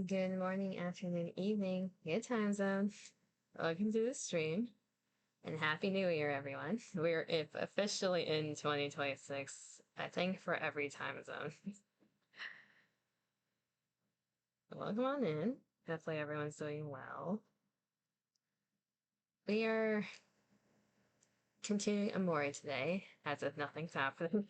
Good morning, afternoon, evening, good time zone. Welcome to the stream, and Happy New Year, everyone. We're officially in 2026, I think, for every time zone. Welcome on in. Hopefully everyone's doing well. We are continuing OMORI today, as if nothing's happened.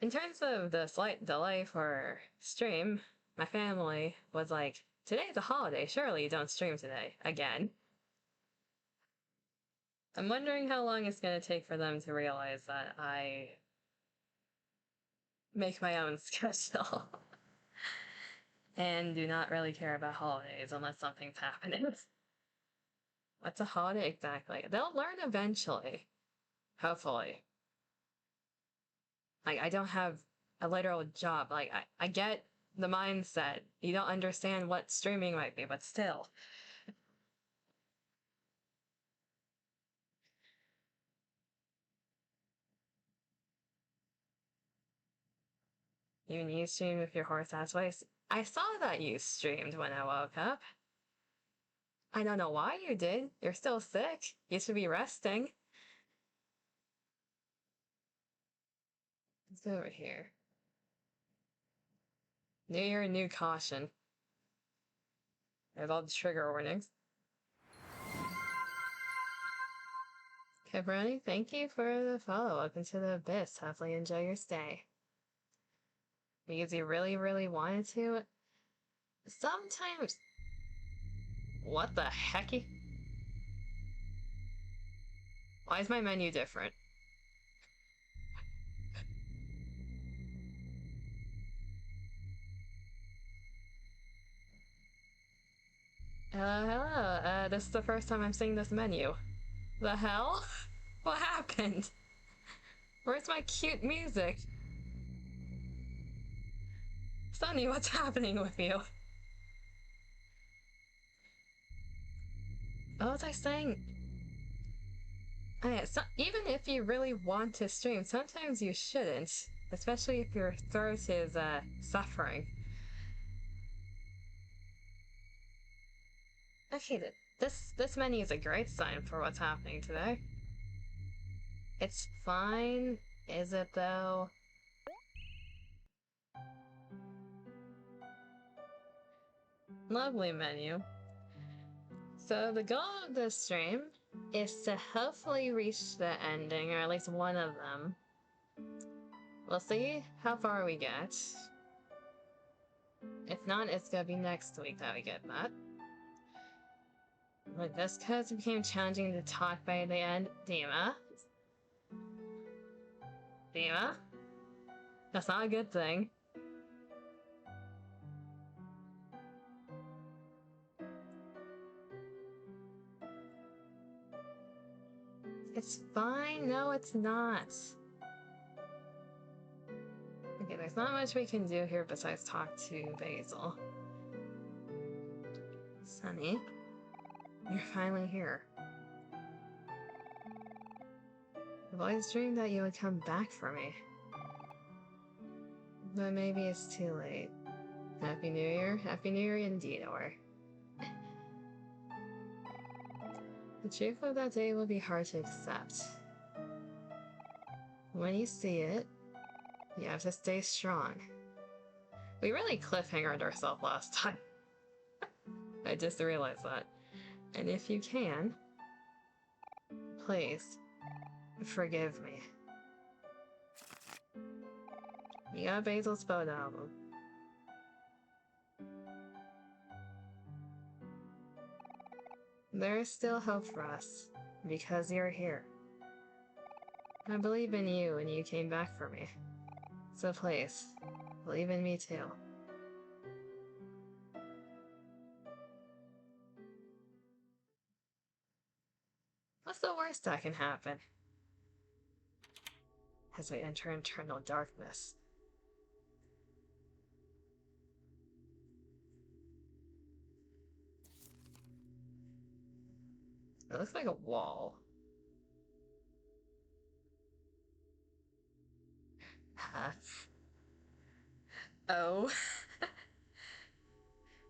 In terms of the slight delay for stream, my family was like, today's a holiday, surely you don't stream today, again. I'm wondering how long it's going to take for them to realize that I make my own schedule and do not really care about holidays unless something's happening. What's a holiday exactly? They'll learn eventually. Hopefully. Like, I don't have a literal job. Like, I get the mindset. You don't understand what streaming might be, but still. You stream with your horse-ass voice. I saw that you streamed when I woke up. I don't know why you did. You're still sick. You should be resting. Let's go over here. New year, new caution. There's all the trigger warnings. Cabroni, thank you for the follow. Welcome to the abyss. Hopefully enjoy your stay. Because you really, really wanted to. Sometimes... What the hecky? Why is my menu different? Hello. This is the first time I'm seeing this menu. The hell? What happened? Where's my cute music? Sunny, what's happening with you? What was I saying? Oh yeah, so even if you really want to stream, sometimes you shouldn't. Especially if your throat is, suffering. Okay, this menu is a great sign for what's happening today. It's fine, is it though? Lovely menu. So the goal of this stream is to hopefully reach the ending, or at least one of them. We'll see how far we get. If not, it's gonna be next week that we get that. But just because it became challenging to talk by the end, Dima? Dima? That's not a good thing. It's fine. No, it's not. Okay, there's not much we can do here besides talk to Basil. Sunny, you're finally here. I've always dreamed that you would come back for me. But maybe it's too late. Happy New Year. Happy New Year indeed, or... The truth of that day will be hard to accept. When you see it, you have to stay strong. We really cliffhangered ourselves last time. I just realized that. And if you can, please, forgive me. You got Basil's photo album. There is still hope for us, because you're here. I believe in you and you came back for me. So please, believe in me too. What's the worst that can happen? As we enter eternal darkness. It looks like a wall. Oh.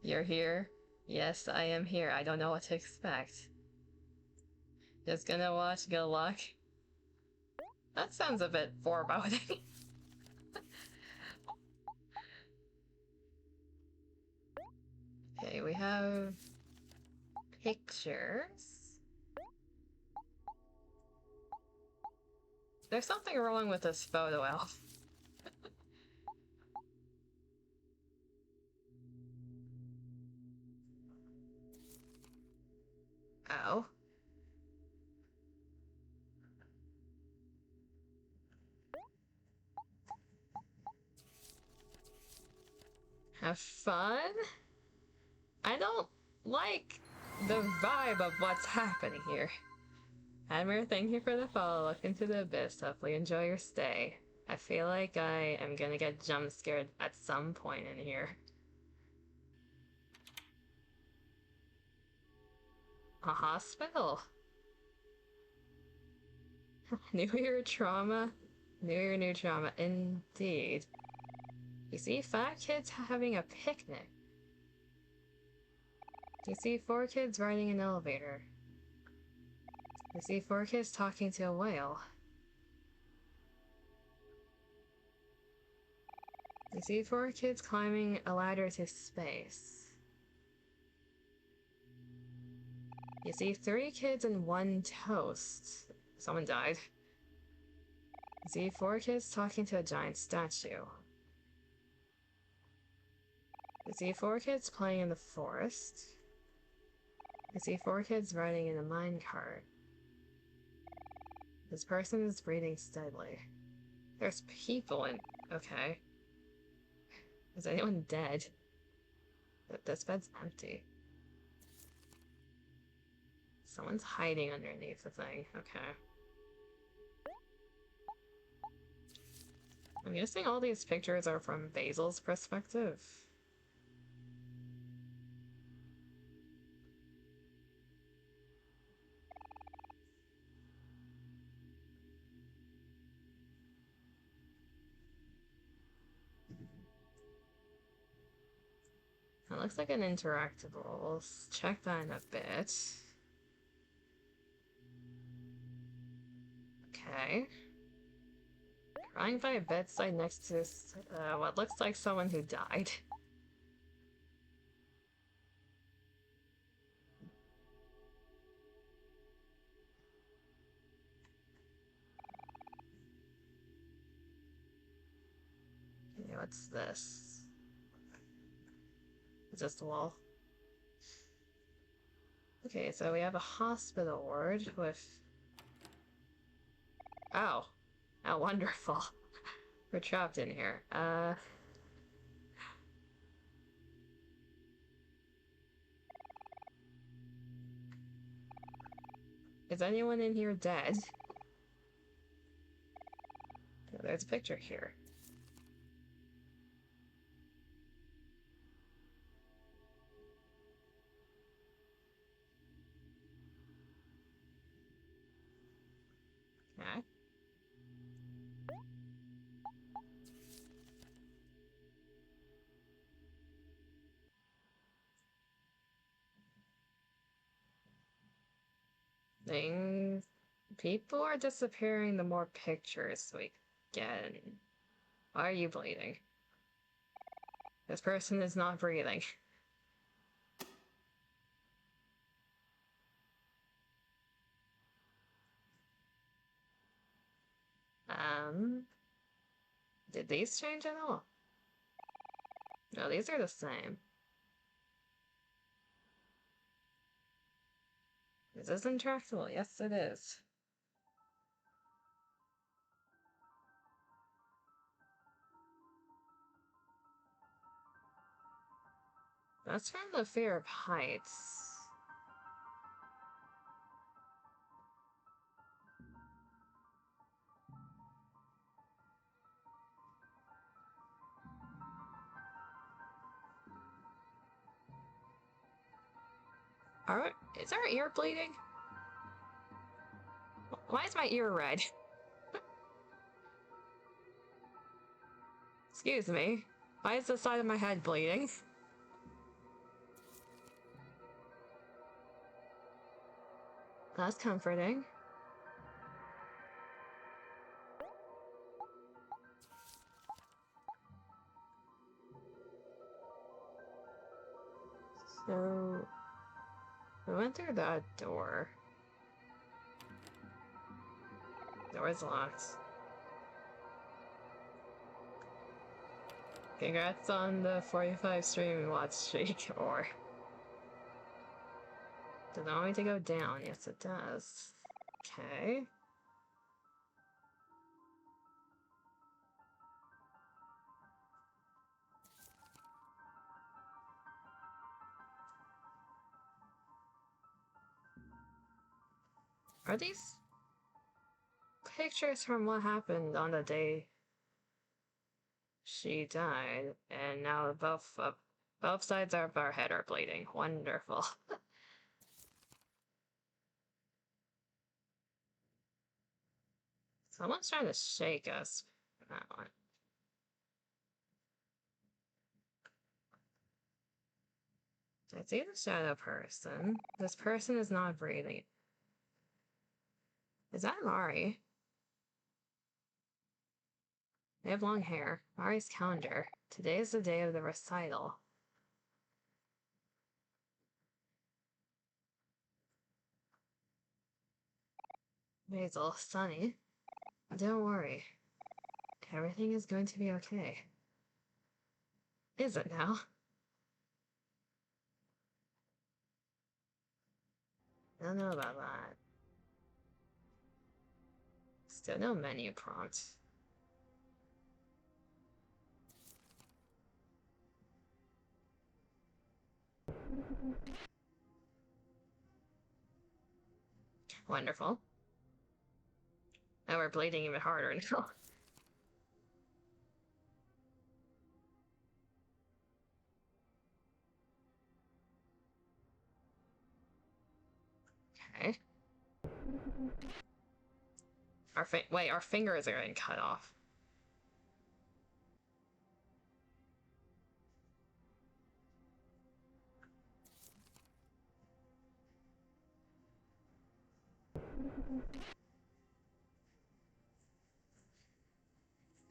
You're here? Yes, I am here. I don't know what to expect. Just gonna watch, good luck. That sounds a bit foreboding. Okay, we have pictures. There's something wrong with this photo, Elf. Oh. Have fun? I don't like the vibe of what's happening here. Admir, thank you for the follow. Look into the abyss. Hopefully enjoy your stay. I feel like I am gonna get jump scared at some point in here. A hospital? New Year trauma? New Year, new trauma. Indeed. You see 5 kids having a picnic. You see 4 kids riding an elevator. You see 4 kids talking to a whale. You see 4 kids climbing a ladder to space. You see 3 kids and 1 toast. Someone died. You see 4 kids talking to a giant statue. You see 4 kids playing in the forest. You see 4 kids riding in a minecart. This person is breathing steadily. There's people in... Okay. Is anyone dead? This bed's empty. Someone's hiding underneath the thing. Okay. I'm guessing all these pictures are from Basil's perspective. It looks like an interactable. We'll check that in a bit. Okay. Crying by a bedside next to what looks like someone who died. Okay, what's this? Is this the wall? Okay, so we have a hospital ward with... Oh. Oh, wonderful. We're trapped in here. Is anyone in here dead? Oh, there's a picture here. Okay. Things... People are disappearing the more pictures we get. Why are you bleeding? This person is not breathing. Did these change at all? No, these are the same. Is this intractable? Yes, it is. That's from the fear of heights. Is our ear bleeding? Why is my ear red? Excuse me. Why is the side of my head bleeding? That's comforting. So... we went through that door. Door's locked. Congrats on the 45 stream watch streak, or... does it want me to go down? Yes, it does. Okay. Are these pictures from what happened on the day she died? And now both sides of our head are bleeding. Wonderful. Someone's trying to shake us. That one. I see the shadow person. This person is not breathing. Is that Mari? They have long hair. Mari's calendar. Today is the day of the recital. Basil, Sunny. Don't worry. Everything is going to be okay. Is it now? I don't know about that. Still no menu prompt. Wonderful. Now we're bleeding even harder now. Okay. Wait, our fingers are getting cut off.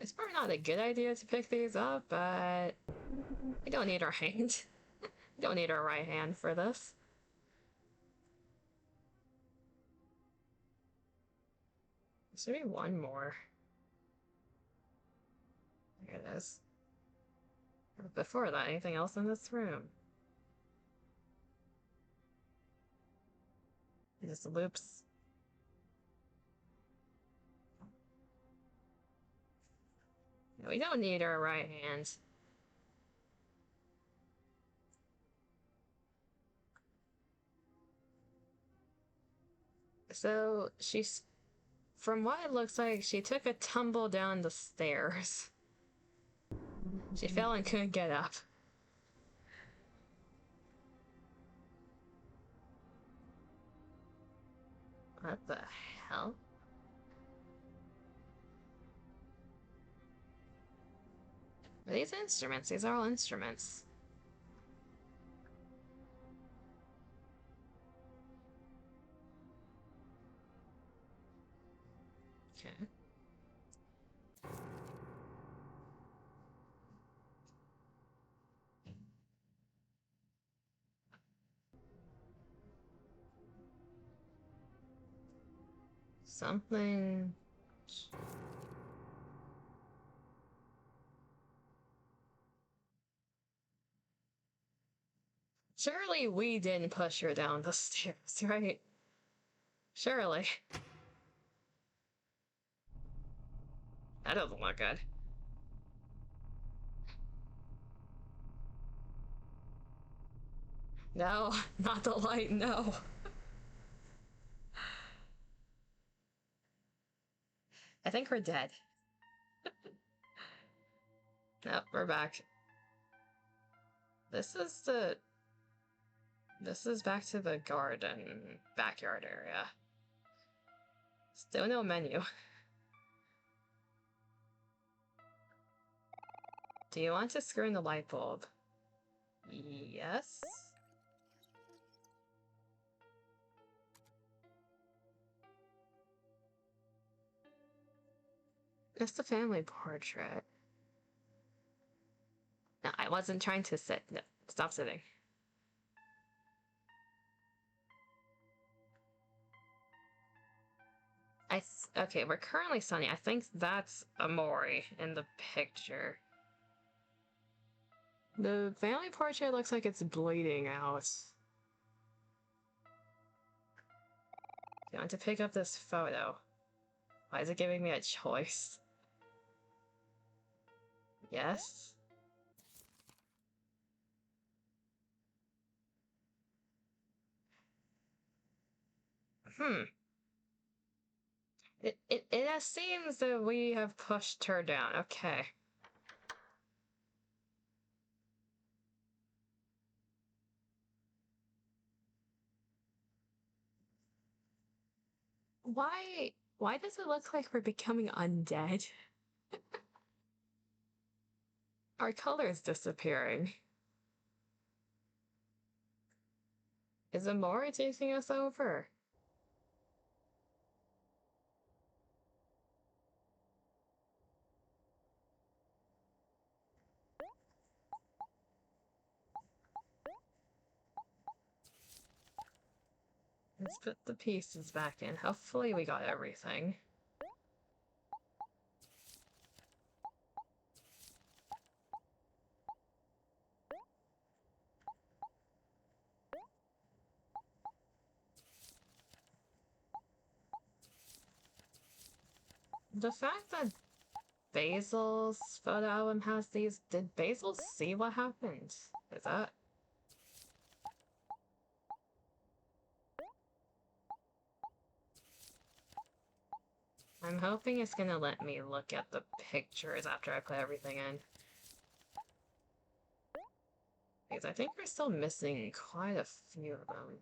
It's probably not a good idea to pick these up, but we don't need our hand. We don't need our right hand for this. There should be one more. There it is. Before that, anything else in this room? Just loops. We don't need our right hand. So, from what it looks like, she took a tumble down the stairs. She fell and couldn't get up. What the hell? Are these instruments? These are all instruments. Okay. Something... Surely we didn't push her down the stairs, right? Surely. That doesn't look good. No, not the light, no. I think we're dead. Nope, we're back. This is back to the garden, backyard area. Still no menu. Do you want to screw in the light bulb? Yes? It's the family portrait. No, I wasn't trying to sit. No, stop sitting. Okay, we're currently sunny. I think that's OMORI in the picture. The family portrait looks like it's bleeding out. I want to pick up this photo. Why is it giving me a choice? Yes? It seems that we have pushed her down. Okay. Why does it look like we're becoming undead? Our color is disappearing. Is OMORI taking us over? Let's put the pieces back in. Hopefully we got everything. The fact that Basil's photo album has these, did Basil see what happened? Is that? I'm hoping it's gonna let me look at the pictures after I put everything in. Because I think we're still missing quite a few of them.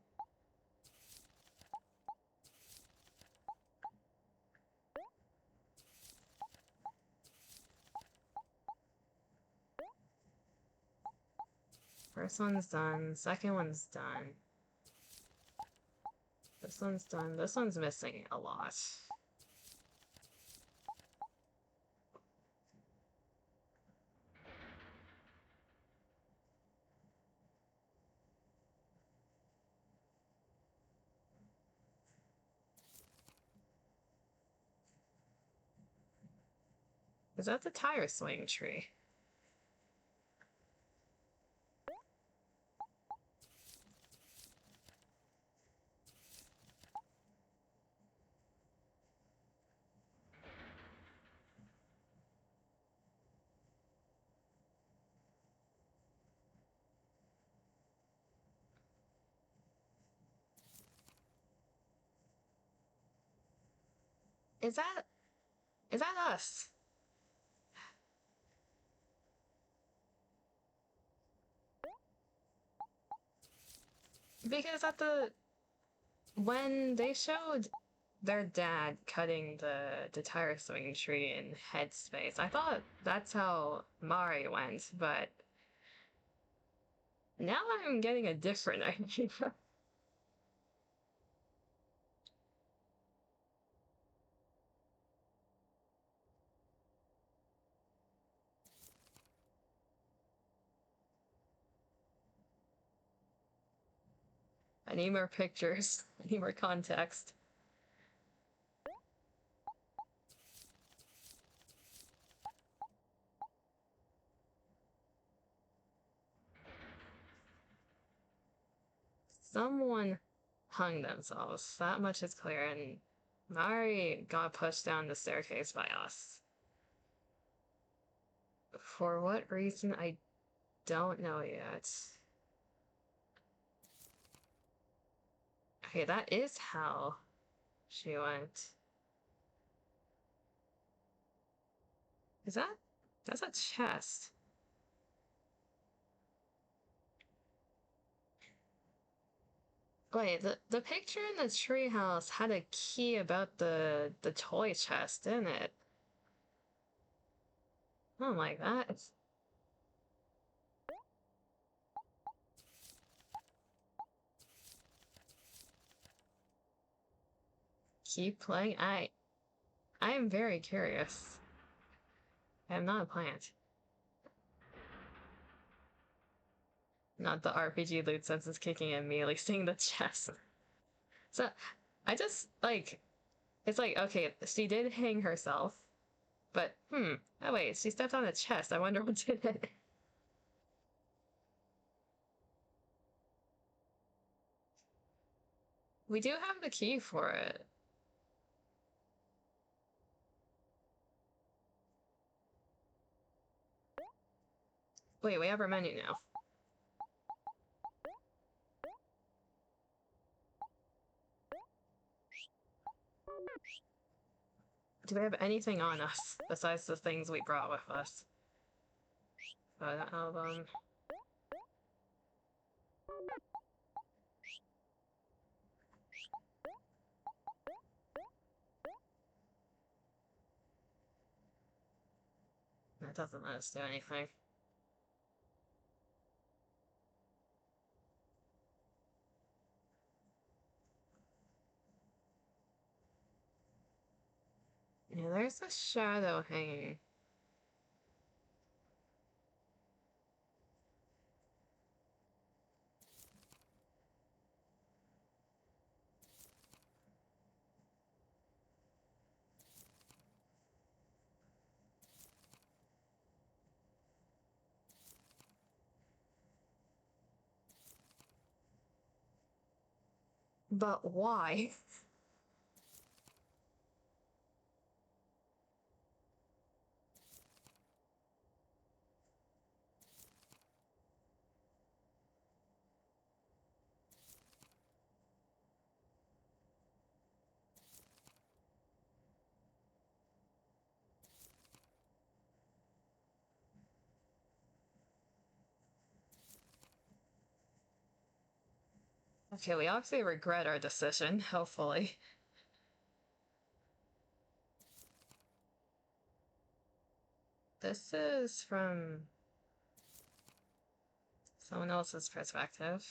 First one's done, second one's done. This one's done, this one's missing a lot. Is that the tire swing tree? Is that us? Because when they showed their dad cutting the tire swing tree in Headspace, I thought that's how Mari went, but now I'm getting a different idea. I need more pictures. I need more context. Someone hung themselves. That much is clear, and Mari got pushed down the staircase by us. For what reason, I don't know yet. Okay, that is how she went. That's a chest. Wait, the picture in the treehouse had a key about the toy chest, didn't it? I don't like that. keep playing? I am very curious. I am not a plant. Not the RPG loot sense is kicking in, immediately seeing the chest. So, I just, like, it's like, okay, she did hang herself, but, oh wait, she stepped on a chest. I wonder what did it. We do have the key for it. Wait, we have our menu now. Do we have anything on us besides the things we brought with us? That album. That doesn't let us do anything. Yeah, there's a shadow hanging. But why? Okay, we obviously regret our decision, hopefully. This is from someone else's perspective.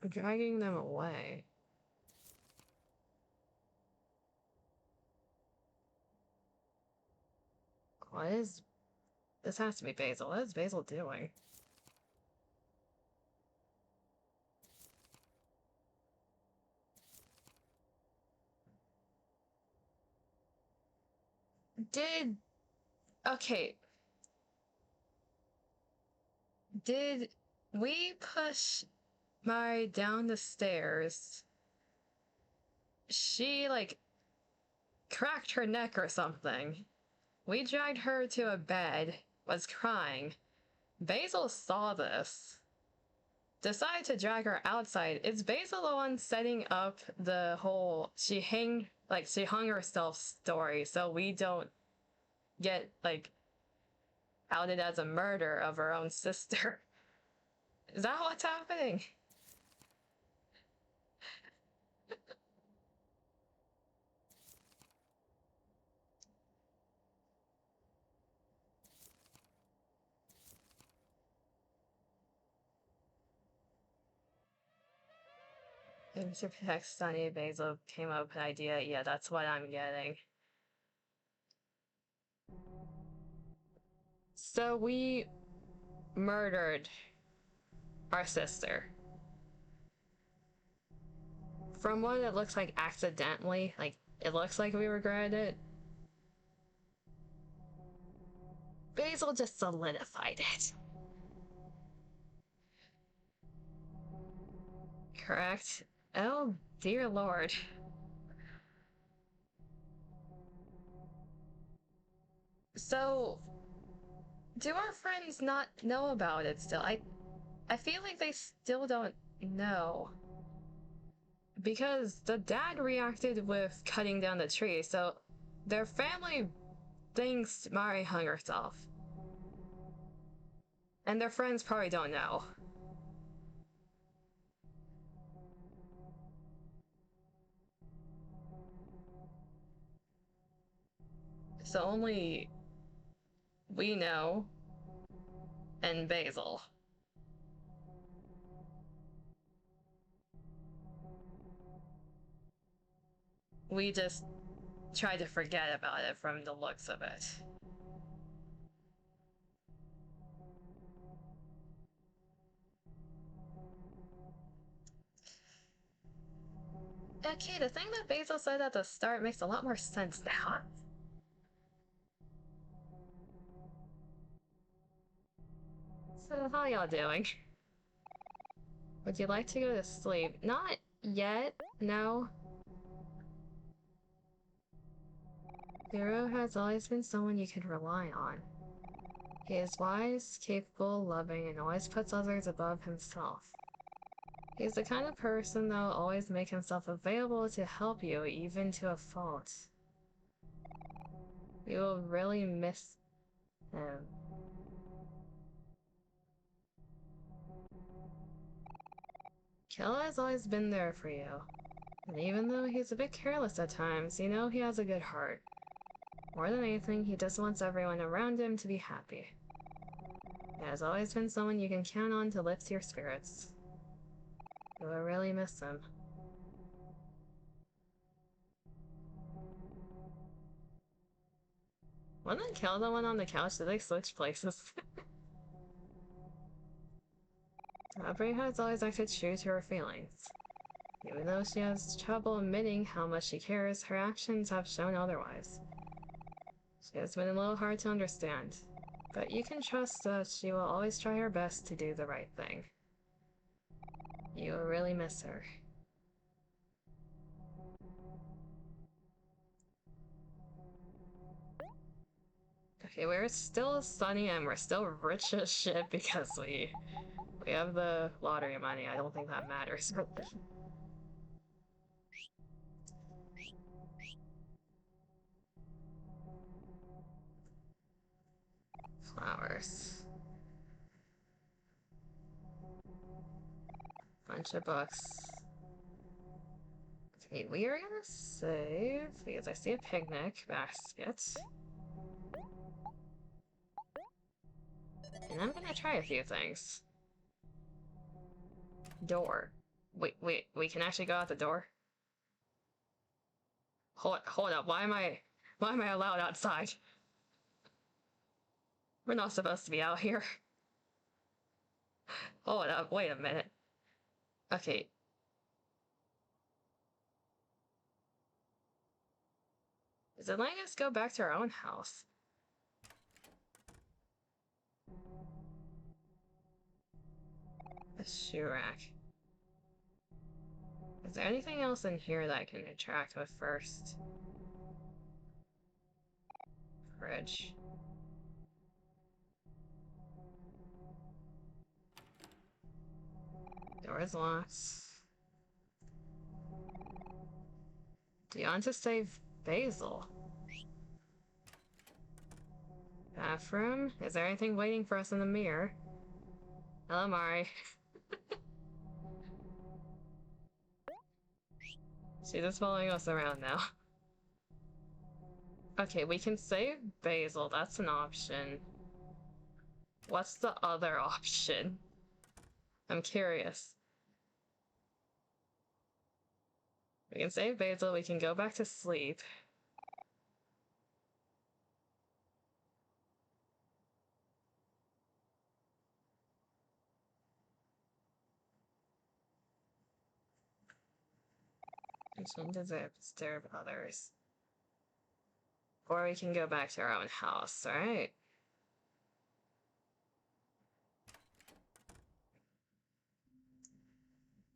Dragging them away. What is... This has to be Basil. What is Basil doing? Okay. Did we push Mari down the stairs? She, like, cracked her neck or something. We dragged her to a bed, was crying. Basil saw this. Decided to drag her outside. Is Basil the one setting up the whole she hung herself story so we don't get, like, outed as a murder of her own sister? Is that what's happening? And to protect Sunny, Basil came up with an idea. Yeah, that's what I'm getting. So we murdered our sister. From what it looks like accidentally, like, it looks like we regretted it. Basil just solidified it. Correct? Oh, dear lord. So, do our friends not know about it still? I feel like they still don't know. Because the dad reacted with cutting down the tree, so their family thinks Mari hung herself. And their friends probably don't know. So only we know and Basil. We just try to forget about it from the looks of it. Okay, the thing that Basil said at the start makes a lot more sense now. So, how y'all doing? Would you like to go to sleep? Not yet, no. Hero has always been someone you could rely on. He is wise, capable, loving, and always puts others above himself. He's the kind of person that will always make himself available to help you, even to a fault. You will really miss him. Killa has always been there for you. And even though he's a bit careless at times, you know he has a good heart. More than anything, he just wants everyone around him to be happy. He has always been someone you can count on to lift your spirits. You will really miss him. Wasn't Killa the one on the couch? Did they switch places? Aubrey has always acted true to her feelings. Even though she has trouble admitting how much she cares, her actions have shown otherwise. She has been a little hard to understand, but you can trust that she will always try her best to do the right thing. You will really miss her. Okay, we're still sunny and we're still rich as shit because we have the lottery money. I don't think that matters. Flowers. Bunch of books. Okay, we are gonna save because I see a picnic basket. And I'm gonna try a few things. Door. Wait, we can actually go out the door? Hold up, why am I allowed outside? We're not supposed to be out here. Hold up, wait a minute. Okay. Is it letting us go back to our own house? A shoe rack. Is there anything else in here that I can interact with first? Fridge. Door is locked. Do you want to save Basil? Bathroom? Is there anything waiting for us in the mirror? Hello, Mari. She's just following us around now. Okay, we can save Basil. That's an option. What's the other option? I'm curious. We can save Basil, we can go back to sleep. We shouldn't disturb others. Or we can go back to our own house, right?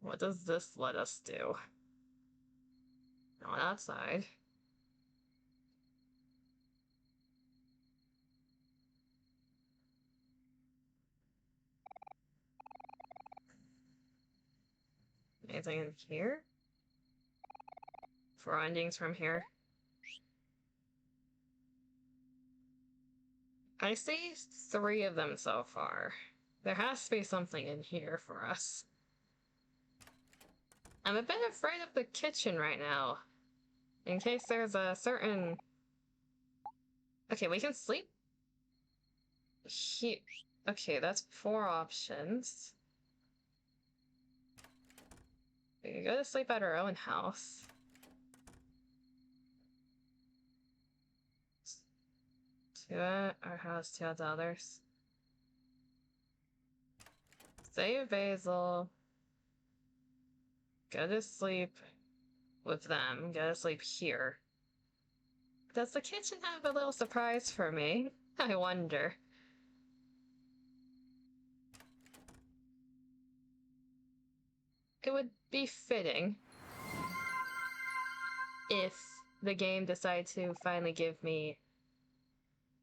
What does this let us do? Not outside. Anything in here? 4 endings from here. I see 3 of them so far. There has to be something in here for us. I'm a bit afraid of the kitchen right now. In case there's a certain Okay, we can sleep here. Okay, that's 4 options. We can go to sleep at our own house. Two at our house, 2 at the others. Save Basil. Go to sleep with them. Go to sleep here. Does the kitchen have a little surprise for me? I wonder. It would be fitting if the game decided to finally give me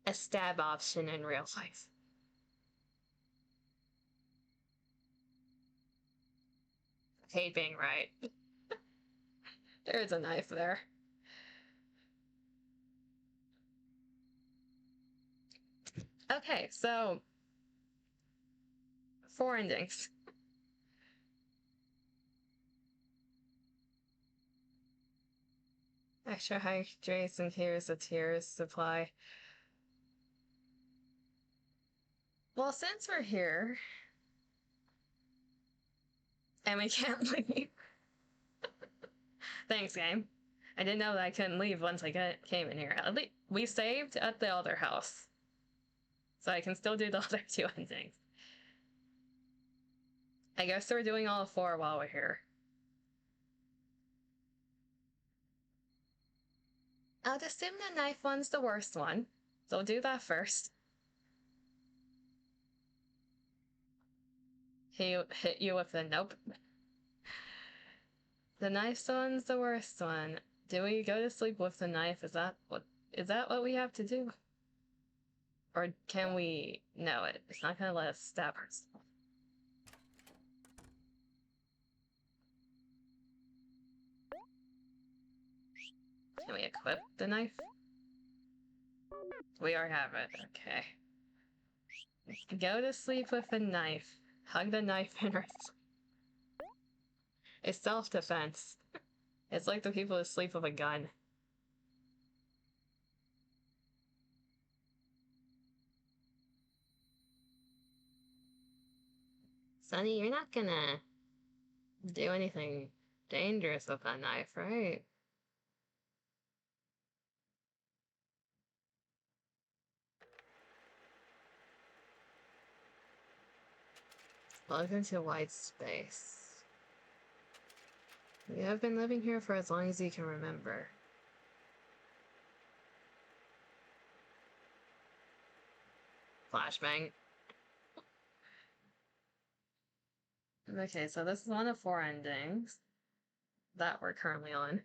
a stab option in real life. I hate being right. There's a knife there. Okay, so 4 endings. Extra hydrates and here's a tears supply. Well, since we're here, and we can't leave. Thanks, game. I didn't know that I couldn't leave once I came in here. At least we saved at the other house. So I can still do the other 2 endings. I guess we're doing all 4 while we're here. I'll assume the knife one's the worst one. So we'll do that first. He hit you with the nope. The knife one's the worst one. Do we go to sleep with the knife? Is that what we have to do? Or can we... No, it's not gonna let us stab ourselves. Can we equip the knife? We already have it, okay. Go to sleep with the knife. Hug the knife in our sleep. It's self-defense. It's like the people who sleep with a gun. Sonny, you're not gonna do anything dangerous with that knife, right? Welcome to White Space. You have been living here for as long as you can remember. Flashbang. Okay, so this is one of 4 endings that we're currently on.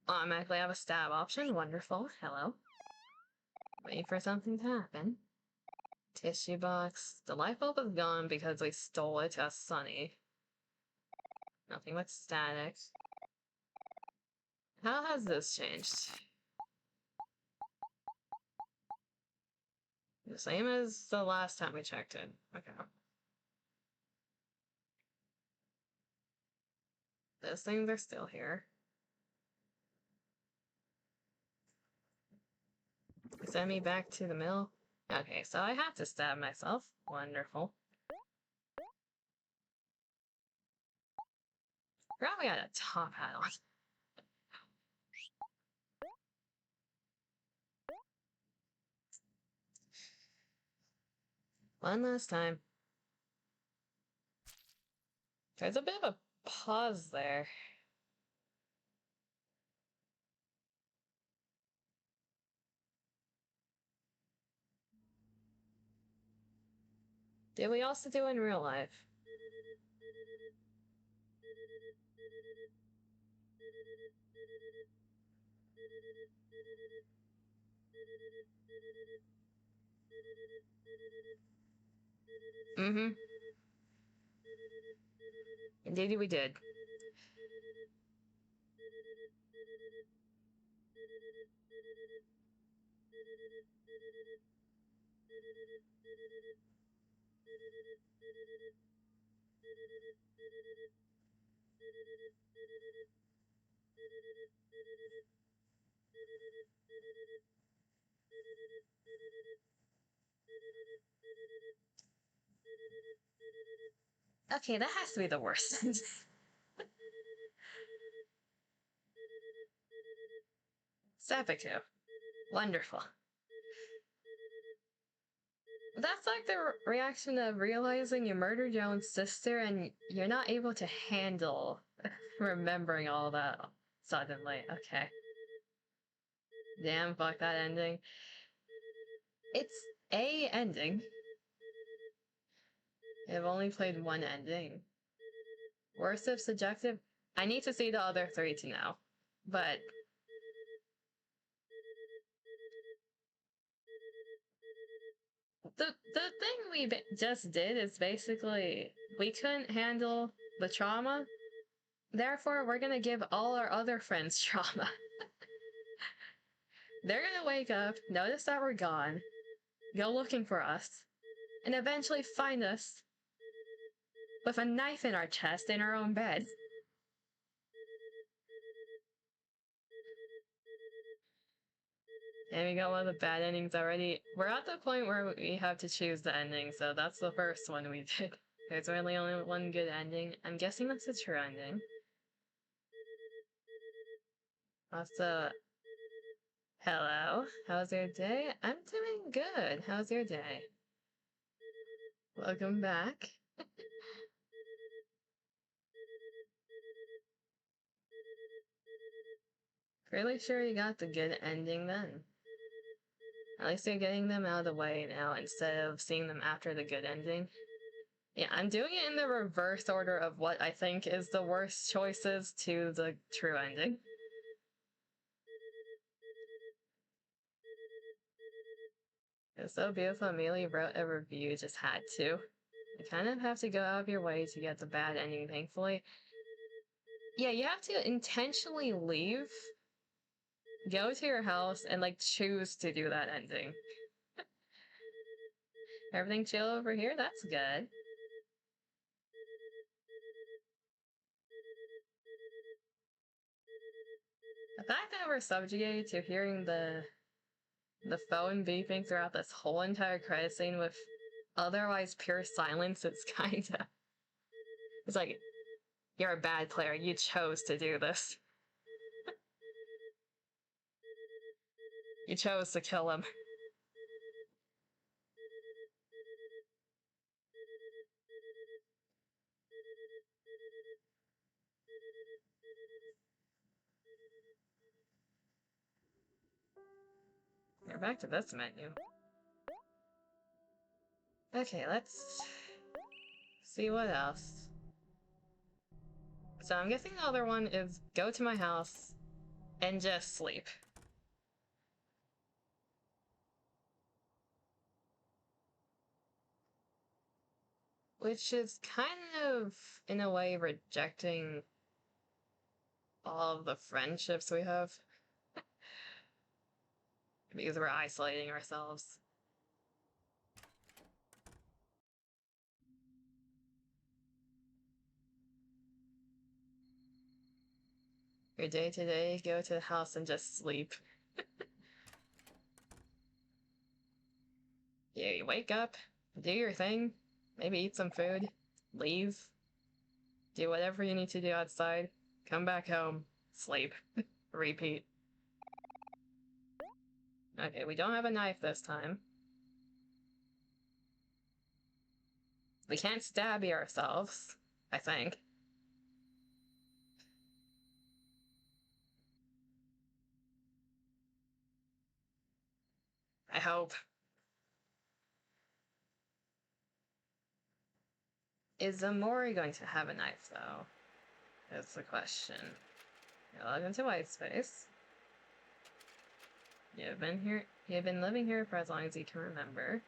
Automatically have a stab option. Wonderful. Hello. Wait for something to happen. Tissue box. The light bulb is gone because we stole it as Sunny. Nothing but static. How has this changed? The same as the last time we checked it. Okay. Those things are still here. Send me back to the mill. Okay, so I have to stab myself. Wonderful. Forgot we had a top hat on. One last time. There's a bit of a pause there. Did we also do in real life? Mm-hmm. Indeed we did. Okay, that has to be the worst. Seppuku. Wonderful. That's like the reaction of realizing you murdered your own sister and you're not able to handle remembering all that suddenly. Okay. Damn, fuck that ending. It's a ending. I've only played one ending. Worst if subjective? I need to see the other three to know. But the thing we just did is basically we couldn't handle the trauma, therefore we're gonna give all our other friends trauma. They're gonna wake up, notice that we're gone, go looking for us, and eventually find us with a knife in our chest in our own bed. And we got one of the bad endings already. We're at the point where we have to choose the ending, so that's the first one we did. There's really only one good ending. I'm guessing that's a true ending. Also, hello, how's your day? I'm doing good. How's your day? Welcome back. Really sure you got the good ending then. At least you're getting them out of the way now instead of seeing them after the good ending. Yeah, I'm doing it in the reverse order of what I think is the worst choices to the true ending. It's so beautiful. Amelia wrote a review, just had to. You kind of have to go out of your way to get the bad ending, thankfully. Yeah, you have to intentionally leave, go to your house, and like choose to do that ending. Everything chill over here? That's good. The fact that we're subjugated to hearing the phone beeping throughout this whole entire credit scene with otherwise pure silence, it's kinda... It's like, you're a bad player, you chose to do this. You chose to kill him. We're back to this menu. Okay, let's see what else. So I'm guessing the other one is go to my house and just sleep. Which is kind of, in a way, rejecting all of the friendships we have. Because we're isolating ourselves. Your day-to-day, go to the house and just sleep. Yeah, you wake up, do your thing, maybe eat some food, leave, do whatever you need to do outside, come back home, sleep, repeat. Okay, we don't have a knife this time. We can't stabby ourselves, I think. I hope. Is OMORI going to have a knife, though? That's the question. You're logged into Whitespace. You've been living here for as long as you can remember.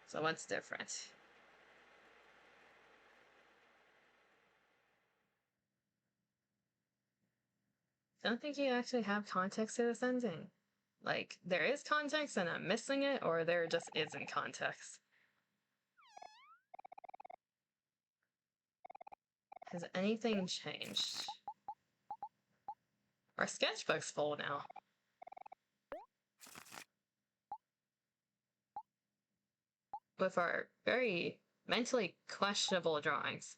So what's different? I don't think you actually have context to this ending. Like, there is context and I'm missing it, or there just isn't context. Has anything changed? Our sketchbook's full now. With our very mentally questionable drawings.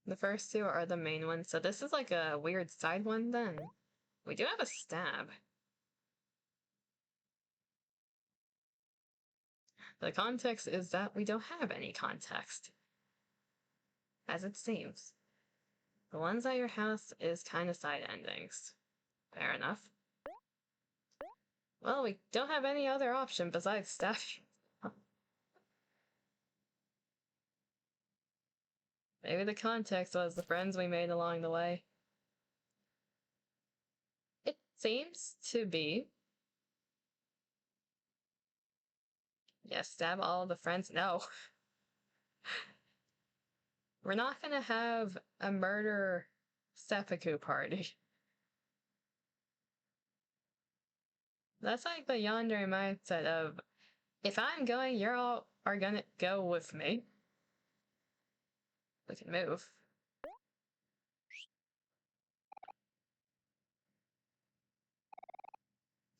The first two are the main ones, so this is like a weird side one then. We do have a stab. The context is that we don't have any context. As it seems. The ones at your house is kind of side endings. Fair enough. Well, we don't have any other option besides stabbing. Maybe the context was the friends we made along the way. It seems to be. Yes, stab all the friends. No. We're not gonna have a murder seppuku party. That's like the yandere mindset of, if I'm going, you're all are gonna go with me. We can move.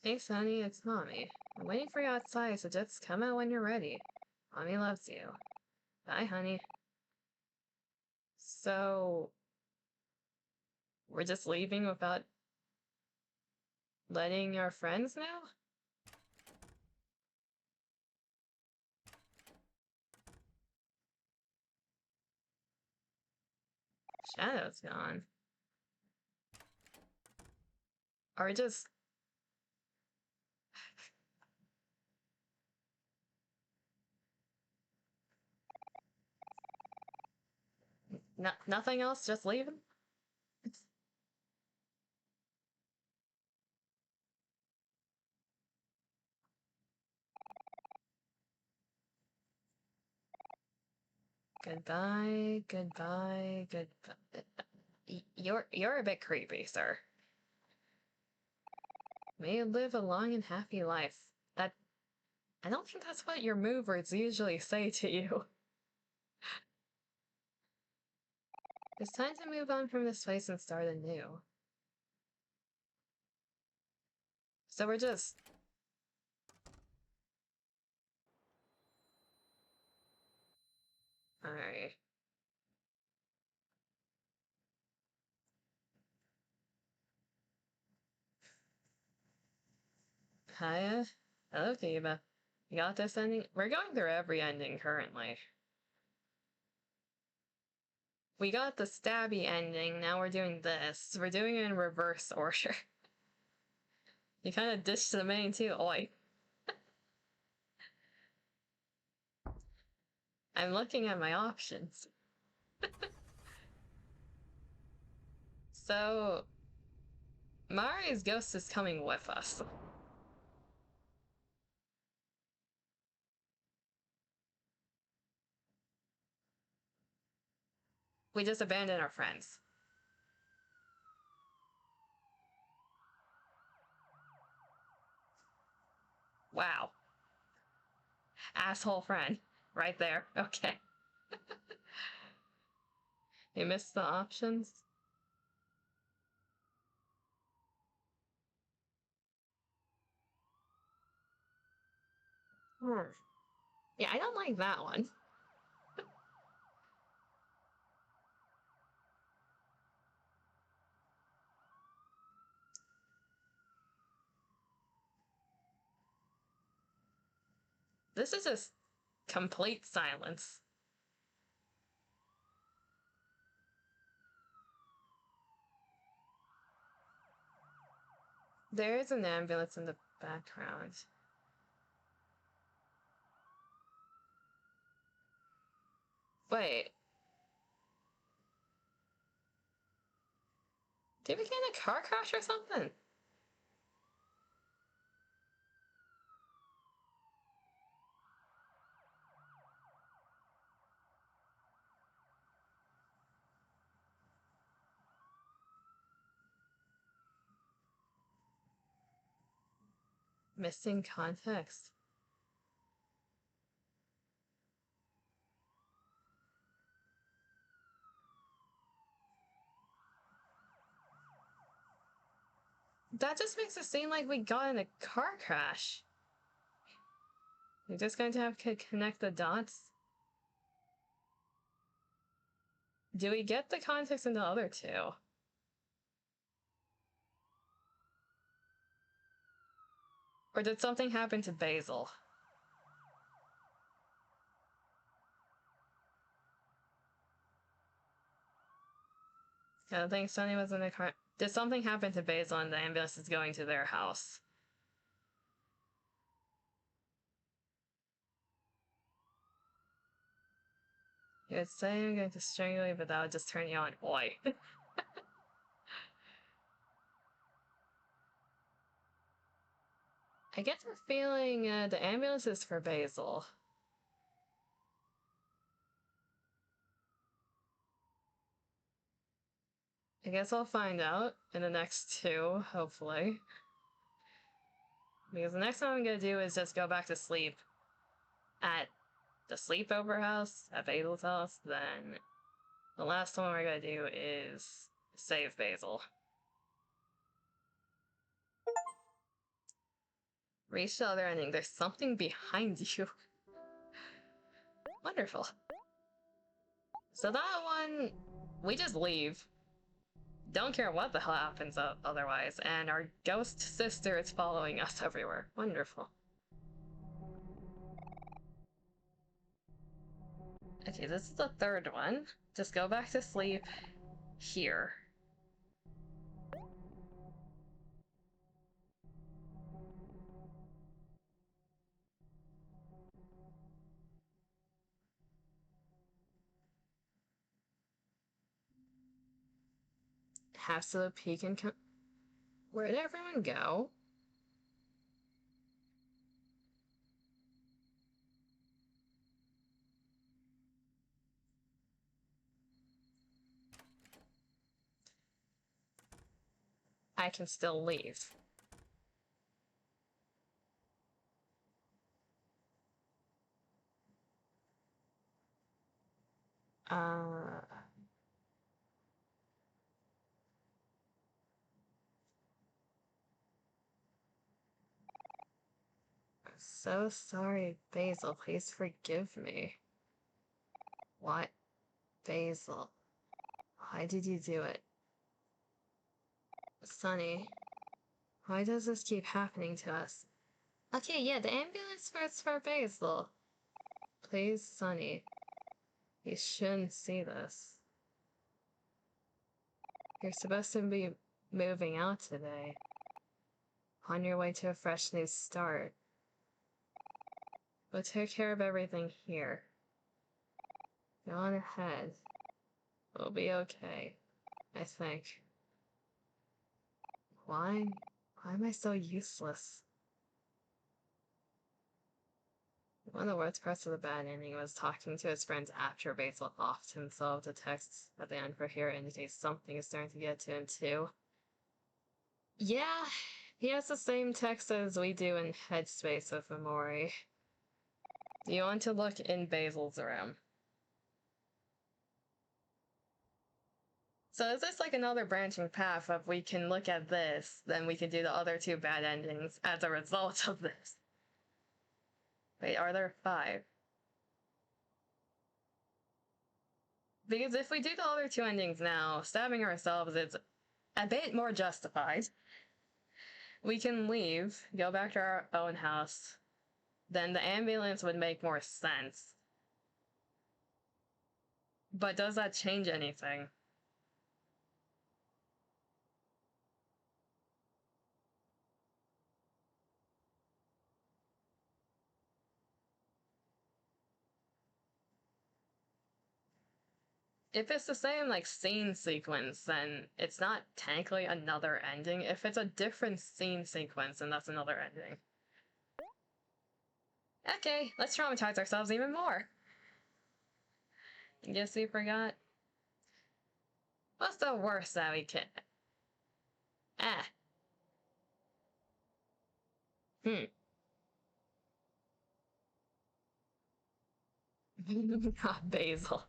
Hey, Sonny, it's Mommy. I'm waiting for you outside, so just come out when you're ready. Mommy loves you. Bye, honey. So... we're just leaving without letting our friends know? Shadow's gone. Are we just... nothing else? Just leaving? Goodbye, goodbye, goodbye. You're a bit creepy, sir. May you live a long and happy life. That... I don't think that's what your movers usually say to you. It's time to move on from this place and start anew. So we're just... Alright. Hiya. Hello, Diva. You got this ending? We're going through every ending currently. We got the stabby ending, now we're doing this. We're doing it in reverse order. You kind of ditched the main too, oi. I'm looking at my options. So... Mari's ghost is coming with us. We just abandoned our friends. Wow. Asshole friend. Right there. Okay. You missed the options? Yeah, I don't like that one. This is just complete silence. There is an ambulance in the background. Wait. Did we get in a car crash or something? Missing context. That just makes it seem like we got in a car crash. You're just going to have to connect the dots. Do we get the context in the other two? Or did something happen to Basil? I don't think Sunny was in the car. Did something happen to Basil and the ambulance is going to their house? You would say I'm going to strangle you, but that would just turn you on. Oi. I get the feeling the ambulance is for Basil. I guess I'll find out in the next two, hopefully. Because the next one I'm gonna do is just go back to sleep at the sleepover house, at Basil's house. Then the last one we're gonna do is save Basil. Reach the other ending. There's something behind you. Wonderful. So that one, we just leave. Don't care what the hell happens otherwise, and our ghost sister is following us everywhere. Wonderful. Okay, this is the third one. Just go back to sleep here. Has to peek and come. Where did everyone go? I can still leave. So sorry, Basil. Please forgive me. What? Basil. Why did you do it? Sunny. Why does this keep happening to us? Okay, yeah, the ambulance was for Basil. Please, Sunny. You shouldn't see this. You're supposed to be moving out today. On your way to a fresh new start. We'll take care of everything here. Go on ahead. We'll be okay. I think. Why? Why am I so useless? One of the worst parts of the bad ending was talking to his friends after Basil offed himself. The text at the end for here indicates something is starting to get to him too. Yeah, he has the same text as we do in Headspace with OMORI. You want to look in Basil's room. So is this like another branching path of we can look at this, then we can do the other two bad endings as a result of this? Wait, are there 5? Because if we do the other two endings now, stabbing ourselves is a bit more justified. We can leave, go back to our own house, then the ambulance would make more sense. But does that change anything? If it's the same, like, scene sequence, then it's not technically another ending. If it's a different scene sequence, then that's another ending. Okay, let's traumatize ourselves even more. Guess we forgot. What's the worst that we can... Not Basil.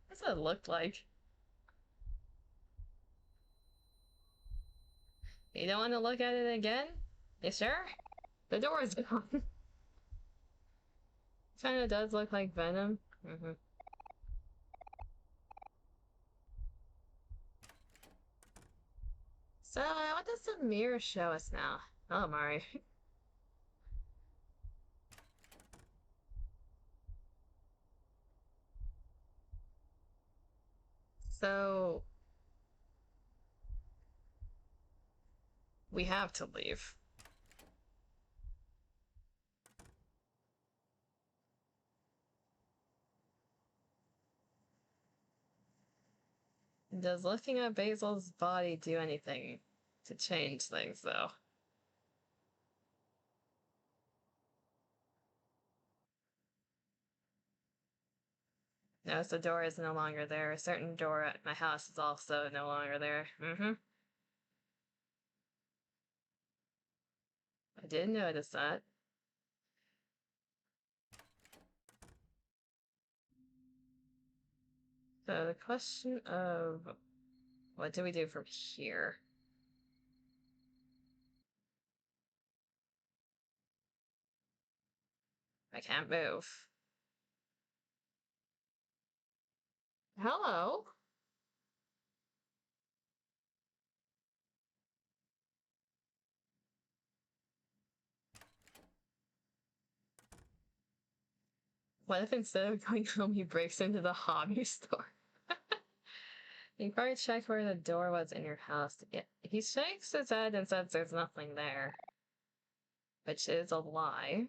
What's that look like? You don't want to look at it again? You sure? The door is gone. Kinda does look like Venom. So, what does the mirror show us now? Oh, Mari. So... we have to leave. Does looking at Basil's body do anything to change things, though? Notice the door is no longer there. A certain door at my house is also no longer there. I did notice that. So the question of... what do we do from here? I can't move. Hello? What if instead of going home he breaks into the hobby store? You probably checked where the door was in your house. Yeah, he shakes his head and says there's nothing there. Which is a lie.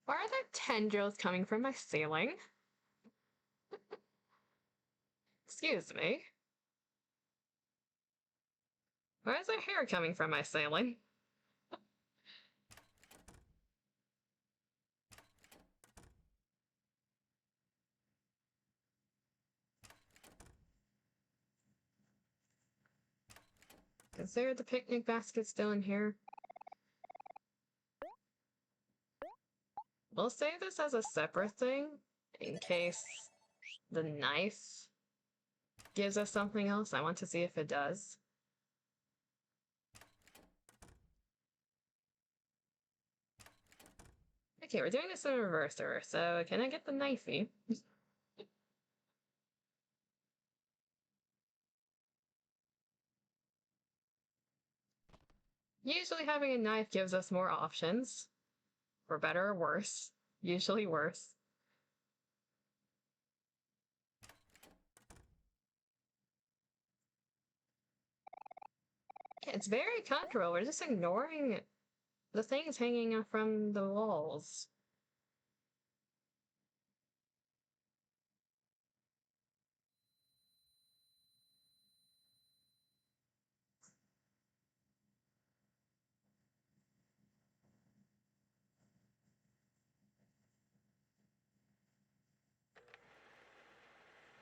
Why are there tendrils coming from my ceiling? Excuse me. Why is there hair coming from my ceiling? Consider the picnic basket still in here. We'll save this as a separate thing, in case the knife gives us something else. I want to see if it does. Okay, we're doing this in reverse order, so can I get the knifey? Usually having a knife gives us more options. For better or worse. Usually worse. Yeah, it's very comfortable. We're just ignoring the things hanging from the walls.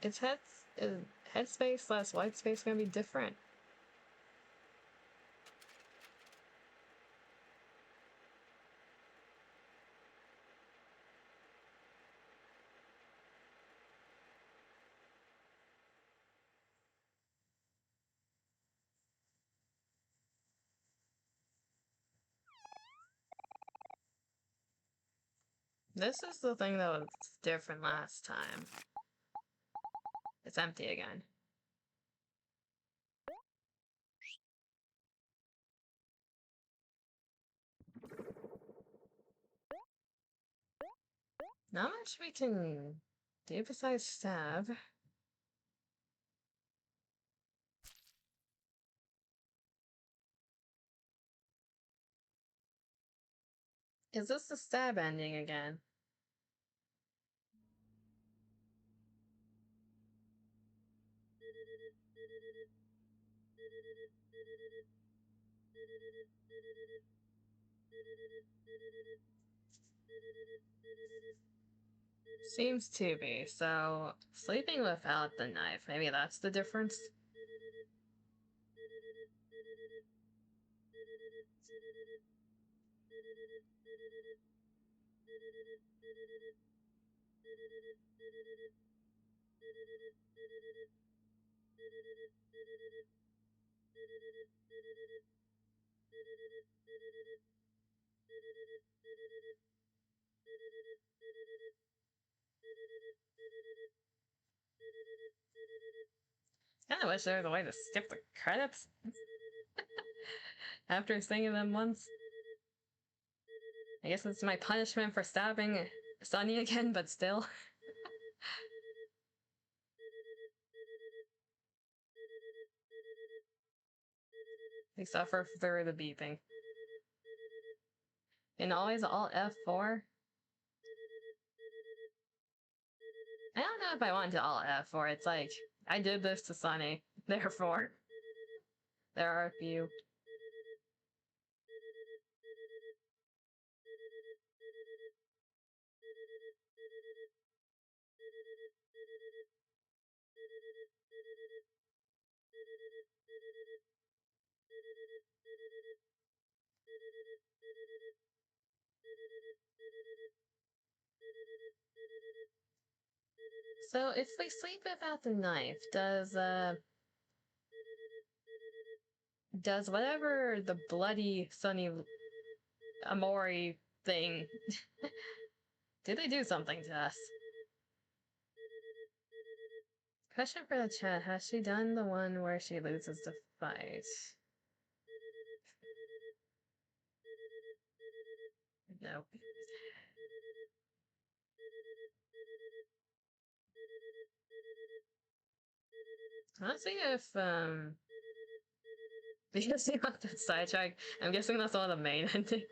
Its headspace less white space gonna be different. This is the thing that was different last time. It's empty again. Not much we can do besides stab. Is this the stab ending again? Seems to be, so sleeping without the knife, maybe that's the difference? Kinda wish there was a way to skip the credits after singing them once. I guess it's my punishment for stabbing Sunny again, but still. They suffer through the beeping. And always Alt F4. I don't know if I want to Alt F4. It's like, I did this to Sunny, therefore. There are a few. So if we sleep without the knife, does whatever the bloody Sunny OMORI thing, did they do something to us? Question for the chat, has she done the one where she loses the fight? No. Let's see if, because you want the sidetrack, I'm guessing that's one of the main endings.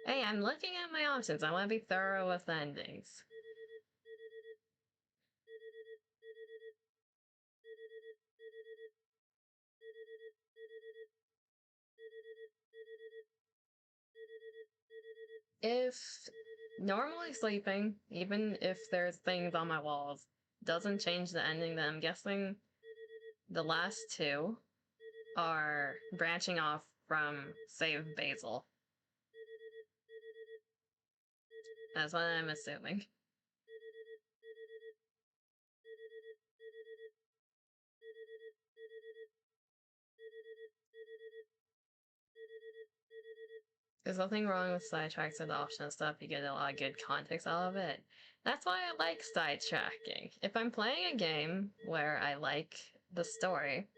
Hey, I'm looking at my options. I want to be thorough with endings. If normally sleeping, even if there's things on my walls, doesn't change the ending, then I'm guessing the last two are branching off from Save Basil. That's what I'm assuming. There's nothing wrong with sidetracks and optional stuff. You get a lot of good context out of it. That's why I like sidetracking. If I'm playing a game where I like the story,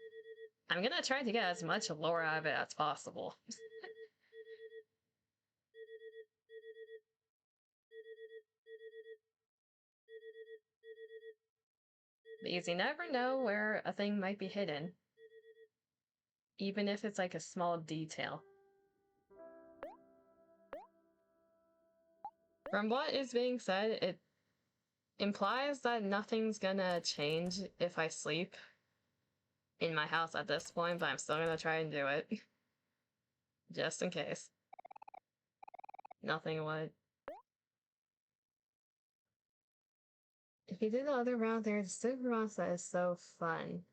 I'm gonna try to get as much lore out of it as possible. Because you never know where a thing might be hidden. Even if it's like a small detail. From what is being said, it implies that nothing's gonna change if I sleep in my house at this point, but I'm still gonna try and do it. Just in case. Nothing would. If you did the other route, there's a super boss that is so fun.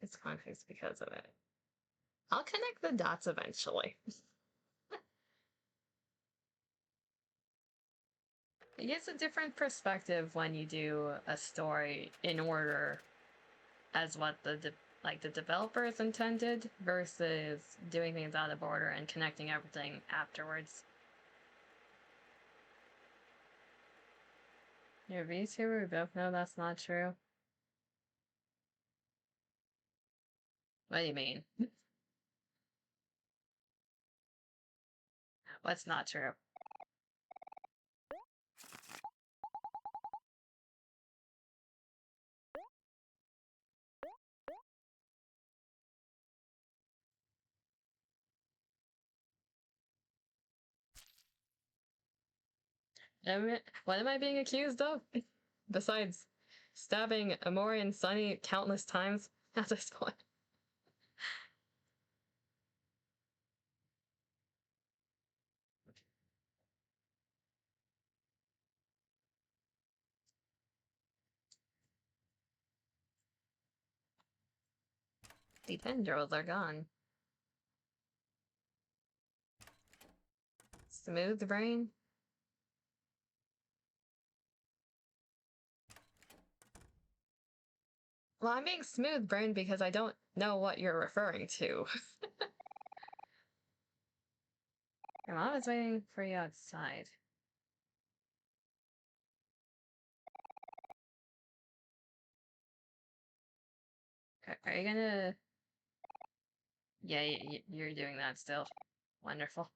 It's context because of it. I'll connect the dots eventually. It gives a different perspective when you do a story in order as what the developers intended versus doing things out of order and connecting everything afterwards. Your VTuber, we both know that's not true. What do you mean? What's not true? What am I being accused of? Besides stabbing OMORI and Sunny countless times at this point. The tendrils are gone. Smooth brain? Well, I'm being smooth brain because I don't know what you're referring to. Your mom is waiting for you outside. Are you gonna... Yeah, you're doing that still. Wonderful.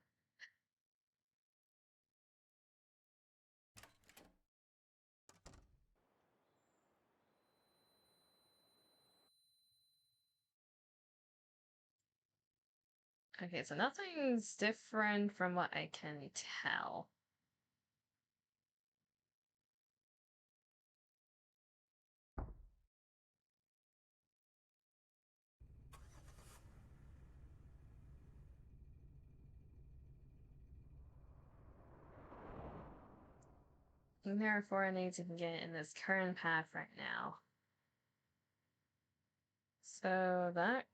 Okay, so nothing's different from what I can tell. And therefore, I need to get in this current path right now. So that...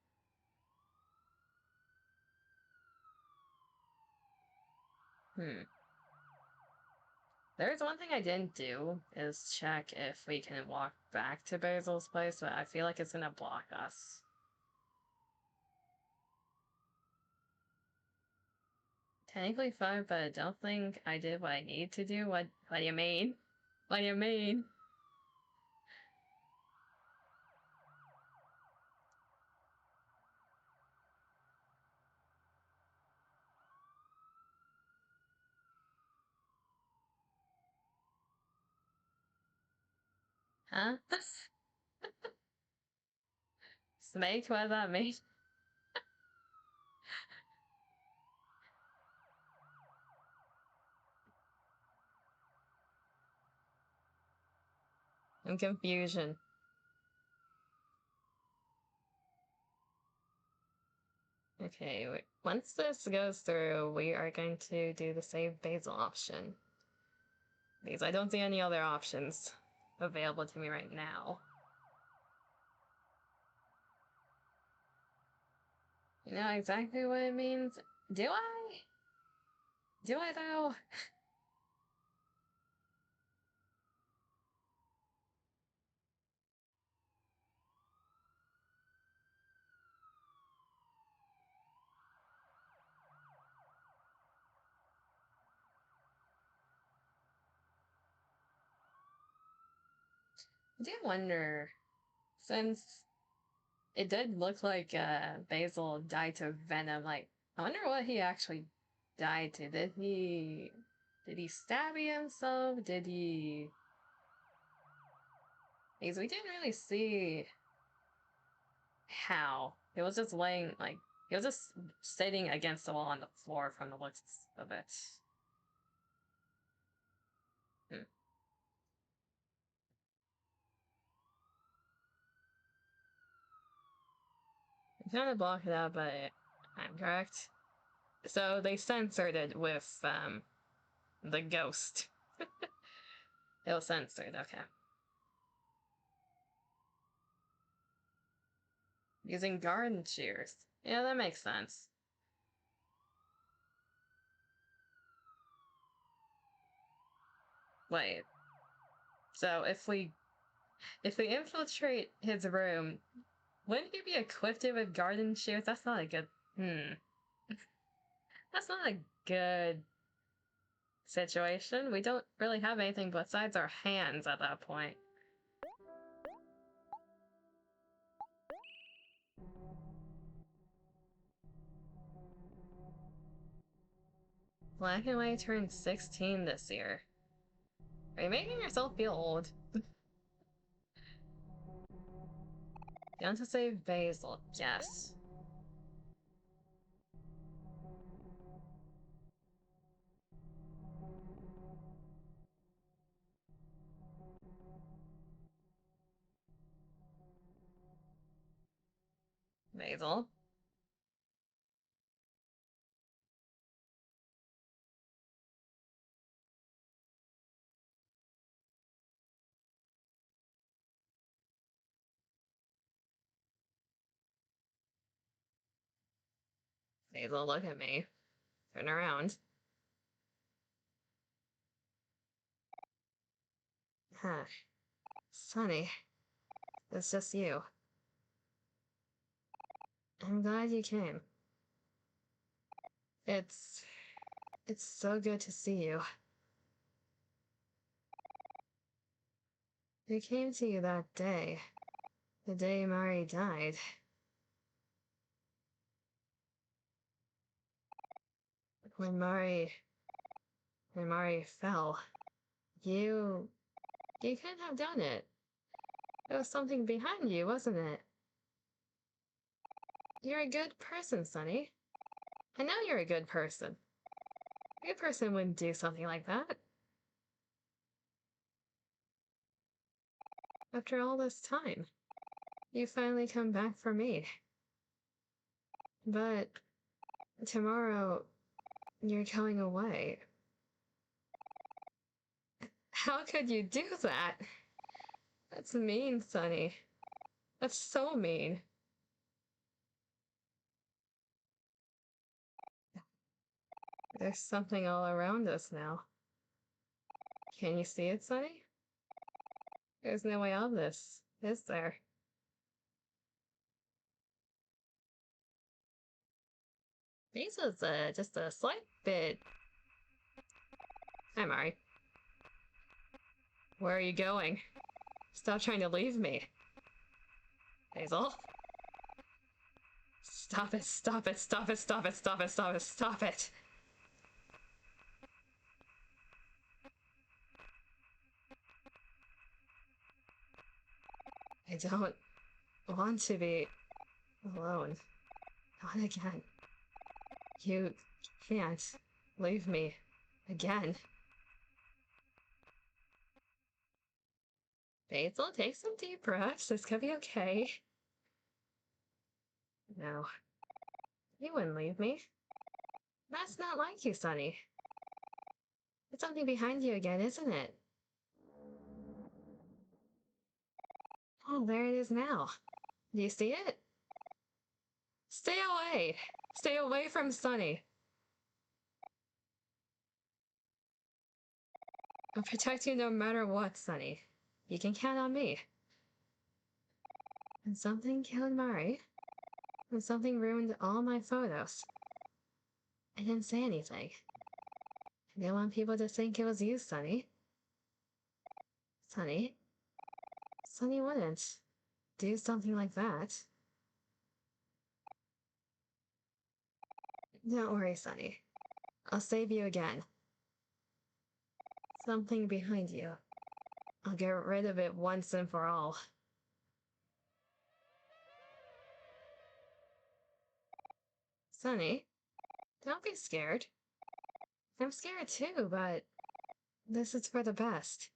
There's one thing I didn't do, is check if we can walk back to Basil's place, but I feel like it's gonna block us. Technically 5, but I don't think I did what I need to do. What do you mean? What do you mean? Huh? Snake, what does that mean? I'm confusion. Okay, once this goes through, we are going to do the save Basil option. Because I don't see any other options available to me right now. You know exactly what it means? Do I? Do I though? I do wonder, since it did look like Basil died to venom, like, I wonder what he actually died to. Did he stab himself? Did he... Because we didn't really see how. He was just laying, like, he was just sitting against the wall on the floor from the looks of it. Hmm. I'm trying to block it out, but I'm correct. So they censored it with, the ghost. It was censored, okay. Using garden shears. Yeah, that makes sense. Wait. So if we infiltrate his room, wouldn't he be equipped with garden shears? That's not a good... That's not a good situation. We don't really have anything besides our hands at that point. Black and White turned 16 this year. Are you making yourself feel old? You want to save Basil? Yes. Basil? Basil, look at me. Turn around. Huh. Sunny. It's just you. I'm glad you came. It's so good to see you. I came to you that day. The day Mari died. When Mari fell. You couldn't have done it. There was something behind you, wasn't it? You're a good person, Sunny. I know you're a good person. A good person wouldn't do something like that. After all this time, you finally come back for me. But tomorrow, you're going away. How could you do that? That's mean, Sunny. That's so mean. There's something all around us now. Can you see it, Sunny? There's no way out of this, is there? Basil's just a slight bit... I'm alright. Where are you going? Stop trying to leave me. Basil? Stop it, stop it, stop it, stop it, stop it, stop it, stop it! I don't want to be alone. Not again. You can't leave me again. Basil, take some deep breaths. This could be okay. No. You wouldn't leave me. That's not like you, Sunny. It's something behind you again, isn't it? Oh, there it is now. Do you see it? Stay away! Stay away from Sunny! I'll protect you no matter what, Sunny. You can count on me. When something killed Mari, when something ruined all my photos, I didn't say anything. I didn't want people to think it was you, Sunny. Sunny wouldn't do something like that. Don't worry, Sunny. I'll save you again. Something behind you. I'll get rid of it once and for all. Sunny, don't be scared. I'm scared too, but this is for the best.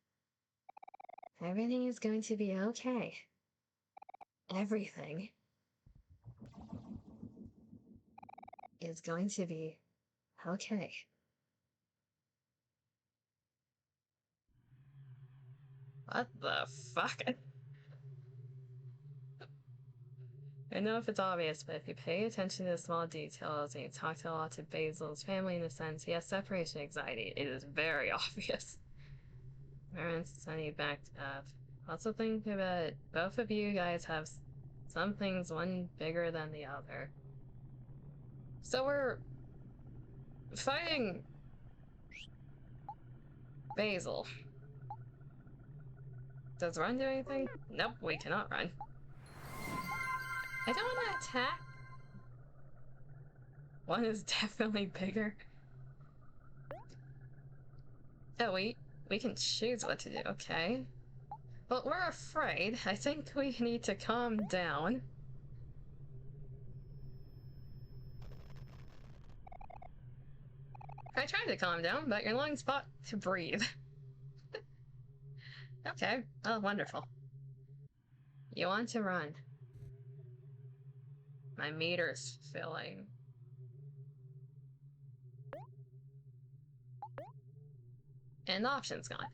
Everything is going to be okay. Everything is going to be okay. What the fuck? I know if it's obvious, but if you pay attention to the small details and you talk a lot to Basil's family in a sense, he has separation anxiety. It is very obvious. Parents, Sunny backed up. Also think about both of you guys have some things, one bigger than the other. So we're fighting Basil. Does run do anything? Nope, we cannot run. I don't want to attack. One is definitely bigger. Oh, we can choose what to do, okay. Well, we're afraid. I think we need to calm down. I tried to calm down, but your lungs fought to breathe. Okay, oh, wonderful. You want to run. My meter's filling. And the option's gone.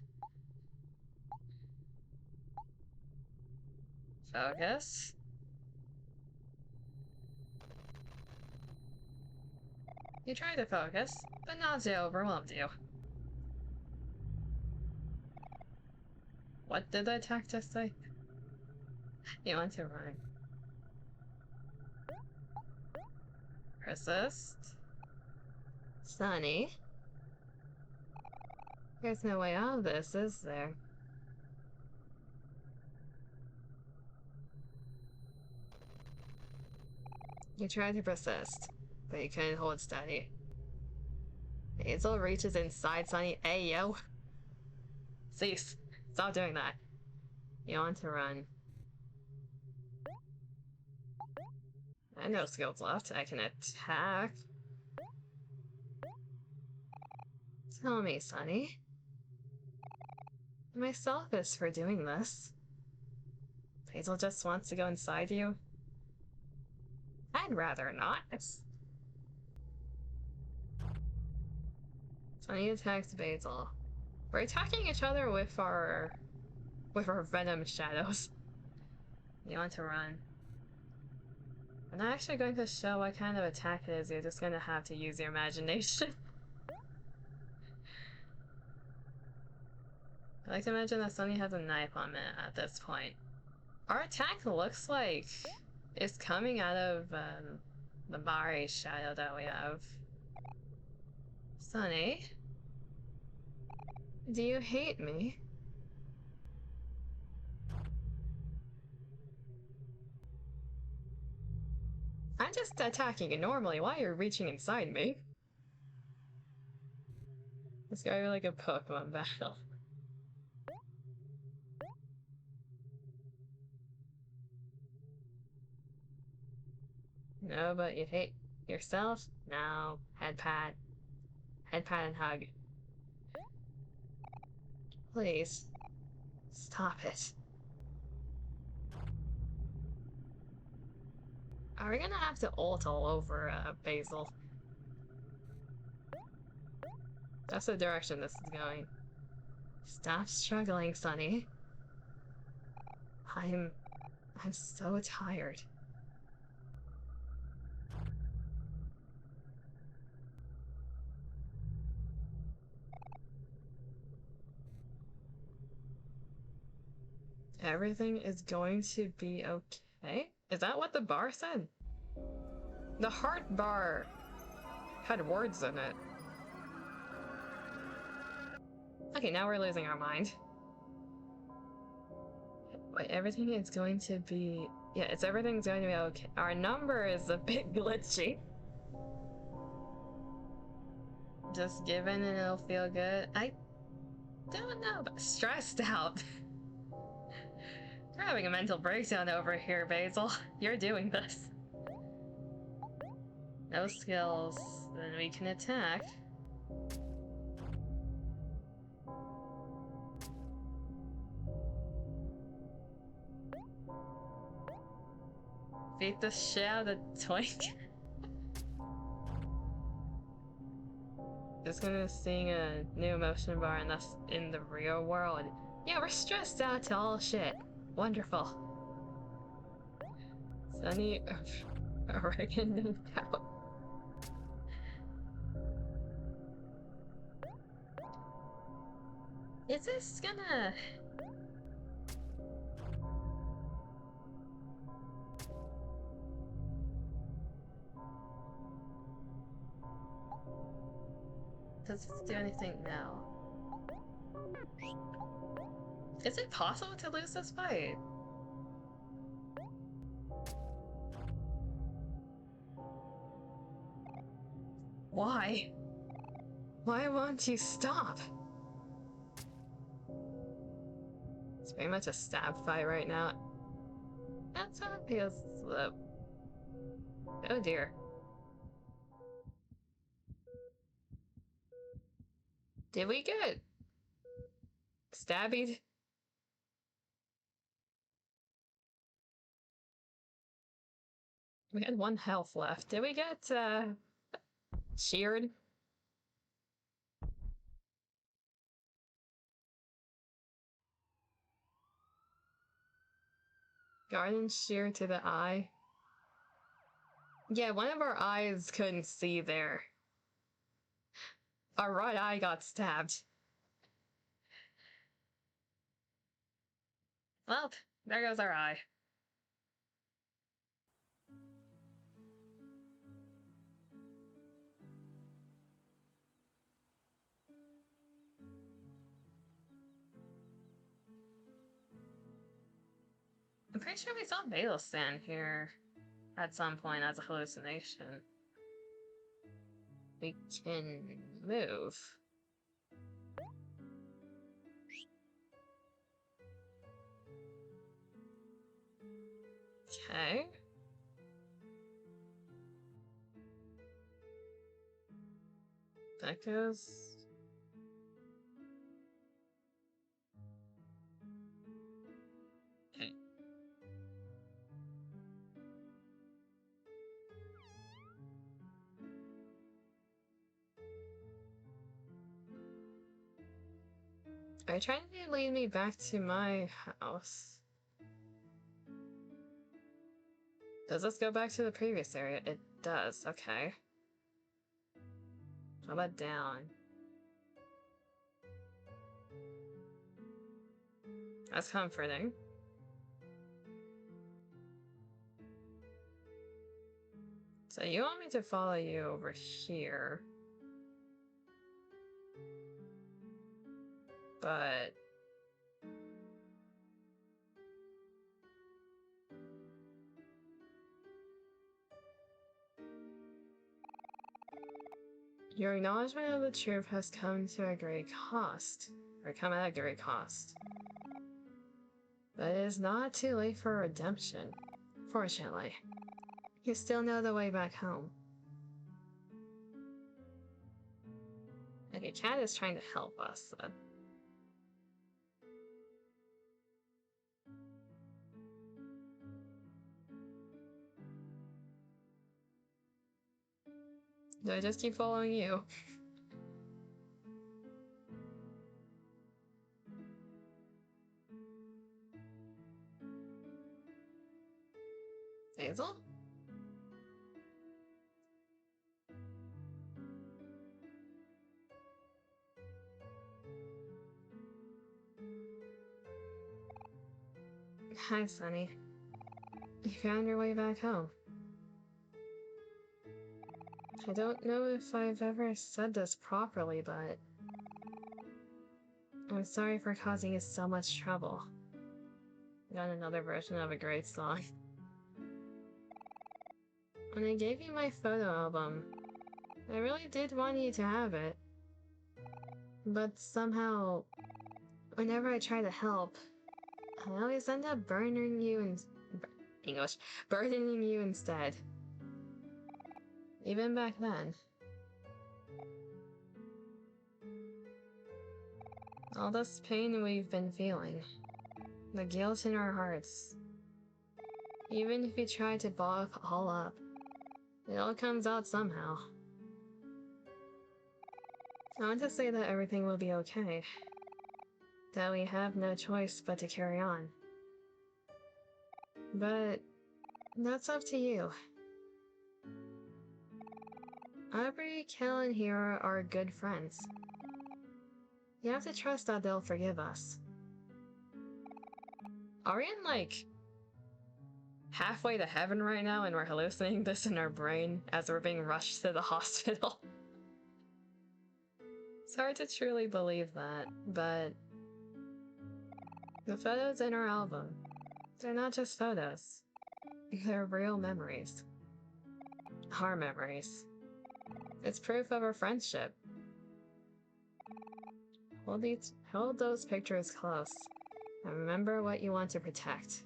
Focus. You tried to focus, but nausea overwhelmed you. What did the attack just say? You want to run. Persist. Sunny. There's no way out of this, is there? You tried to persist, but you couldn't hold steady. Hazel reaches inside Sunny. Hey, yo! Cease! Stop doing that. You want to run. I have no skills left. I can attack. Tell me, Sunny. Am I selfish for doing this? Hazel just wants to go inside you? I'd rather not. Sunny attacks Basil. We're attacking each other with our venom shadows. You want to run. I'm not actually going to show what kind of attack it is, you're just gonna have to use your imagination. I like to imagine that Sunny has a knife on it at this point. Our attack looks like it's coming out of the Mari shadow that we have. Sunny? Do you hate me? I'm just attacking you normally. Why are you reaching inside me? This guy like a Pokemon battle. No, but you hate yourself? No. Head pat. Head pat and hug. Please. Stop it. Are we gonna have to ult all over Basil? That's the direction this is going. Stop struggling, Sunny. I'm so tired. Everything is going to be okay? Is that what the bar said? The heart bar had words in it. Okay, now we're losing our mind. Wait, everything is going to be... Yeah, everything's going to be okay. Our number is a bit glitchy. Just give in and it'll feel good. I don't know, but stressed out. We're having a mental breakdown over here, Basil. You're doing this. No skills, then we can attack. Beat the shit out of the twink. Just gonna sing a new emotion bar and that's in the real world. Yeah, we're stressed out to all shit. Wonderful. Sunny oregano out. Is this gonna... Does this do anything now? Is it possible to lose this fight? Why? Why won't you stop? It's very much a stab fight right now. That's how it feels. Oh dear. Did we get stabbied? We had 1 health left. Did we get sheared? Garden shear to the eye. Yeah, one of our eyes couldn't see there. Our right eye got stabbed. Well, there goes our eye. I'm pretty sure we saw Bail stand here at some point as a hallucination. We can move. Okay. That goes... Okay. Are you trying to lead me back to my house? Does this go back to the previous area? It does, okay. How about down? That's comforting. So you want me to follow you over here. But... your acknowledgement of the truth has come to a great cost. Or come at a great cost. But it is not too late for redemption. Fortunately. You still know the way back home. And your cat is trying to help us. Do I just keep following you? Hazel? Hi, Sunny. You found your way back home. I don't know if I've ever said this properly, but... I'm sorry for causing you so much trouble. Got another version of a great song. When I gave you my photo album, I really did want you to have it. But somehow, whenever I try to help, I always end up burdening you burdening you instead. Even back then. All this pain we've been feeling. The guilt in our hearts. Even if you try to ball it all up, it all comes out somehow. I want to say that everything will be okay. That we have no choice but to carry on. But that's up to you. Aubrey, Kel, and Hero are good friends. You have to trust that they'll forgive us. Are we in, like, halfway to heaven right now and we're hallucinating this in our brain as we're being rushed to the hospital? It's hard to truly believe that, but... the photos in our album, they're not just photos. They're real memories. Our memories. It's proof of our friendship. Hold those pictures close, and remember what you want to protect.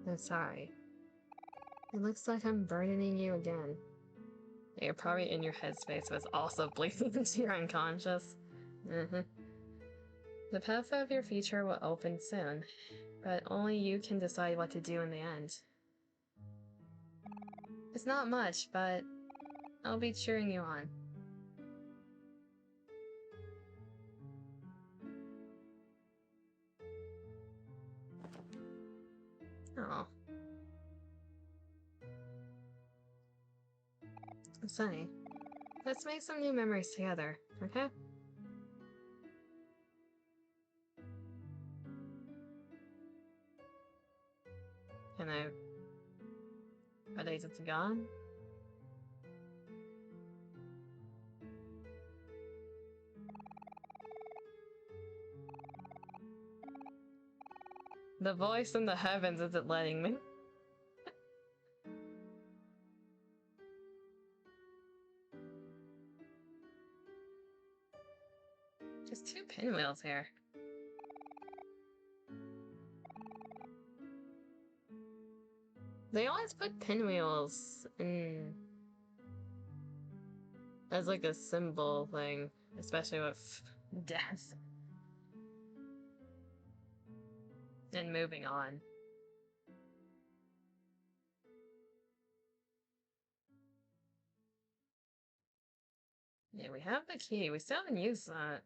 I'm sorry. It looks like I'm burdening you again. You're probably in your headspace, but it's also bleeding into your unconscious. The path of your future will open soon, but only you can decide what to do in the end. It's not much, but I'll be cheering you on. Oh. Sunny, Let's make some new memories together, okay? Can I... Are they just gone? The voice in the heavens isn't letting me. Just 2 pinwheels here. They always put pinwheels in as like a symbol thing, especially with death. And moving on. Yeah, we have the key. We still haven't used that.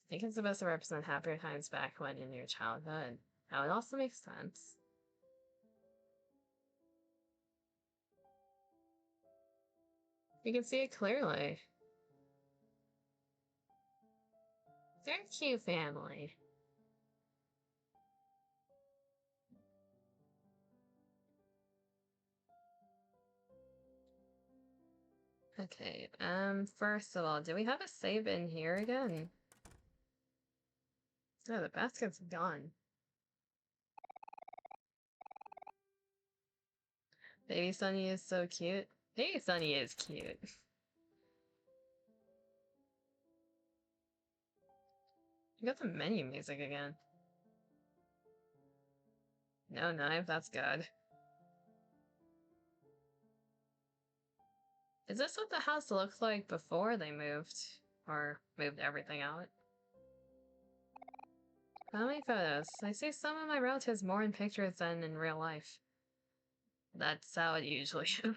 I think it's supposed to represent happier times back when in your childhood. Now it also makes sense. You can see it clearly. They're a cute family. Okay, first of all, do we have a save in here again? Oh, the basket's gone. Baby Sunny is so cute. Baby Sunny is cute. You got the menu music again. No knife, that's good. Is this what the house looked like before they moved? Or moved everything out? Family photos. I see some of my relatives more in pictures than in real life. That's how it usually is.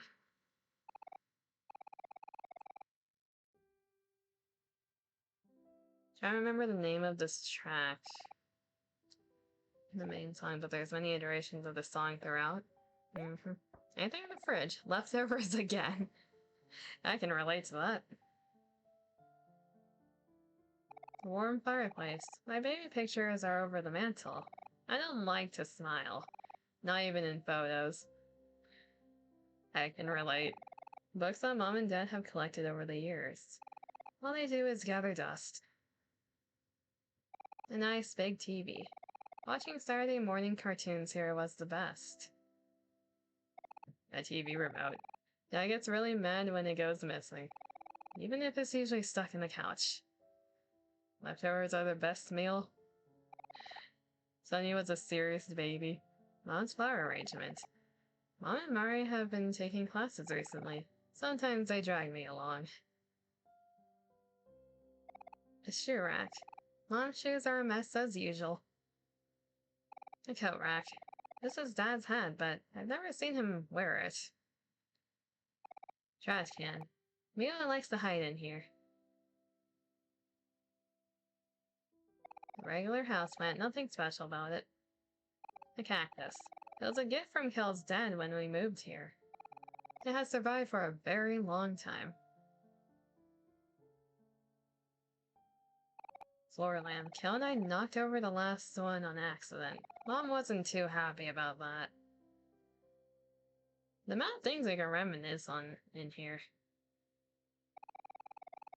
Trying to remember the name of this track. The main song, but there's many iterations of the song throughout. Anything in the fridge? Leftovers again. I can relate to that. Warm fireplace. My baby pictures are over the mantle. I don't like to smile. Not even in photos. I can relate. Books that Mom and Dad have collected over the years. All they do is gather dust. A nice big TV. Watching Saturday morning cartoons here was the best. A TV remote. Dad gets really mad when it goes missing. Even if it's usually stuck in the couch. Leftovers are the best meal. Sunny was a serious baby. Mom's flower arrangement. Mom and Mari have been taking classes recently. Sometimes they drag me along. A shoe rack. Mom's shoes are a mess as usual. A coat rack. This is Dad's hat, but I've never seen him wear it. Trash can. Mila likes to hide in here. A regular houseplant, nothing special about it. A cactus. It was a gift from Kel's dad when we moved here. It has survived for a very long time. Floor lamp. Kel and I knocked over the last one on accident. Mom wasn't too happy about that. The amount of things we can reminisce on in here.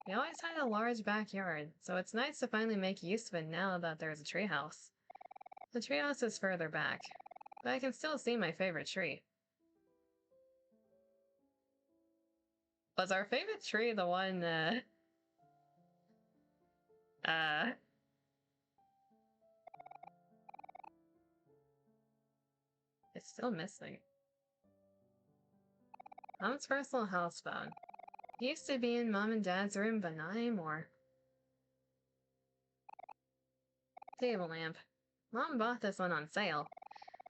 We always had a large backyard, so it's nice to finally make use of it now that there's a treehouse. The treehouse is further back, but I can still see my favorite tree. Was our favorite tree the one, it's still missing. Mom's personal house phone. It used to be in Mom and Dad's room, but not anymore. Table lamp. Mom bought this one on sale.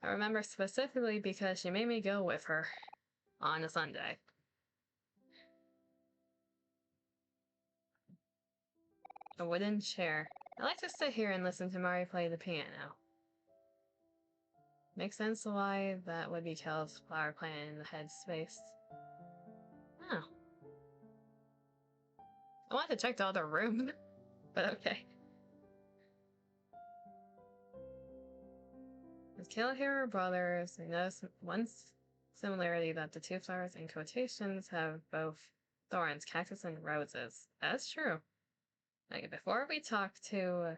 I remember specifically because she made me go with her on a Sunday. A wooden chair. I like to sit here and listen to Mari play the piano. Makes sense why that would be Kel's flower plant in the headspace. Oh. I wanted to check the other room, but okay. With Kale Hero brothers, I noticed one similarity that the two flowers in quotations have both thorns, cactus, and roses. That's true. Okay, before we talk to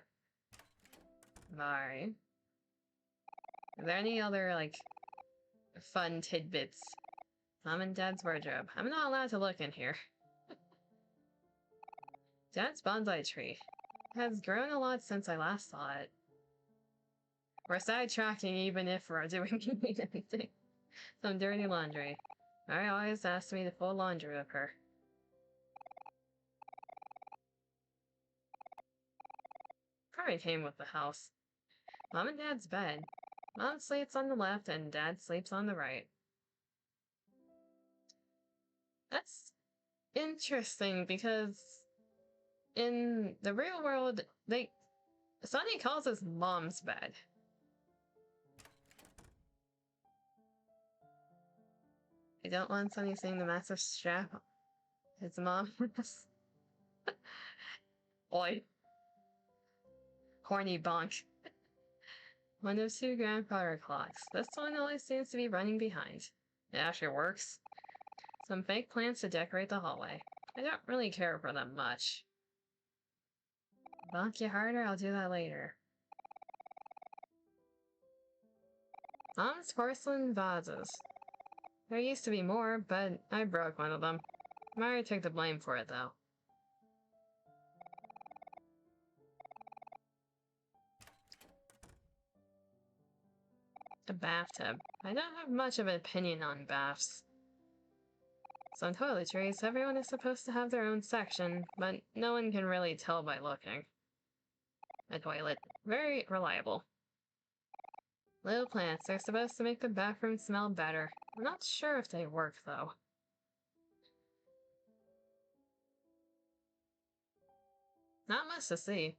Mari, are there any other, like, fun tidbits? Mom and Dad's wardrobe. I'm not allowed to look in here. Dad's bonsai tree has grown a lot since I last saw it. We're sidetracking even if we're doing anything. Some dirty laundry. Mari always asks me to fold laundry with her. Probably came with the house. Mom and Dad's bed. Mom sleeps on the left and Dad sleeps on the right. That's interesting because in the real world, Sunny calls his mom's bed. I don't want Sunny seeing the massive strap his mom has. Oi. Horny bonk. One of two grandfather clocks. This one always seems to be running behind. It actually works. Some fake plants to decorate the hallway. I don't really care for them much. Bonk you harder, I'll do that later. Mom's porcelain vases. There used to be more, but I broke one of them. Mari took the blame for it, though. A bathtub. I don't have much of an opinion on baths. Some toiletries, everyone is supposed to have their own section, but no one can really tell by looking. A toilet. Very reliable. Little plants, they're supposed to make the bathroom smell better. I'm not sure if they work, though. Not much to see.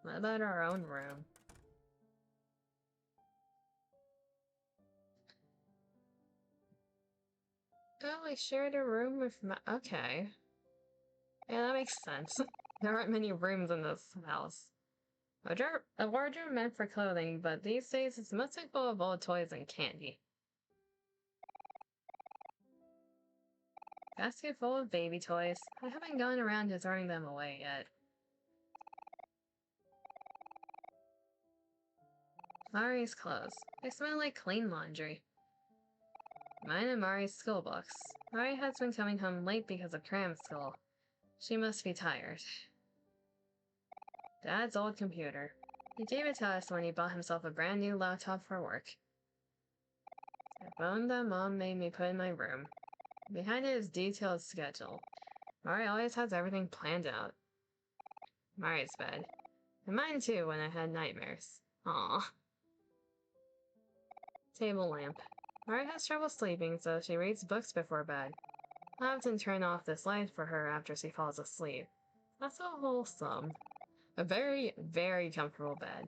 What about our own room? Oh, I shared a room with okay. Yeah, that makes sense. There aren't many rooms in this house. A wardrobe meant for clothing, but these days it's mostly full of old toys and candy. Basket full of baby toys. I haven't gone around to throwing them away yet. Mari's clothes. They smell like clean laundry. Mine and Mari's school books. Mari has been coming home late because of cram school. She must be tired. Dad's old computer. He gave it to us when he bought himself a brand new laptop for work. A phone that Mom made me put in my room. Behind it is detailed schedule. Mari always has everything planned out. Mari's bed. And mine too when I had nightmares. Aww. Table lamp. Mari has trouble sleeping, so she reads books before bed. I often turn off this light for her after she falls asleep. That's so wholesome. A very, very comfortable bed.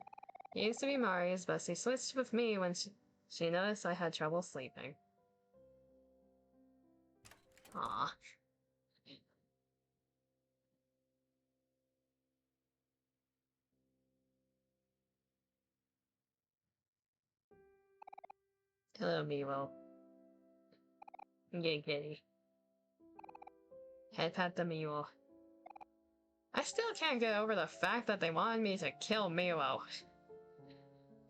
It used to be Mari's, but she switched with me when she noticed I had trouble sleeping. Aww. Hello, Miwo. Yay, kitty. Head pat the Miwo. I still can't get over the fact that they wanted me to kill Miwo.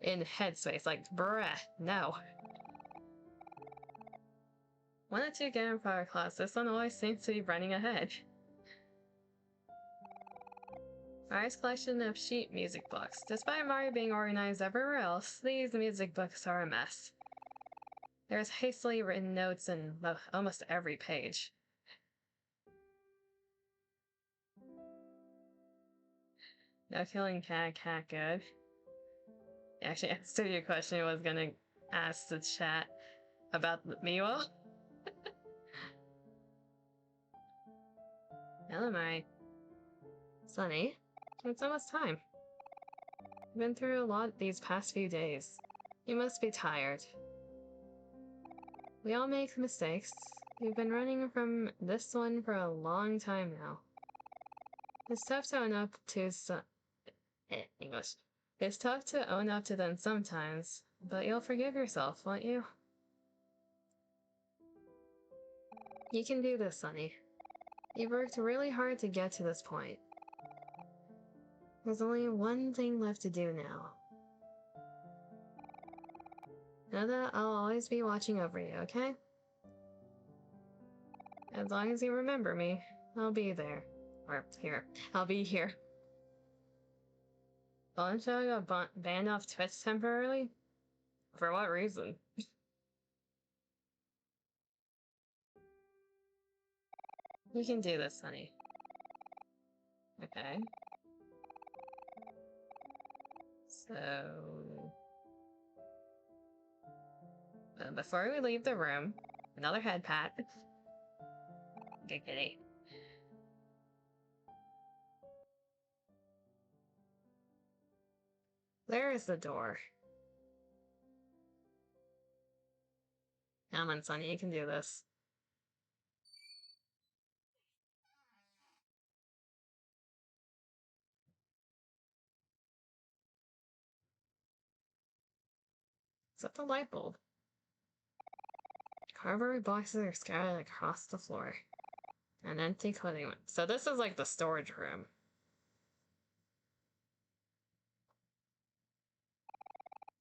In headspace, like, bruh, no. One or two grandfather clocks, this one always seems to be running ahead. Mari's collection of sheet music books. Despite Mari being organized everywhere else, these music books are a mess. There's hastily written notes in almost every page. No killing cat good. Actually, answered your question I was gonna ask the chat about Miwo. Hello, Mari. Sunny, it's almost time. You've been through a lot these past few days. You must be tired. We all make mistakes. You've been running from this one for a long time now. It's tough to own up to English. It's tough to own up to them sometimes, but you'll forgive yourself, won't you? You can do this, Sonny. You've worked really hard to get to this point. There's only one thing left to do now. Know that I'll always be watching over you, okay? As long as you remember me, I'll be there. Or here. I'll be here. Bombshell got banned off Twitch temporarily? For what reason? You can do this, honey. Okay. So... before we leave the room, another head pat. Good kitty. There is the door. Come on, Sonny, you can do this. Set the light bulb. Cardboard boxes are scattered across the floor. An empty clothing room. So this is like the storage room.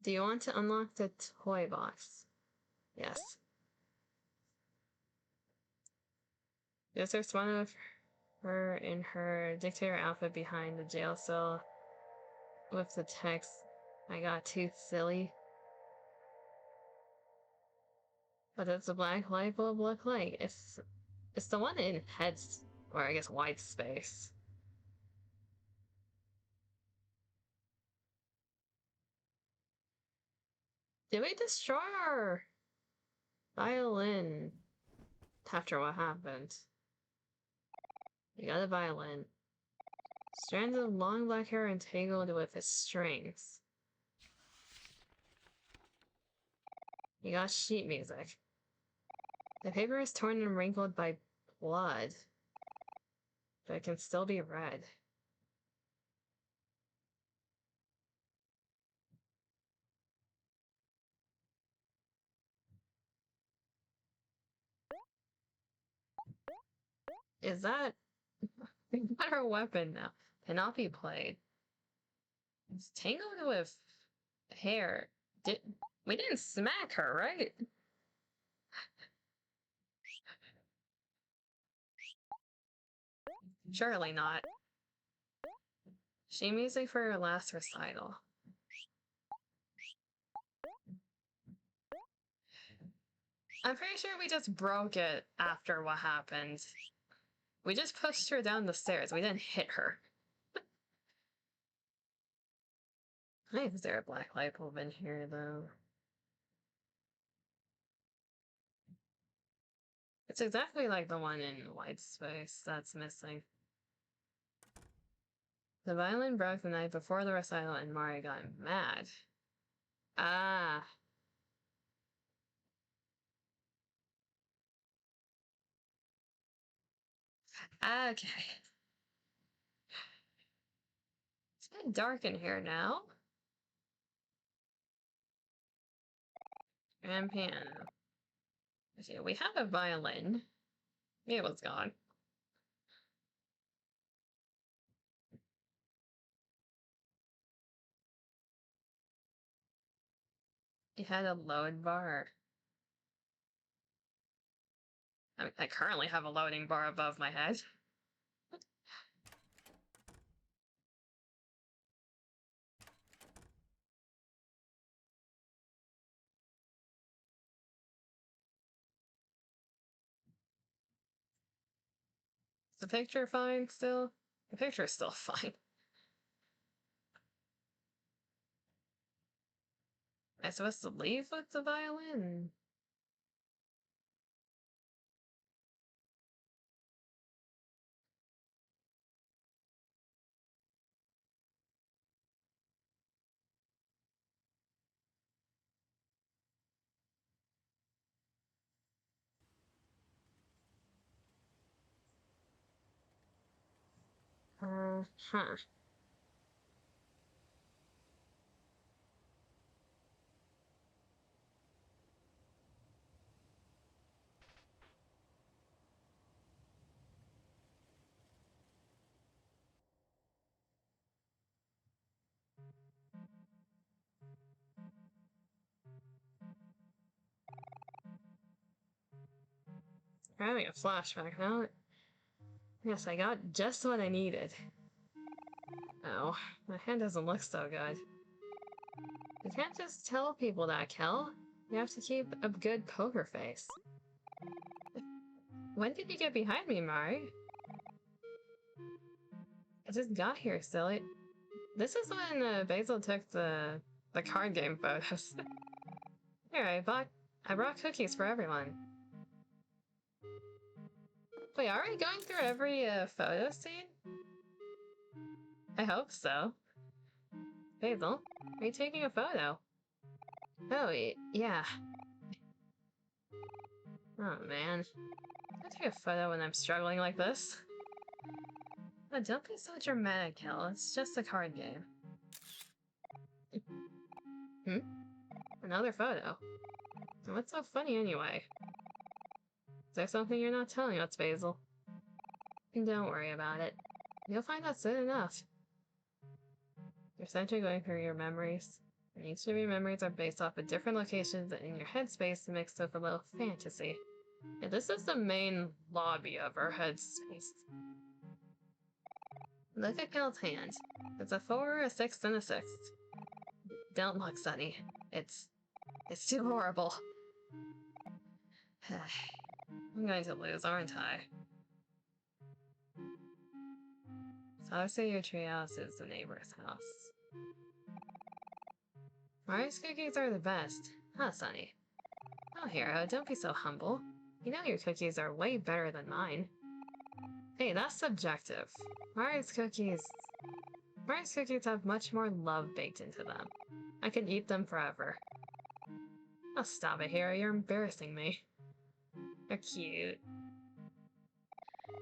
Do you want to unlock the toy box? Yes. There's one of her in her dictator outfit behind the jail cell with the text, "I got too silly." What does the black light bulb look like? It's the one in heads, or I guess white space. Did we destroy our violin after what happened? We got a violin. Strands of long black hair entangled with its strings. You got sheet music. The paper is torn and wrinkled by blood, but it can still be read. Is that... We got our weapon now. Cannot be played. It's tangled with hair. We didn't smack her, right? Surely not. She music for her last recital. I'm pretty sure we just broke it after what happened. We just pushed her down the stairs. We didn't hit her. Why is there a black light bulb in here, though? It's exactly like the one in white space that's missing. The violin broke the night before the recital and Mari got mad. Ah. Okay. It's been dark in here now. And piano. Okay, we have a violin. It was gone. It had a load bar. I mean, I currently have a loading bar above my head. Is the picture fine still? The picture is still fine. Am I supposed to leave with the violin? Huh. I'm having a flashback now. Yes, I got just what I needed. Oh, my hand doesn't look so good. You can't just tell people that, Kel. You have to keep a good poker face. When did you get behind me, Mari? I just got here, silly. This is when Basil took the card game photos. Here, I brought cookies for everyone. Wait, are we going through every photo scene? I hope so. Basil, are you taking a photo? Oh, yeah. Oh, man. I take a photo when I'm struggling like this. Oh, don't be so dramatic, Kel. It's just a card game. Another photo? What's so funny anyway? Is there something you're not telling us, Basil? Don't worry about it. You'll find out soon enough. You're essentially going through your memories, and each of your memories are based off of different locations in your headspace mixed with a little fantasy. Yeah, this is the main lobby of our headspace. Look at Kel's hand. It's a 4, a 6, and a 6. Don't look, Sunny. It's too horrible. I'm going to lose, aren't I? So obviously your treehouse is the neighbor's house. Mari's cookies are the best. Huh, Sunny? Oh, Hero, don't be so humble. You know your cookies are way better than mine. Hey, that's subjective. Mari's cookies have much more love baked into them. I could eat them forever. Oh, stop it, Hero. You're embarrassing me. They're cute.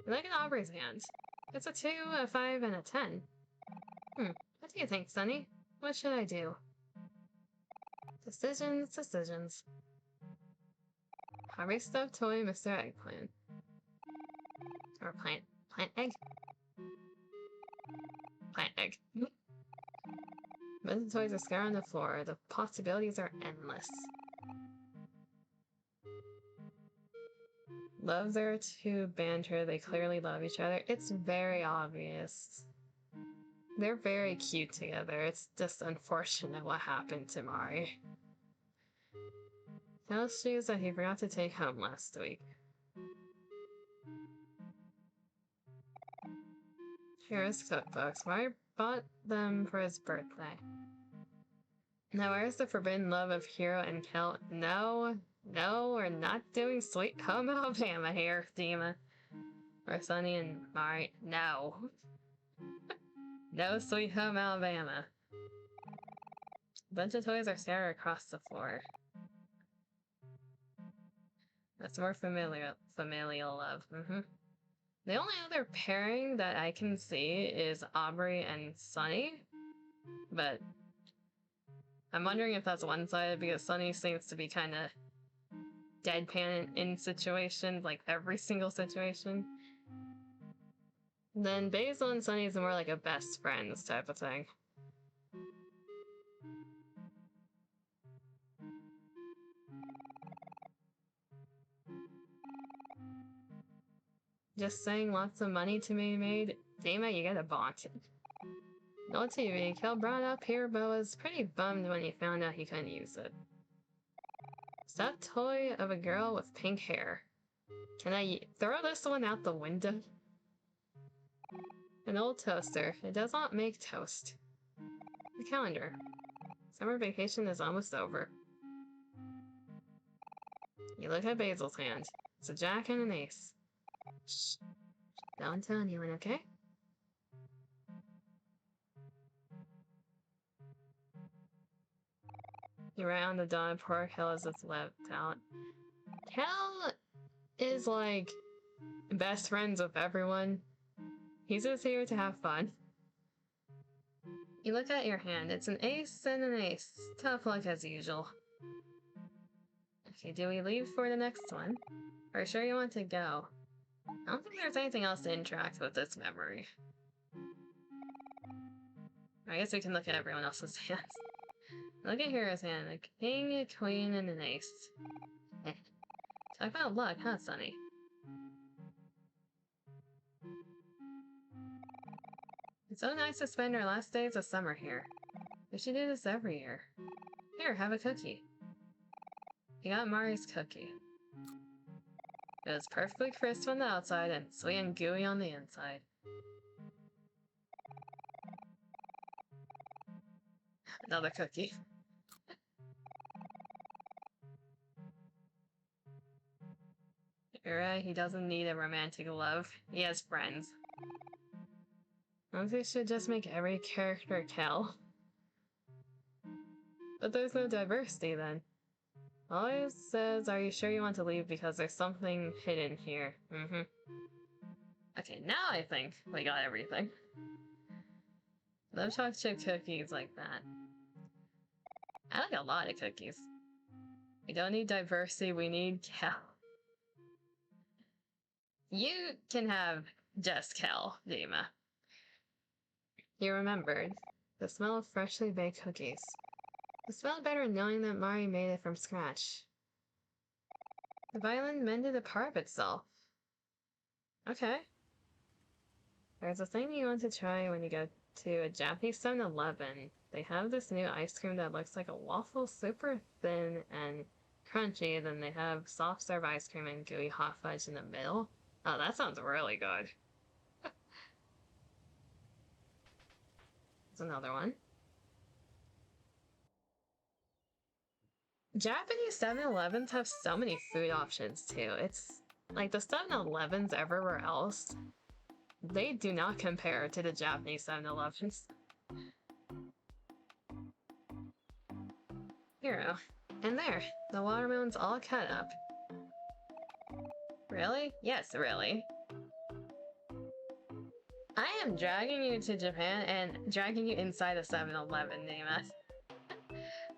Look at Aubrey's hand. It's a 2, a 5, and a 10. What do you think, Sunny? What should I do? Decisions. Aubrey's stuffed toy, Mr. Eggplant. Or plant egg? Plant egg. Most of the toys are scattered on the floor. The possibilities are endless. Love their two banter. They clearly love each other. It's very obvious. They're very cute together. It's just unfortunate what happened to Mari. Those shoes that he forgot to take home last week. Here's cookbooks. Mari bought them for his birthday. Now where's the forbidden love of Hero and Kel? No, we're not doing Sweet Home Alabama here, Dima. Or Sunny and Mari. No. No Sweet Home Alabama. A bunch of toys are scattered across the floor. That's more familial love. The only other pairing that I can see is Aubrey and Sunny, but I'm wondering if that's one-sided because Sunny seems to be kind of deadpan in situations, like every single situation. Then Basil and Sunny is more like a best friends type of thing. Just saying, lots of money to be made. Damn it, you get a bonk. No TV. Kel brought up here, but was pretty bummed when he found out he couldn't use it. Stuffed toy of a girl with pink hair. Can I throw this one out the window? An old toaster. It does not make toast. The calendar. Summer vacation is almost over. You look at Basil's hand. It's a jack and an ace. Shh. Don't tell anyone, okay? You write on the dog, poor Kel is just left out. Kel is like best friends with everyone. He's just here to have fun. You look at your hand. It's an ace and an ace. Tough luck as usual. Okay, do we leave for the next one? Are you sure you want to go? I don't think there's anything else to interact with this memory. I guess we can look at everyone else's hands. Look at Hero's hand. A king, a queen, and an ace. Talk about luck, huh, Sonny? It's so nice to spend our last days of summer here. We should do this every year. Here, have a cookie. You got Mari's cookie. It was perfectly crisp on the outside and sweet and gooey on the inside. Another cookie. You're right, he doesn't need a romantic love. He has friends. I think they should just make every character Kel. But there's no diversity then. Always says, are you sure you want to leave because there's something hidden here? Okay, now I think we got everything. Love chocolate chip cookies like that. I like a lot of cookies. We don't need diversity, we need Kel. You can have just Kel, Dima. You remembered. The smell of freshly baked cookies. It smelled better knowing that Mari made it from scratch. The violin mended a part of itself. Okay. There's a thing you want to try when you go to a Japanese 7-Eleven. They have this new ice cream that looks like a waffle, super thin and crunchy. Then they have soft serve ice cream and gooey hot fudge in the middle. Oh, that sounds really good. There's another one. Japanese 7-Elevens have so many food options too. It's like the 7-Elevens everywhere else. They do not compare to the Japanese 7-Elevens. Hero. And there, the watermelon's all cut up. Really? Yes, really. I am dragging you to Japan and dragging you inside a 7-Eleven, Nema.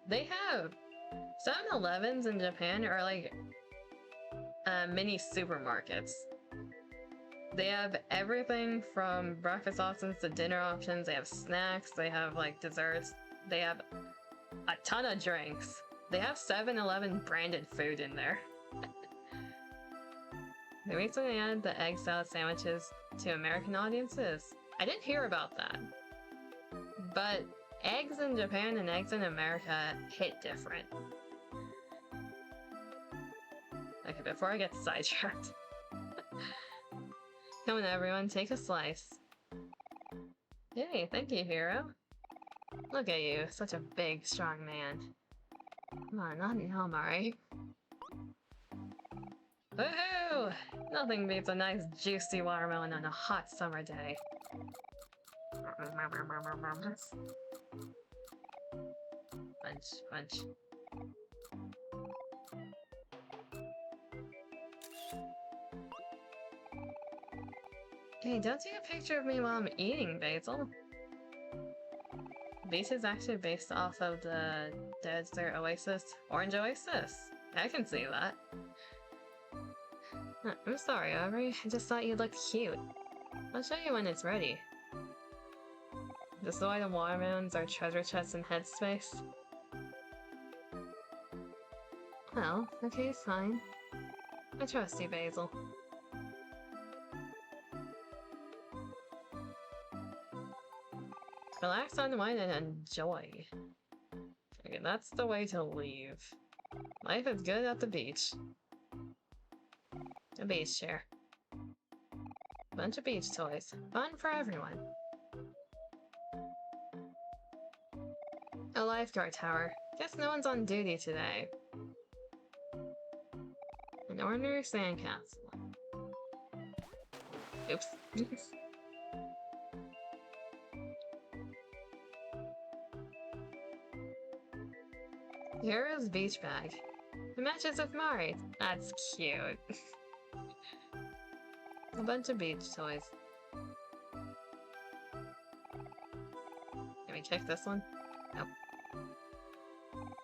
They have 7-Elevens in Japan are like mini supermarkets. They have everything from breakfast options to dinner options. They have snacks, they have like desserts, they have a ton of drinks. They have 7-Eleven branded food in there. They recently added the egg salad sandwiches to American audiences. I didn't hear about that. But eggs in Japan and eggs in America hit different. Okay, before I get sidetracked. Come on everyone, take a slice. Yay, thank you, Hero. Look at you, such a big, strong man. Come on, not now, Mari. Woohoo! Nothing beats a nice juicy watermelon on a hot summer day. Punch, punch. Hey, don't take a picture of me while I'm eating, Basil. This is actually based off of the desert oasis, Orange Oasis. I can see that. I'm sorry, Aubrey. I just thought you looked cute. I'll show you when it's ready. Just the way the watermelons are treasure chests in headspace. Well, okay, fine. I trust you, Basil. Relax, unwind, and enjoy. Okay, that's the way to leave. Life is good at the beach. A beach chair. Bunch of beach toys. Fun for everyone. A lifeguard tower. Guess no one's on duty today. An ordinary sandcastle. Oops. Hero's beach bag. It matches with Mari. That's cute. A bunch of beach toys. Can we kick this one? Nope.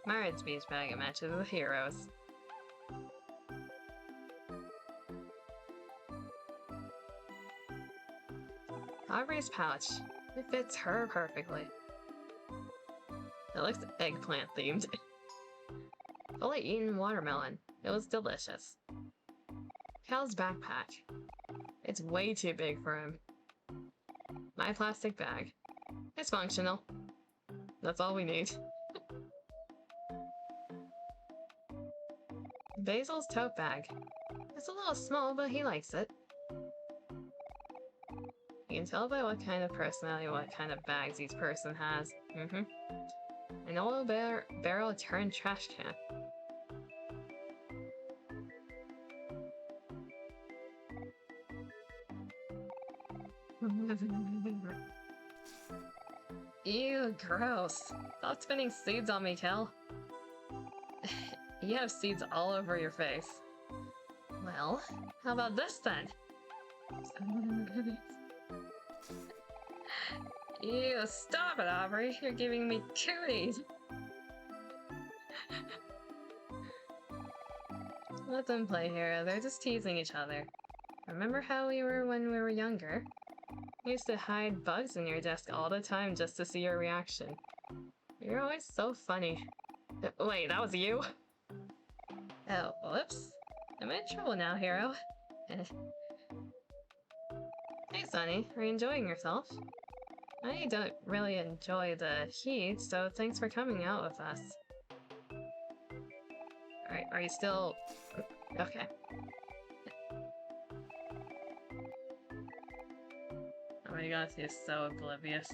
Marriage beach bag matches with heroes. Aubrey's pouch. It fits her perfectly. It looks eggplant themed. Fully eaten watermelon. It was delicious. Cal's backpack. It's way too big for him. My plastic bag. It's functional. That's all we need. Basil's tote bag. It's a little small, but he likes it. You can tell by what kind of personality, what kind of bags each person has. An oil barrel turned trash can. Ew, gross. Stop spinning seeds on me, Kel. You have seeds all over your face. Well, how about this then? Ew, stop it, Aubrey. You're giving me cooties. Let them play, Hero. They're just teasing each other. Remember how we were when we were younger? We used to hide bugs in your desk all the time just to see your reaction. You're always so funny. Wait, that was you? Oh, whoops. I'm in trouble now, Hero. Hey, Sunny. Are you enjoying yourself? I know you don't really enjoy the heat, so thanks for coming out with us. Alright, are you still... Okay. Oh my gosh, he's so oblivious.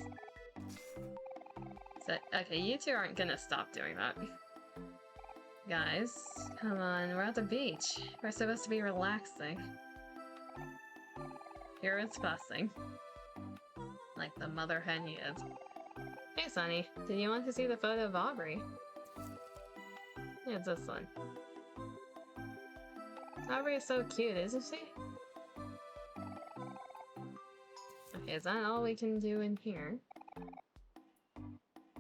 So, okay, you two aren't gonna stop doing that. Guys, come on, we're at the beach. We're supposed to be relaxing. Here it's fussing. Like the mother hen he is. Hey, Sunny, did you want to see the photo of Aubrey? Yeah, it's this one. Aubrey is so cute, isn't she? Okay, is that all we can do in here?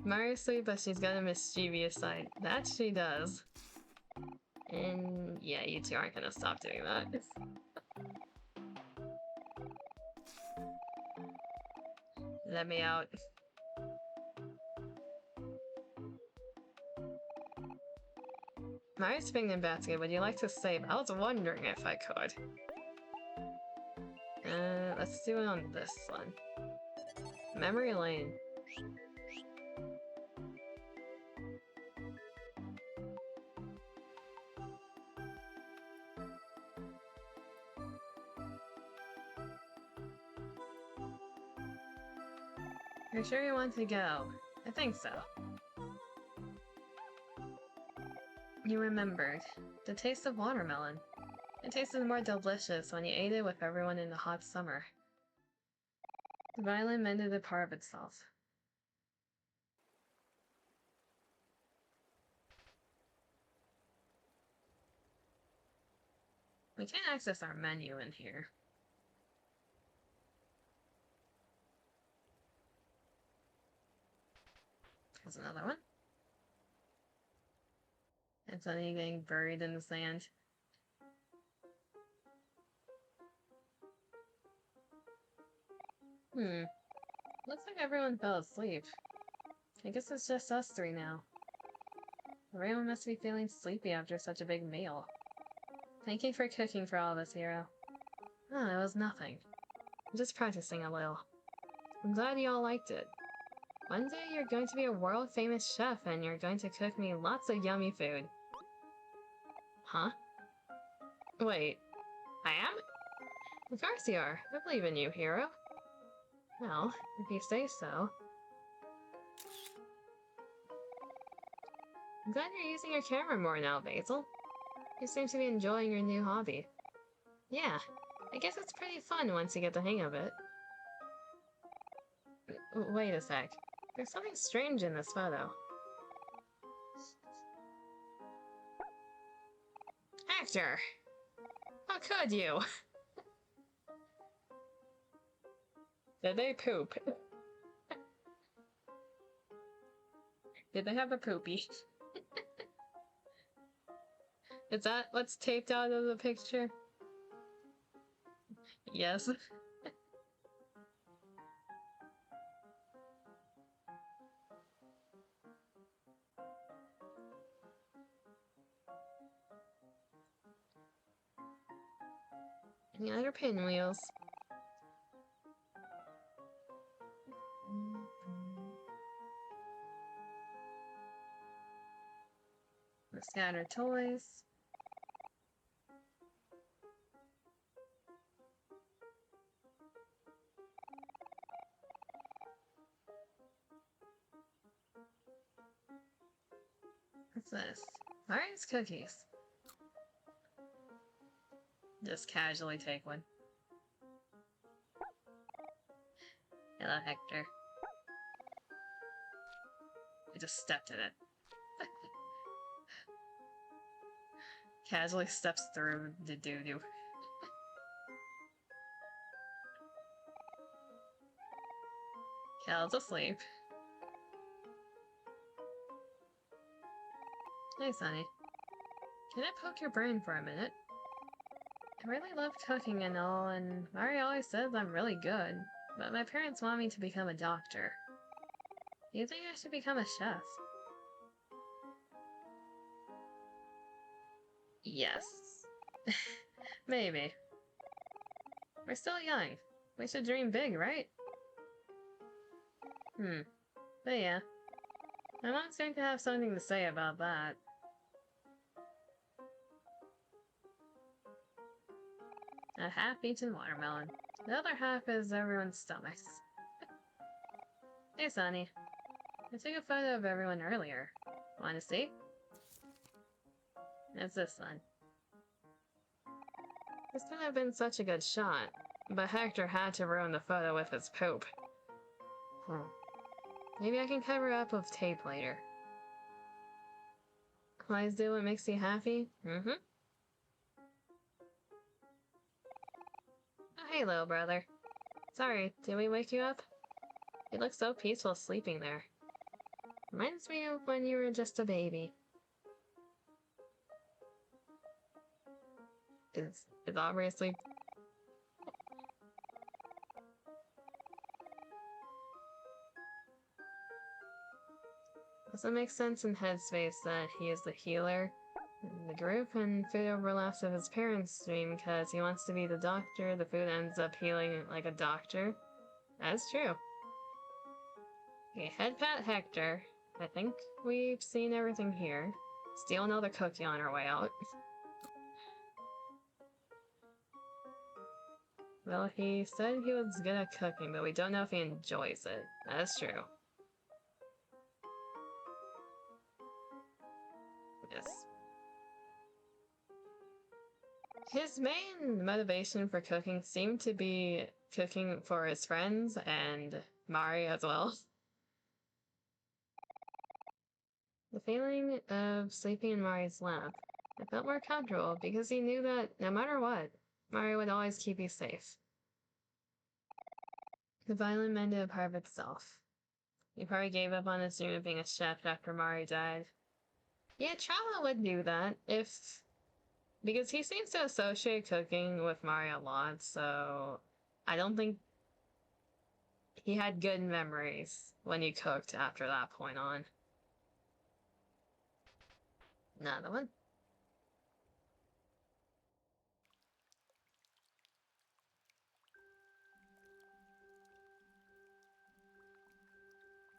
Mario's sweet, but she's got a mischievous side. That she does. And yeah, you two aren't gonna stop doing that. Let me out. Mario's picnic basket, would you like to save? I was wondering if I could. Let's do it on this one. Memory lane. You're sure you want to go? I think so. You remembered. The taste of watermelon. It tasted more delicious when you ate it with everyone in the hot summer. The violin mended a part of itself. We can't access our menu in here. There's another one. It's only getting buried in the sand. Looks like everyone fell asleep. I guess it's just us three now. Everyone must be feeling sleepy after such a big meal. Thank you for cooking for all of us, Hero. Oh, it was nothing. I'm just practicing a little. I'm glad you all liked it. One day you're going to be a world-famous chef and you're going to cook me lots of yummy food. Huh? Wait, I am? Of course you are. I believe in you, Hero. Well, if you say so. I'm glad you're using your camera more now, Basil. You seem to be enjoying your new hobby. Yeah, I guess it's pretty fun once you get the hang of it. Wait a sec. There's something strange in this photo. Actor! How could you? Did they poop? Did they have a poopy? Is that what's taped out of the picture? Yes. Any other pinwheels? The scattered toys. What's this? Mari's cookies. Just casually take one. Hello, Hector. I just stepped in it. Casually steps through the doo-doo. Cal's asleep. Hey, Sonny. Can I poke your brain for a minute? I really love cooking and all, and Mari always says I'm really good, but my parents want me to become a doctor. Do you think I should become a chef? Yes. Maybe. We're still young. We should dream big, right? But yeah. My mom's going to have something to say about that. A half-eaten watermelon. The other half is everyone's stomachs. Hey, Sonny. I took a photo of everyone earlier. Want to see? It's this one. This could have been such a good shot, but Hector had to ruin the photo with his poop. Maybe I can cover up with tape later. Always do what makes you happy? Oh, hey, little brother. Sorry, did we wake you up? You look so peaceful sleeping there. Reminds me of when you were just a baby. It's obviously... Does it make sense in Headspace that he is the healer in the group, and food overlaps with his parents' dream because he wants to be the doctor, the food ends up healing like a doctor? That's true. Okay, head pat Hector. I think we've seen everything here. Steal another cookie on our way out. Well, he said he was good at cooking, but we don't know if he enjoys it. That's true. Yes. His main motivation for cooking seemed to be cooking for his friends and Mari as well. The feeling of sleeping in Mari's lap. I felt more comfortable because he knew that no matter what, Mari would always keep you safe. The violin mended a part of itself. He probably gave up on his dream of being a chef after Mari died. Yeah, Trauma would do that if... Because he seems to associate cooking with Mari a lot, so... I don't think he had good memories when he cooked after that point on. Another one.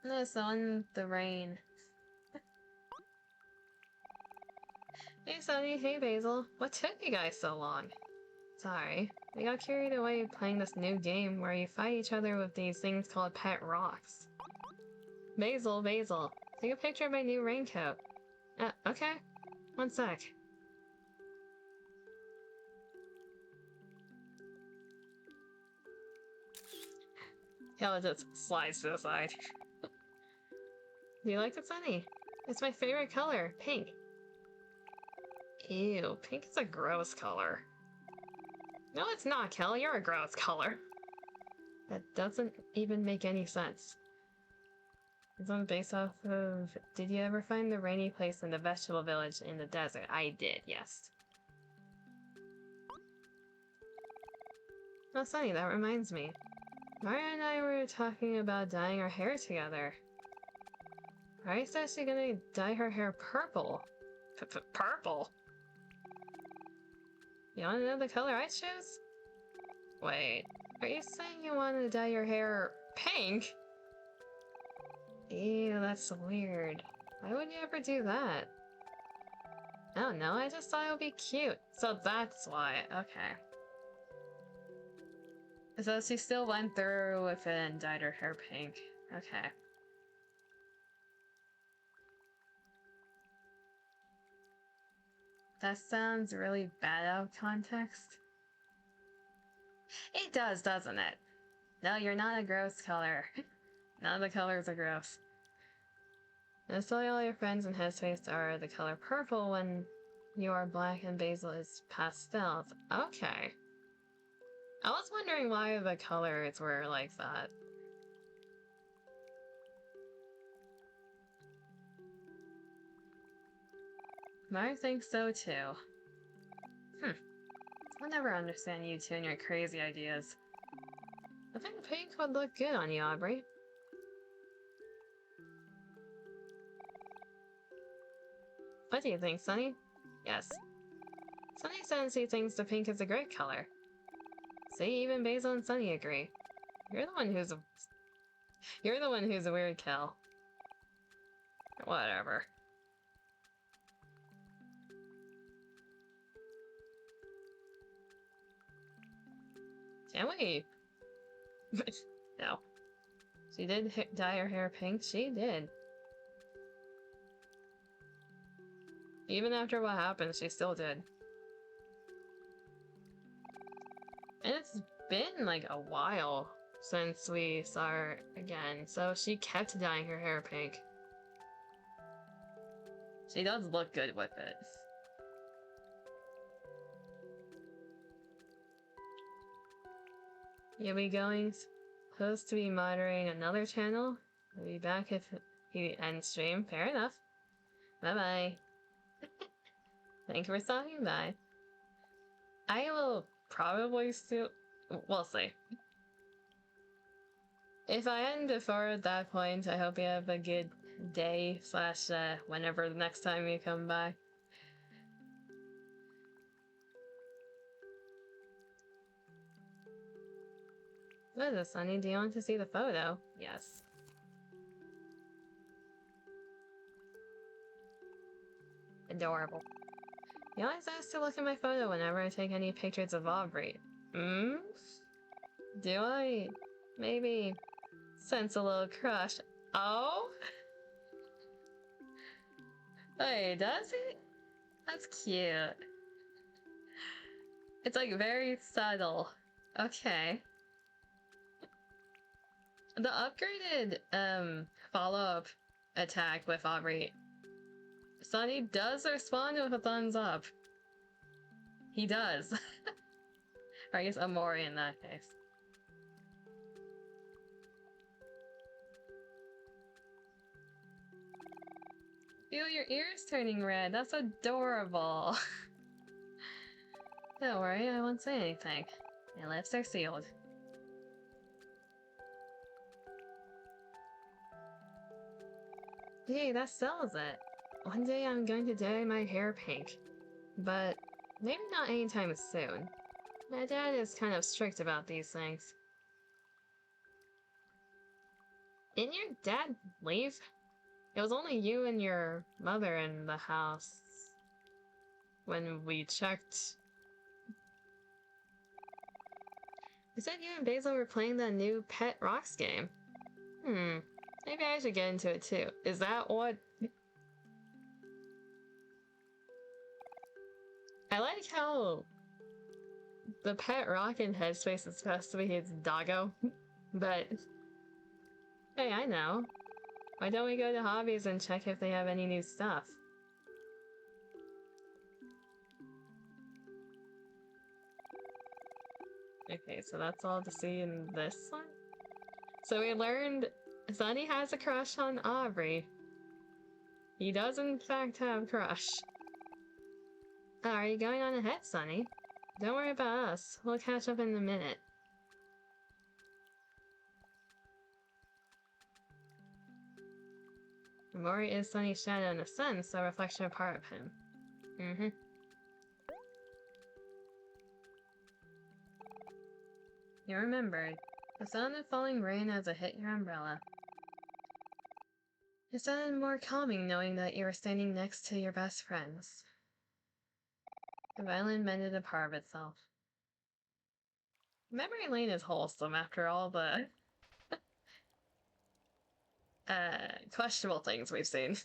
The sun, the rain. Hey Sunny, hey Basil. What took you guys so long? Sorry, we got carried away playing this new game where you fight each other with these things called pet rocks. Basil, take a picture of my new raincoat. Okay. One sec. Hell, just slides to the side. Do you like it, Sunny? It's my favorite color, pink. Ew, pink is a gross color. No, it's not, Kel. You're a gross color. That doesn't even make any sense. This one's based off of... Did you ever find the rainy place in the vegetable village in the desert? I did, yes. Oh, Sunny, that reminds me. Mario and I were talking about dyeing our hair together. Maria's actually gonna dye her hair purple. Purple? You wanna know the color I choose? Wait, are you saying you want to dye your hair pink? Ew, that's weird. Why would you ever do that? I don't know, I just thought it would be cute. So that's why, okay. So she still went through with it and dyed her hair pink. Okay. That sounds really bad out of context. It does, doesn't it? No, you're not a gross color. None of the colors are gross. That's why all your friends in Headspace are the color purple when you are black and Basil is pastels. Okay. I was wondering why the colors were like that. I think so too. I'll never understand you two and your crazy ideas. I think pink would look good on you, Aubrey. What do you think, Sunny? Yes. Sunny says he thinks the pink is a great color. See, even Basil and Sunny agree. You're the one who's a weird Kel. Whatever. Can we? No. She did dye her hair pink. She did. Even after what happened, she still did. And it's been like a while since we saw her again, so she kept dyeing her hair pink. She does look good with it. You'll be supposed to be moderating another channel? I'll be back if he ends stream. Fair enough. Bye-bye. Thank you for stopping by. I will probably still... We'll see. If I end before that point, I hope you have a good day / whenever the next time you come by. What is this, Sunny? Do you want to see the photo? Yes. Adorable. You always ask to look at my photo whenever I take any pictures of Aubrey. Hmm? Do I maybe sense a little crush? Oh? Wait, does he? That's cute. It's like very subtle. Okay. The upgraded follow-up attack with Aubrey, Sunny does respond with a thumbs up. He does. Or I guess OMORI in that case. Feel your ears turning red. That's adorable. Don't worry, I won't say anything. My lips are sealed. Hey, that sells it. One day I'm going to dye my hair pink. But maybe not anytime soon. My dad is kind of strict about these things. Didn't your dad leave? It was only you and your mother in the house when we checked. You said you and Basil were playing that new Pet Rocks game. Maybe I should get into it too. Is that what... I like how the pet rock in Headspace is supposed to be his doggo, but hey, I know. Why don't we go to Hobbies and check if they have any new stuff? Okay, so that's all to see in this one? So we learned Sunny has a crush on Aubrey. He does in fact have a crush. Oh, are you going on ahead, Sunny? Don't worry about us. We'll catch up in a minute. Omori is Sunny's shadow in a sense, a reflection of part of him. You remembered. The sound of falling rain as it hit your umbrella. It sounded more calming knowing that you were standing next to your best friends. The violin mended a part of itself. Memory lane is wholesome after all the questionable things we've seen.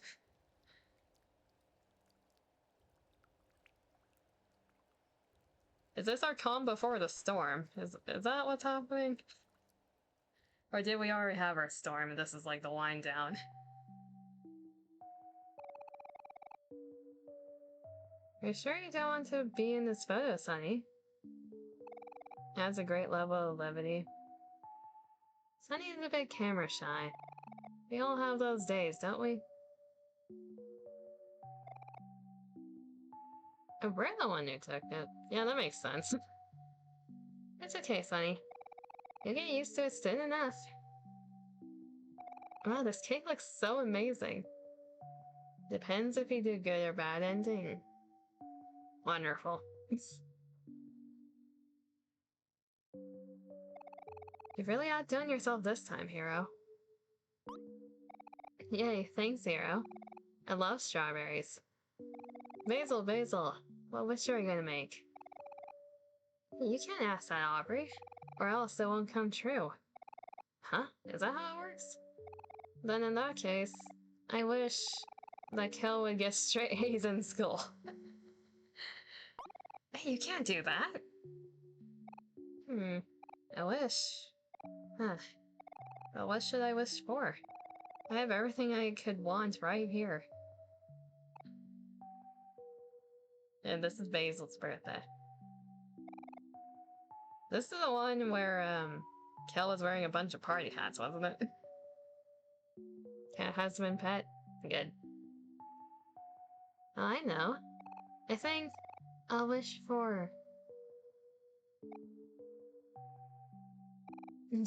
Is this our calm before the storm? Is that what's happening? Or did we already have our storm and this is like the wind down? Are you sure you don't want to be in this photo, Sunny? Adds a great level of levity. Sunny is a bit camera shy. We all have those days, don't we? Oh, we're the one who took it. Yeah, that makes sense. It's okay, Sunny. You'll get used to it soon enough. Wow, this cake looks so amazing. Depends if you do good or bad ending. Wonderful. You've really outdone yourself this time, Hero. Yay, thanks, Hero. I love strawberries. Basil, what wish are you gonna make? You can't ask that, Aubrey, or else it won't come true. Huh? Is that how it works? Then in that case, I wish that Kel would get straight A's in school. Hey, you can't do that! I wish. Huh. But what should I wish for? I have everything I could want right here. And this is Basil's birthday. This is the one where, Kel was wearing a bunch of party hats, wasn't it? Cat husband pet? Good. Oh, I know. I think I'll wish for...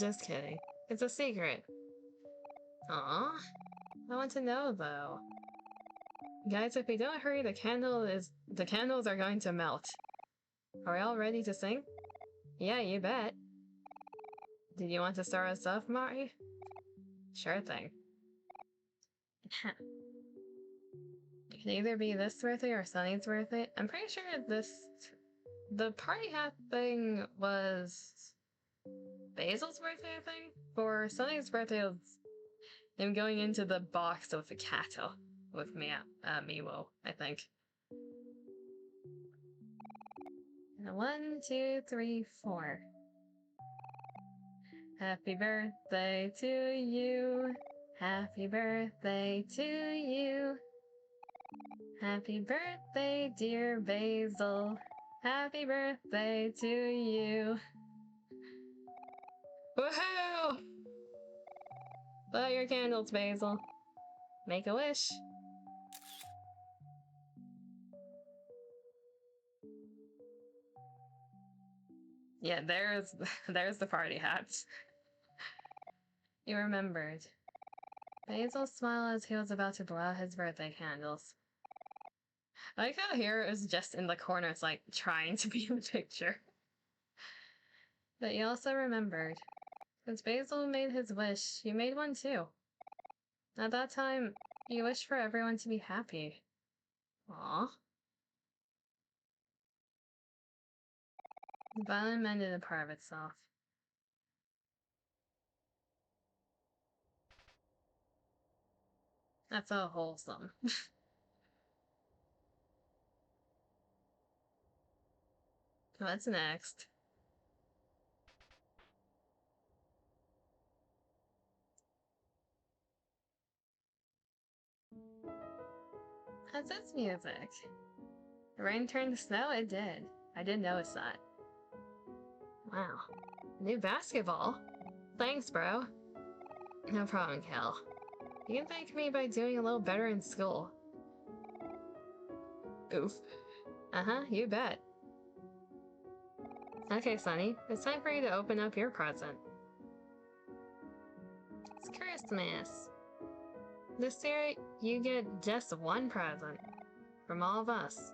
Just kidding. It's a secret. Aww. I want to know, though. Guys, if we don't hurry, the candles are going to melt. Are we all ready to sing? Yeah, you bet. Did you want to start us off, Mari? Sure thing. It can either be this birthday or Sunny's birthday. I'm pretty sure the party hat thing was Basil's birthday, I think? For Sunny's birthday, it was him going into the box with the cattle with Miwo, I think. 1, 2, 3, 4. Happy birthday to you. Happy birthday to you. Happy birthday, dear Basil. Happy birthday to you. Woohoo! Blow your candles, Basil. Make a wish. Yeah, there's the party hats. You remembered. Basil smiled as he was about to blow out his birthday candles. I like how Hero is just in the corner, it's like trying to be in the picture. But you also remembered. Since Basil made his wish, you made one too. At that time, you wished for everyone to be happy. Aww. The violin mended a part of itself. That's so wholesome. What's next? That's its music. The rain turned to snow? It did. I did notice that. Wow. New basketball? Thanks, bro. No problem, Kel. You can thank me by doing a little better in school. Oof. Uh-huh, you bet. Okay, Sunny, it's time for you to open up your present. It's Christmas. This year, you get just one present. From all of us.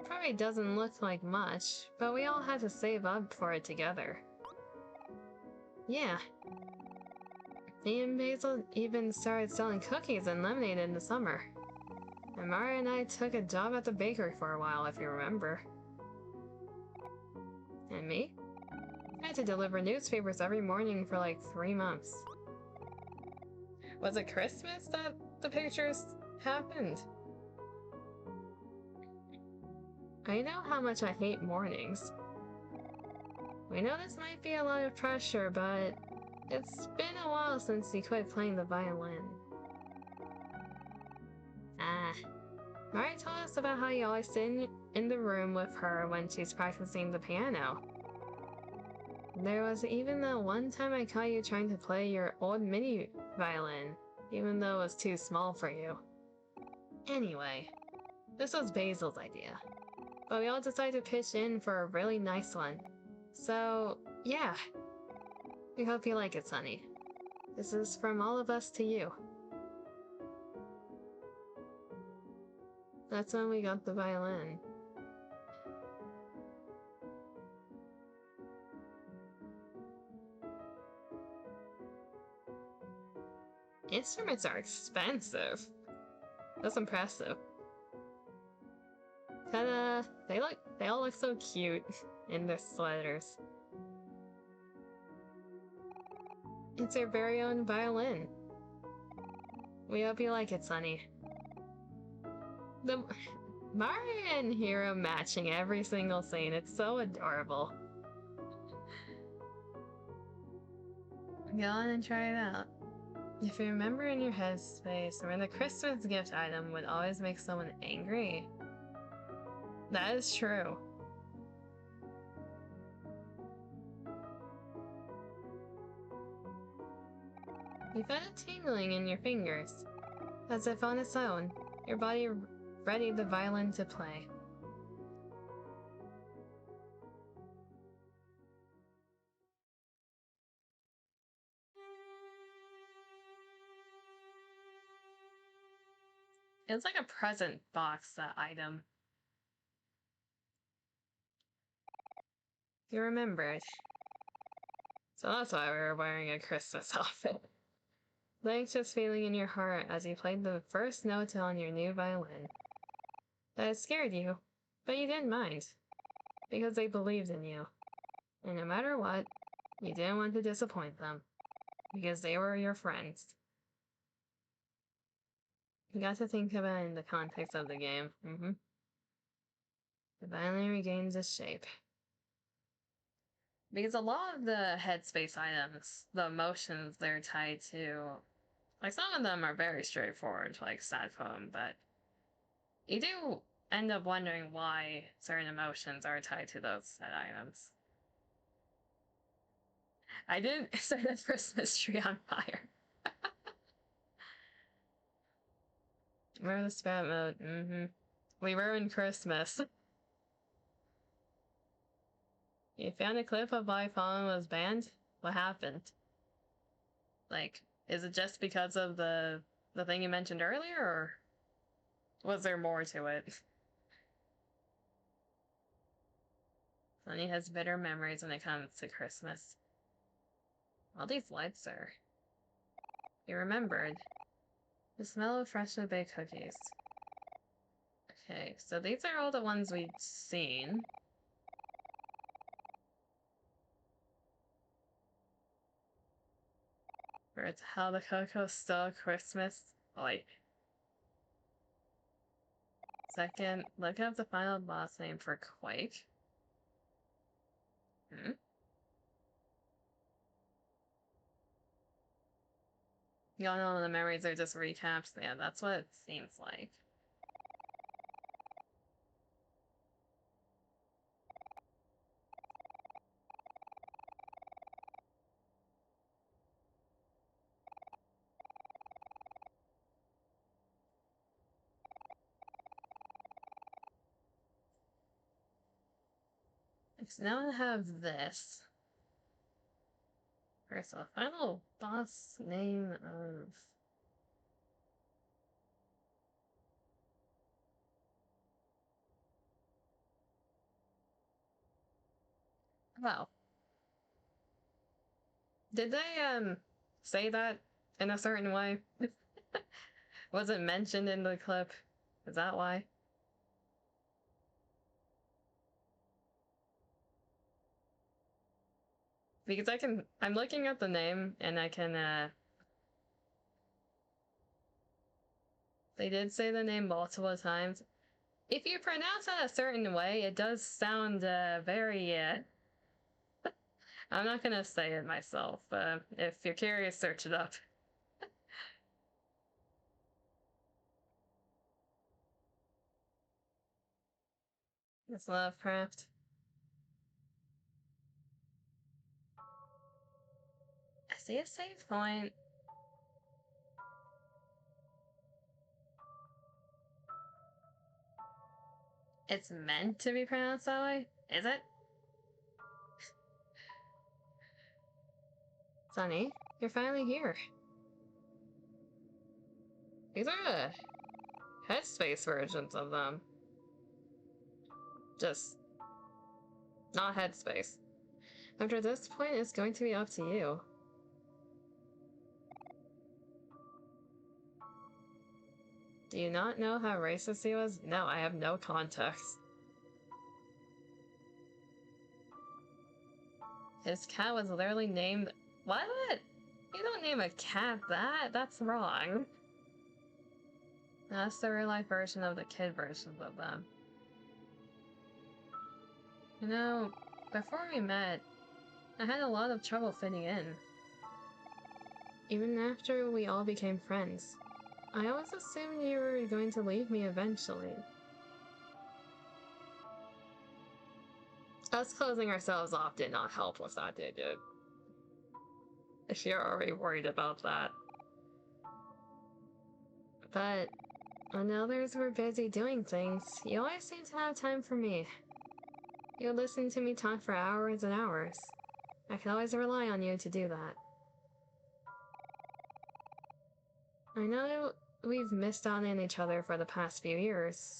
Probably doesn't look like much, but we all had to save up for it together. Yeah. Me and Basil even started selling cookies and lemonade in the summer. And Mara and I took a job at the bakery for a while, if you remember. And me? I had to deliver newspapers every morning for like 3 months. Was it Christmas that the pictures happened? I know how much I hate mornings. We know this might be a lot of pressure, but it's been a while since you quit playing the violin. Mari told us about how you always sit in the room with her when she's practicing the piano. There was even that one time I caught you trying to play your old mini violin, even though it was too small for you. Anyway, this was Basil's idea, but we all decided to pitch in for a really nice one. So, yeah. We hope you like it, Sunny. This is from all of us to you. That's when we got the violin. Instruments are expensive. That's impressive. Ta-da! They all look so cute in their sweaters. It's your very own violin. We hope you like it, Sunny. The Mario and Hero matching every single scene. It's so adorable. Go on and try it out. If you remember in your headspace when the Christmas gift item would always make someone angry. That is true. You felt a tingling in your fingers, as if on its own, your body readied the violin to play. It's like a present box, that item. You remembered. So that's why we were wearing a Christmas outfit. The anxious feeling in your heart as you played the first note on your new violin. That scared you, but you didn't mind, because they believed in you. And no matter what, you didn't want to disappoint them, because they were your friends. You got to think about it in the context of the game. The violin regains its shape. Because a lot of the headspace items, the emotions they're tied to, like some of them are very straightforward, like sad poem, but you do end up wondering why certain emotions are tied to those set items. I didn't set a Christmas tree on fire. Remember the spat mode? We ruined Christmas. You found a clip of why Fallen was banned? What happened? Like, is it just because of the thing you mentioned earlier, or was there more to it? Sunny has bitter memories when it comes to Christmas. All these lights are... You remembered. The smell of freshly baked cookies. Okay, so these are all the ones we've seen. It's how the cocoa stole Christmas. Like. Second, look up the final boss name for Quake. Y'all know the memories are just recaps. Yeah, that's what it seems like. So now I have this. First off, final boss name of... Well, did they, say that in a certain way? Was it mentioned in the clip? Is that why? Because I'm looking at the name and I can, they did say the name multiple times. If you pronounce it a certain way, it does sound, very, I'm not gonna say it myself. If you're curious, search it up. It's Lovecraft. I see a save point. It's meant to be pronounced that way? Is it? Sunny, you're finally here. These are the headspace versions of them. Just not headspace. After this point, it's going to be up to you. Do you not know how racist he was? No, I have no context. His cat was literally named... What? You don't name a cat that. That's wrong. That's the real-life version of the kid versions of them. You know, before we met, I had a lot of trouble fitting in. Even after we all became friends, I always assumed you were going to leave me eventually. Us closing ourselves off did not help with that, did it? If you're already worried about that. But when others were busy doing things, you always seemed to have time for me. You would listen to me talk for hours and hours. I could always rely on you to do that. I know we've missed out on each other for the past few years,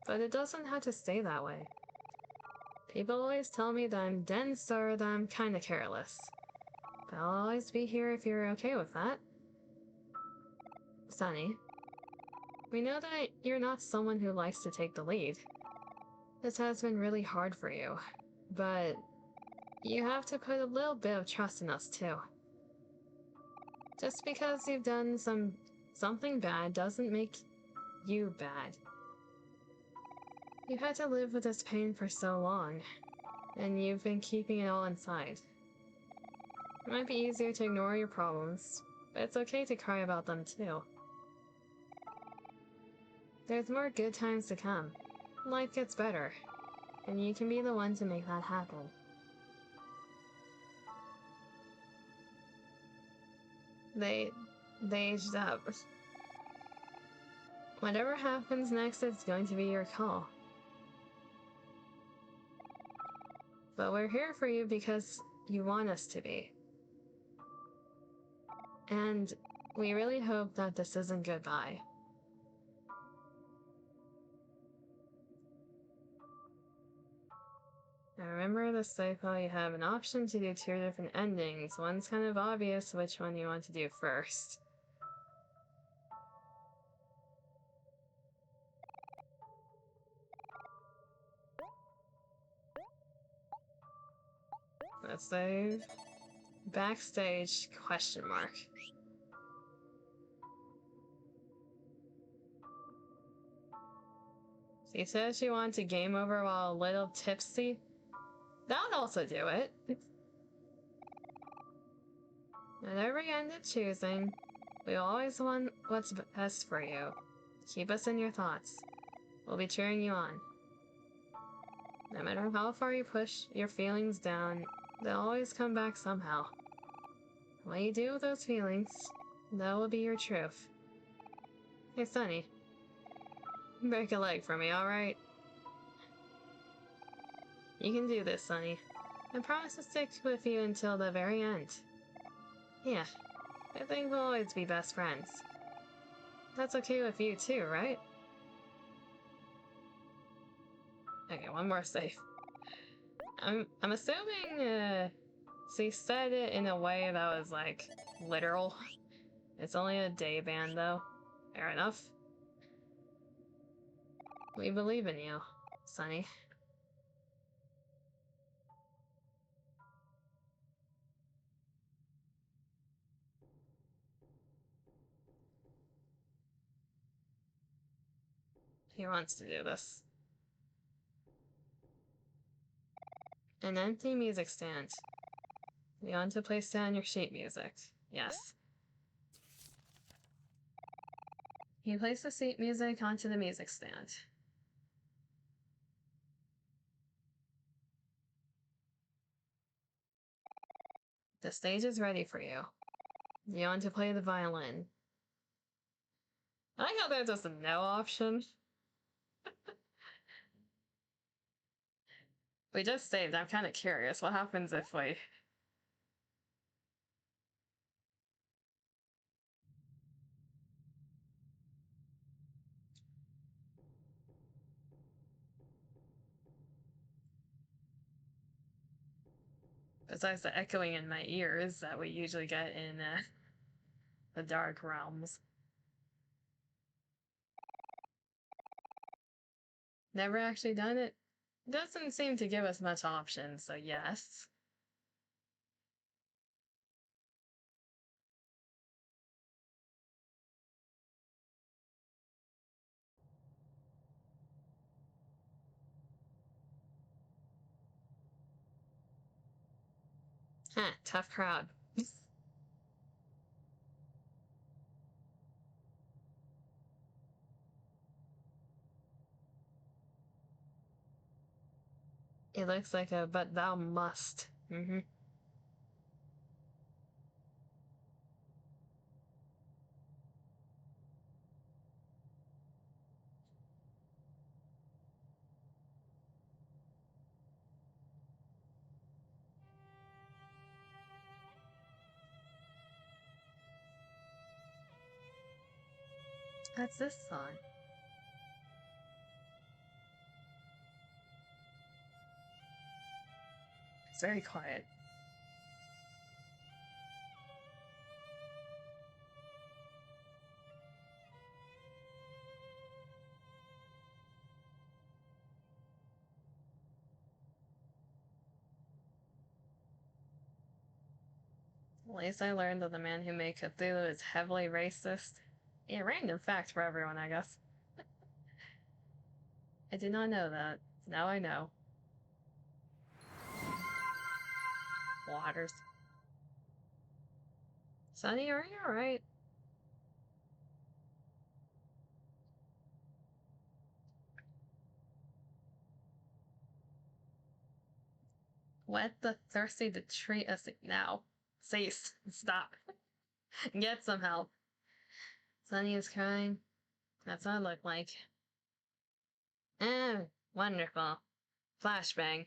but it doesn't have to stay that way. People always tell me that I'm dense or that I'm kinda careless. But I'll always be here if you're okay with that. Sunny, we know that you're not someone who likes to take the lead. This has been really hard for you, but you have to put a little bit of trust in us too. Just because you've done something bad doesn't make you bad. You've had to live with this pain for so long, and you've been keeping it all inside. It might be easier to ignore your problems, but it's okay to cry about them too. There's more good times to come. Life gets better, and you can be the one to make that happen. They aged up. Whatever happens next, it's going to be your call. But we're here for you because you want us to be. And we really hope that this isn't goodbye. Now remember the cycle, you have an option to do 2 different endings. One's kind of obvious which one you want to do first. Let's save. Backstage ? She said she wanted to game over while a little tipsy. That would also do it. Whatever you end up choosing, we always want what's best for you. Keep us in your thoughts. We'll be cheering you on. No matter how far you push your feelings down, they'll always come back somehow. What you do with those feelings, that will be your truth. Hey, Sunny. Break a leg for me, alright? You can do this, Sunny. I promise to stick with you until the very end. Yeah, I think we'll always be best friends. That's okay with you too, right? Okay, one more save. I'm assuming, so you said it in a way that was, like, literal. It's only a day ban, though. Fair enough. We believe in you, Sunny. He wants to do this. An empty music stand. You want to place down your sheet music. Yes. You place the sheet music onto the music stand. The stage is ready for you. You want to play the violin. I like how there's just a no option. We just saved. I'm kind of curious. What happens if we... Besides the echoing in my ears that we usually get in the Dark Realms. Never actually done it? Doesn't seem to give us much options, so yes. Huh, tough crowd. It looks like a but thou must. That's this song. It's very quiet. At least I learned that the man who made Cthulhu is heavily racist. A random fact for everyone, I guess. I did not know that. Now I know. Waters. Sunny, are you alright? Wet the thirsty to treat us now. Cease. Stop. Get some help. Sunny is crying. That's what I look like. Oh, wonderful. Flashbang.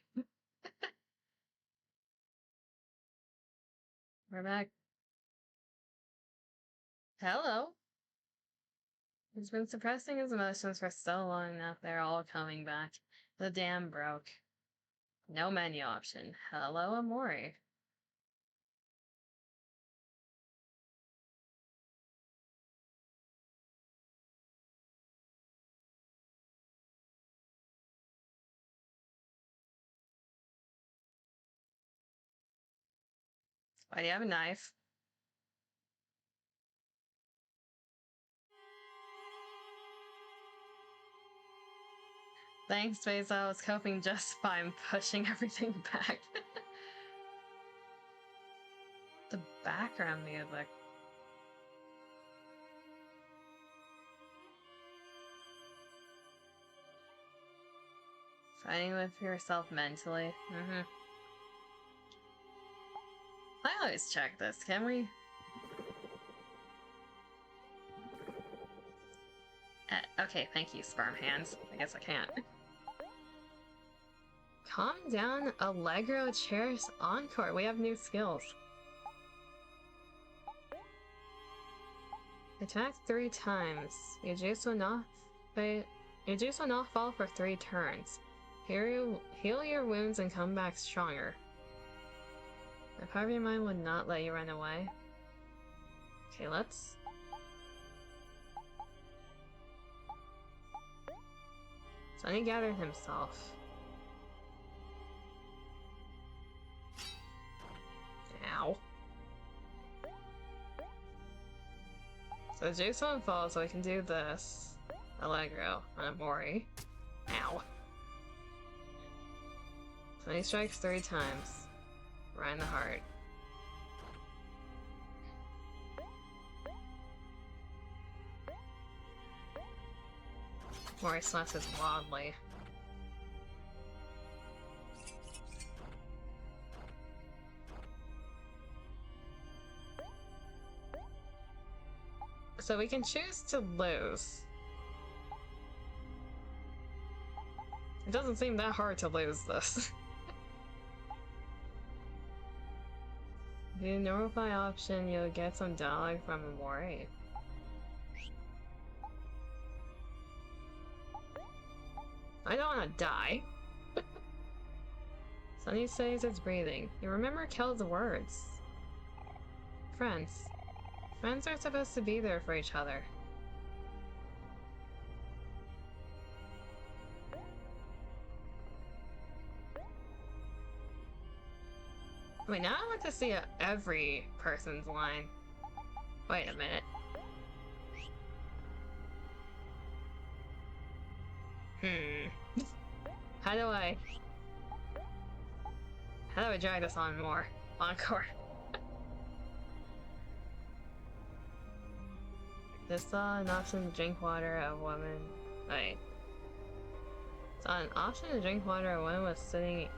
We're back. Hello. He's been suppressing his emotions for so long now they're all coming back. The dam broke. No menu option. Hello, OMORI. Why do you have a knife? Thanks, Basil. I was coping just fine pushing everything back. The background music. Fighting with yourself mentally. I always check this, can we? Okay, thank you, sperm hands. I guess I can't. Calm down, Allegro, Cherish, Encore. We have new skills. Attack 3 times. Your juice will not fall for 3 turns. Heal your wounds and come back stronger. The part of your mind would not let you run away. Okay, let's... Sunny gathered himself. Ow. So Juice won't fall, so we can do this. Allegro on OMORI. Ow. So he strikes 3 times. Right in the heart. OMORI slashes wildly. So we can choose to lose. It doesn't seem that hard to lose this. The Notify option, you'll get some dialogue from OMORI. I don't want to die. Sunny says it's breathing. You remember Kel's words. Friends. Friends are supposed to be there for each other. Wait, now I want to see every person's line. Wait a minute. How do I drag this on more? Encore. This saw an option to drink water a woman. Wait. Saw an option to drink water a woman was sitting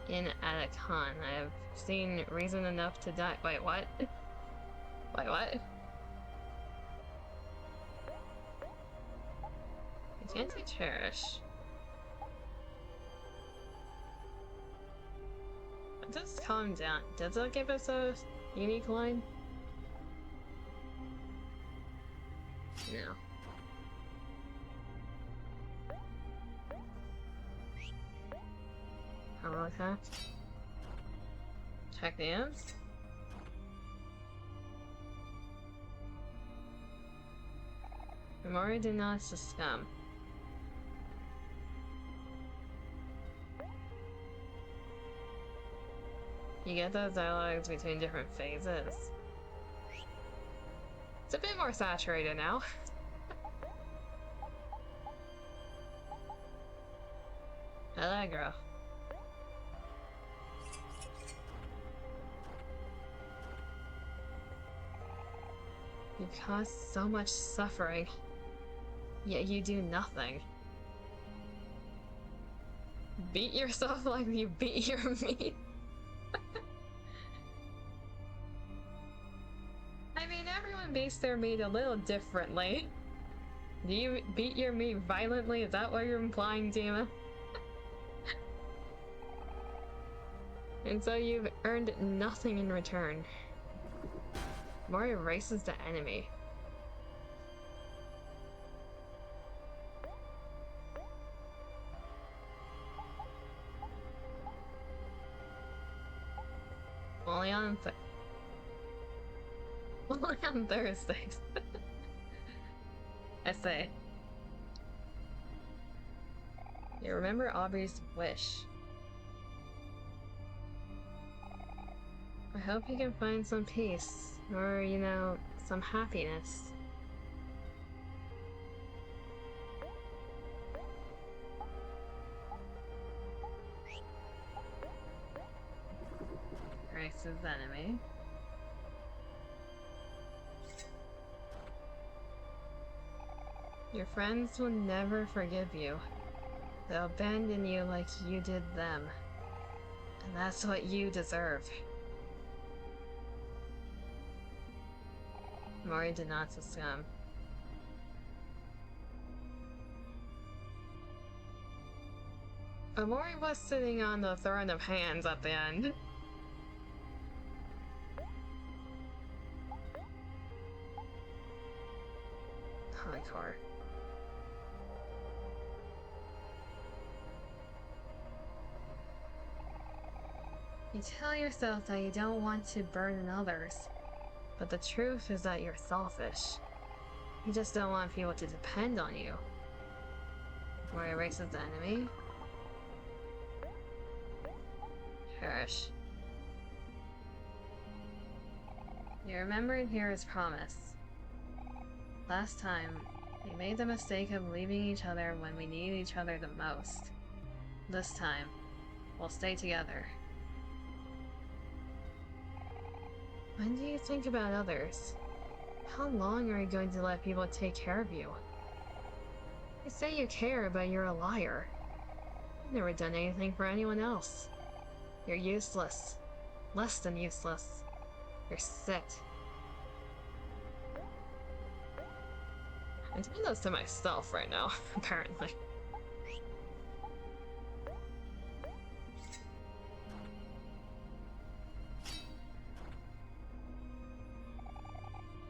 in at a con. I have seen reason enough to die. Wait, what? Wait, what? I can't say cherish. Just calm down. Does that give us a unique line? No. Hello, attack. Check the amps. OMORI did not succumb. You get those dialogues between different phases. It's a bit more saturated now. Allegro. You cause so much suffering, yet you do nothing. Beat yourself like you beat your meat. I mean, everyone beats their meat a little differently. Do you beat your meat violently? Is that what you're implying, Dima? And so you've earned nothing in return. OMORI races the enemy. Only on Thursdays. I say. You remember Aubrey's wish. I hope you can find some peace, or, you know, some happiness. Races enemy. Your friends will never forgive you. They'll abandon you like you did them. And that's what you deserve. OMORI did not succumb. Omori was sitting on the throne of hands at the end. Hardcore. You tell yourself that you don't want to burden others, but the truth is that you're selfish. You just don't want people to depend on you. Or erases the enemy. Perish. You remembered Hira's promise. Last time, we made the mistake of leaving each other when we needed each other the most. This time, we'll stay together. When do you think about others? How long are you going to let people take care of you? You say you care, but you're a liar. You've never done anything for anyone else. You're useless. Less than useless. You're sick. I'm doing this to myself right now, apparently.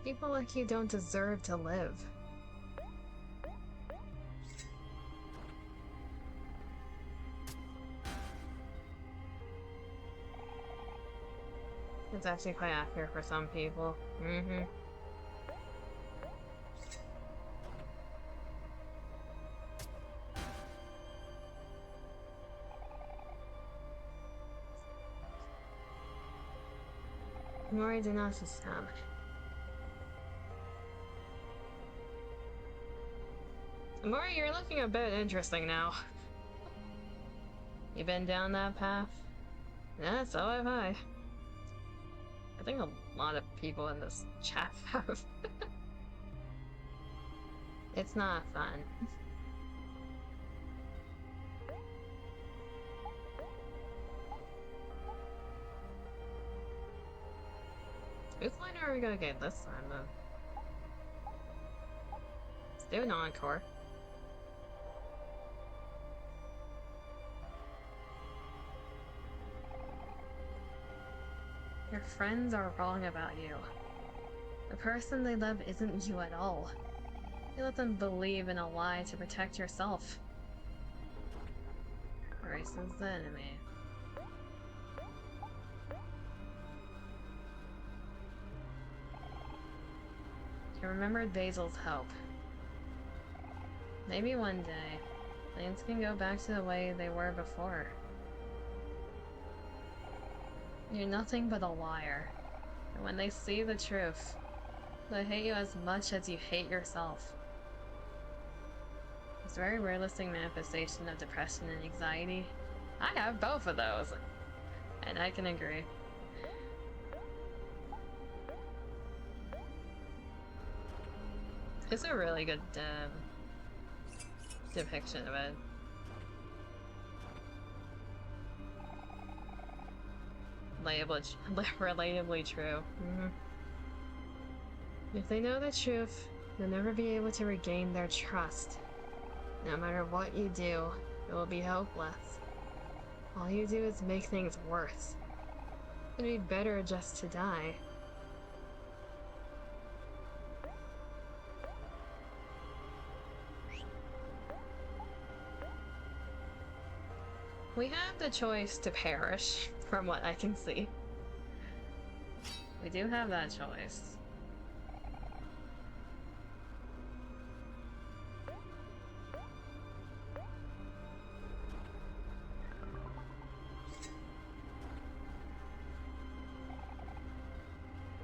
People like you don't deserve to live. It's actually quite accurate for some people. Omori did not succumb. Omori, you're looking a bit interesting now. You been down that path? Yeah, so have I. I think a lot of people in this chat have. It's not fun. Whose line are we gonna get this time, though? Let's do an encore. Your friends are wrong about you. The person they love isn't you at all. You let them believe in a lie to protect yourself. Erases the enemy. You remembered Basil's hope. Maybe one day, things can go back to the way they were before. You're nothing but a liar. And when they see the truth, they hate you as much as you hate yourself. It's a very realistic manifestation of depression and anxiety. I have both of those. And I can agree. It's a really good depiction of it. Relatably true. If they know the truth, you'll never be able to regain their trust. No matter what you do, it will be hopeless. All you do is make things worse. It'd be better just to die. We have the choice to perish, from what I can see. We do have that choice.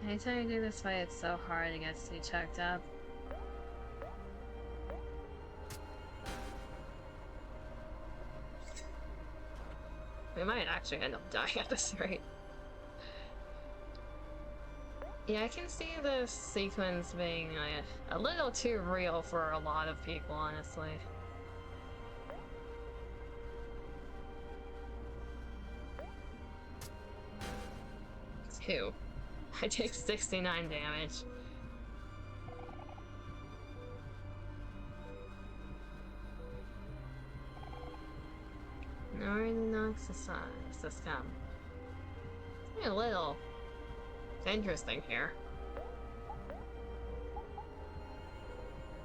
Anytime you do this fight, it's so hard, it gets you checked up. We might actually end up dying at this rate. Yeah, I can see this sequence being a little too real for a lot of people, honestly. Two. I take 69 damage. Or the knocks the sun, the scum. A little interesting here.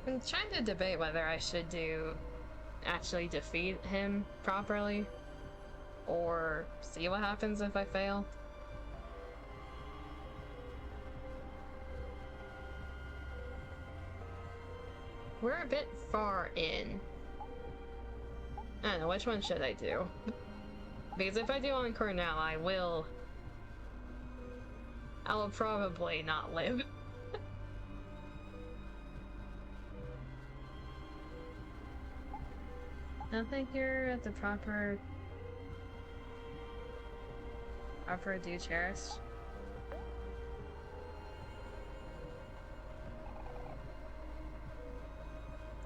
I'm trying to debate whether I should actually defeat him properly, or see what happens if I fail. We're a bit far in. I don't know, which one should I do? Because if I do Encore now, I will probably not live. I don't think you're at the proper do cherish.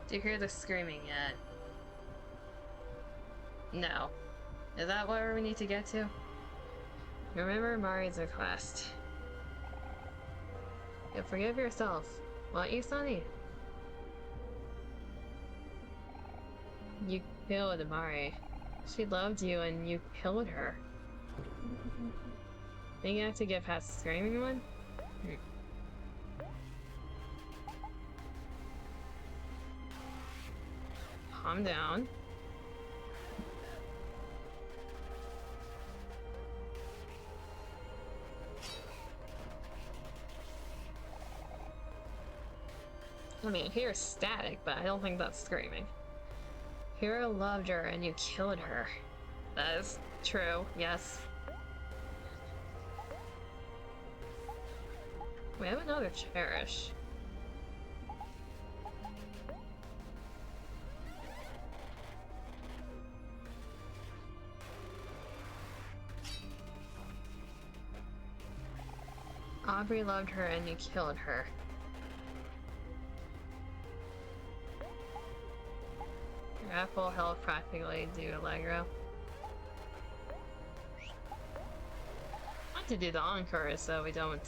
Do you hear the screaming yet? No. Is that where we need to get to? Remember Mari's request. You'll forgive yourself, won't you, Sonny? You killed Mari. She loved you and you killed her. Think you have to get past the screaming one? Calm down. I mean, I hear static, but I don't think that's screaming. Hero loved her and you killed her. That is true, yes. We have another cherish. Aubrey loved her and you killed her. You're at full health practically do Allegro. I want to do the Encore so we don't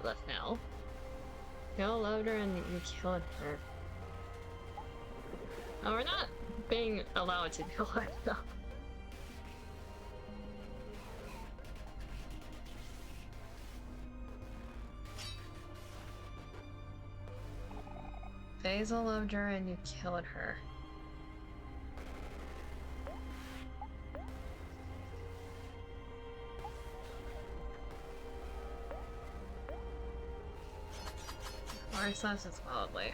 left now. Hell loved her and you killed her. Oh, we're not being allowed to do it though. Basil loved her and you killed her. Marcellus is wildly.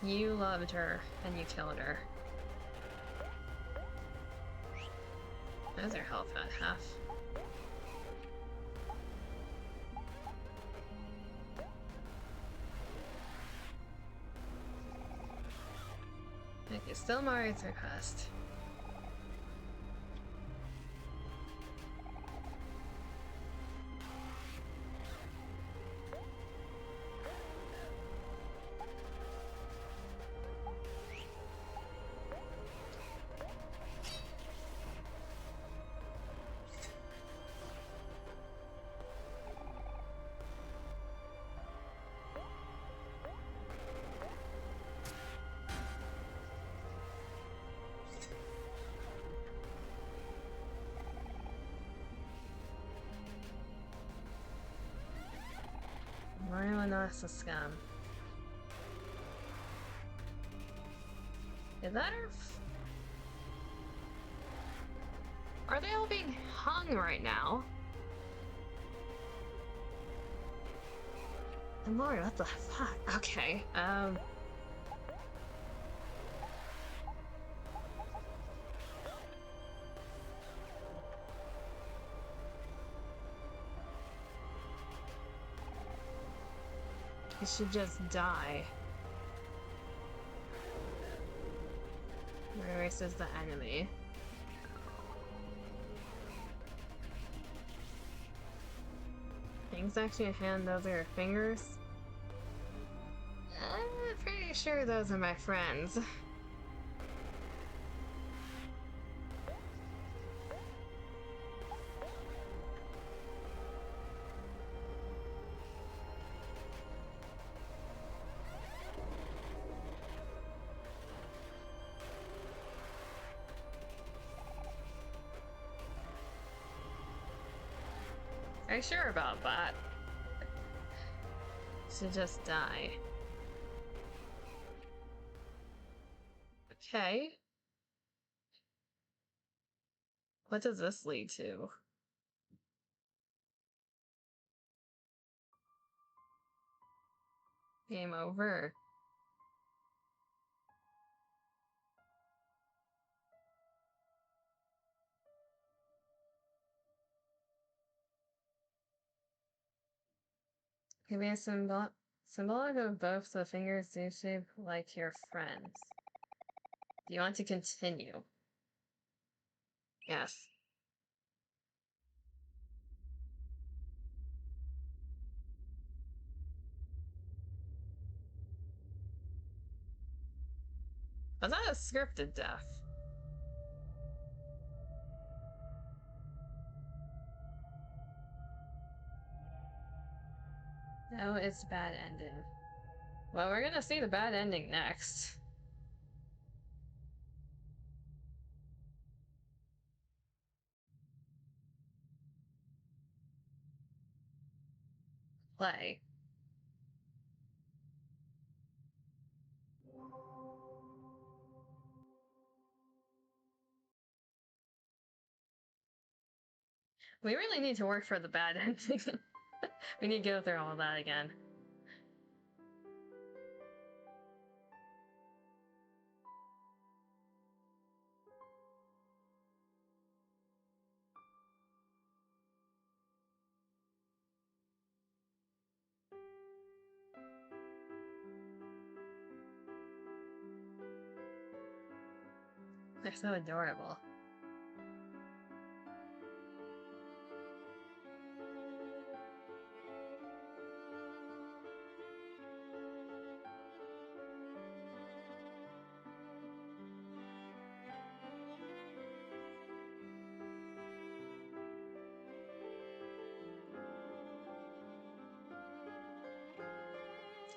You loved her and you killed her. How's her health at half? Okay, still Mari's request. Mario and us a scum. Is that her? Are they all being hung right now? OMORI, what the fuck? Okay, he should just die. Erases the enemy. Things actually hand, those are your fingers? I'm pretty sure those are my friends. quite sure about that. Should just die. Okay. What does this lead to? Game over. Give me a symbolic of both the fingers do shape like your friends. Do you want to continue? Yes. Was that a scripted death? No, it's bad ending. Well, we're gonna see the bad ending next. Play. We really need to work for the bad ending. We need to go through all that again. They're so adorable.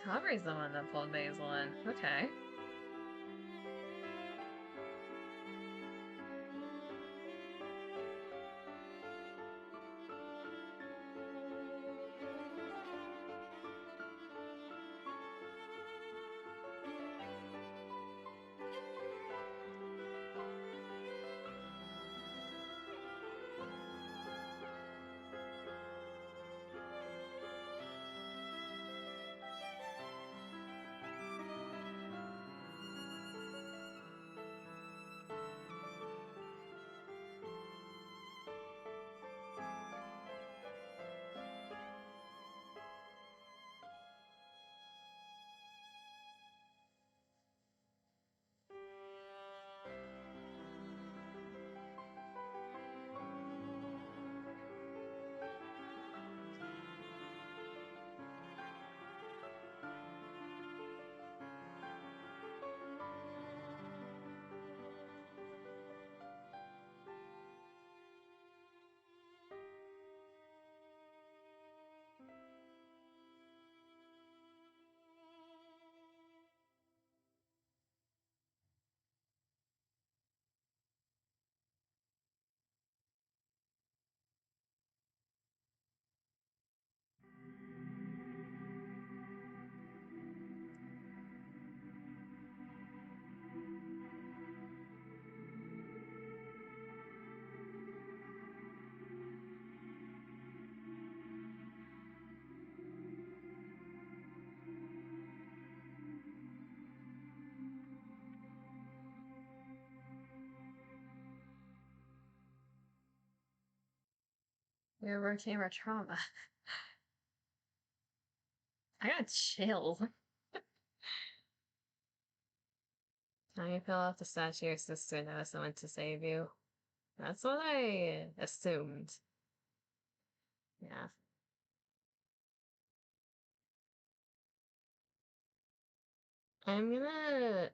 Aubrey's the one that pulled Basil in. Okay. We overcame our trauma. I got chills. Now you fell off the statue, your sister knows someone to save you. That's what I assumed. Yeah. I'm gonna...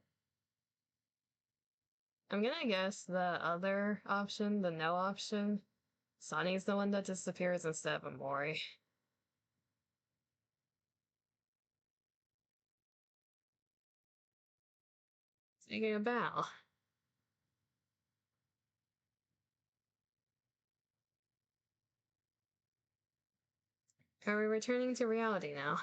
I'm gonna guess the other option, the no option. Sonny's the one that disappears instead of OMORI. Speaking of Bal. Are we returning to reality now?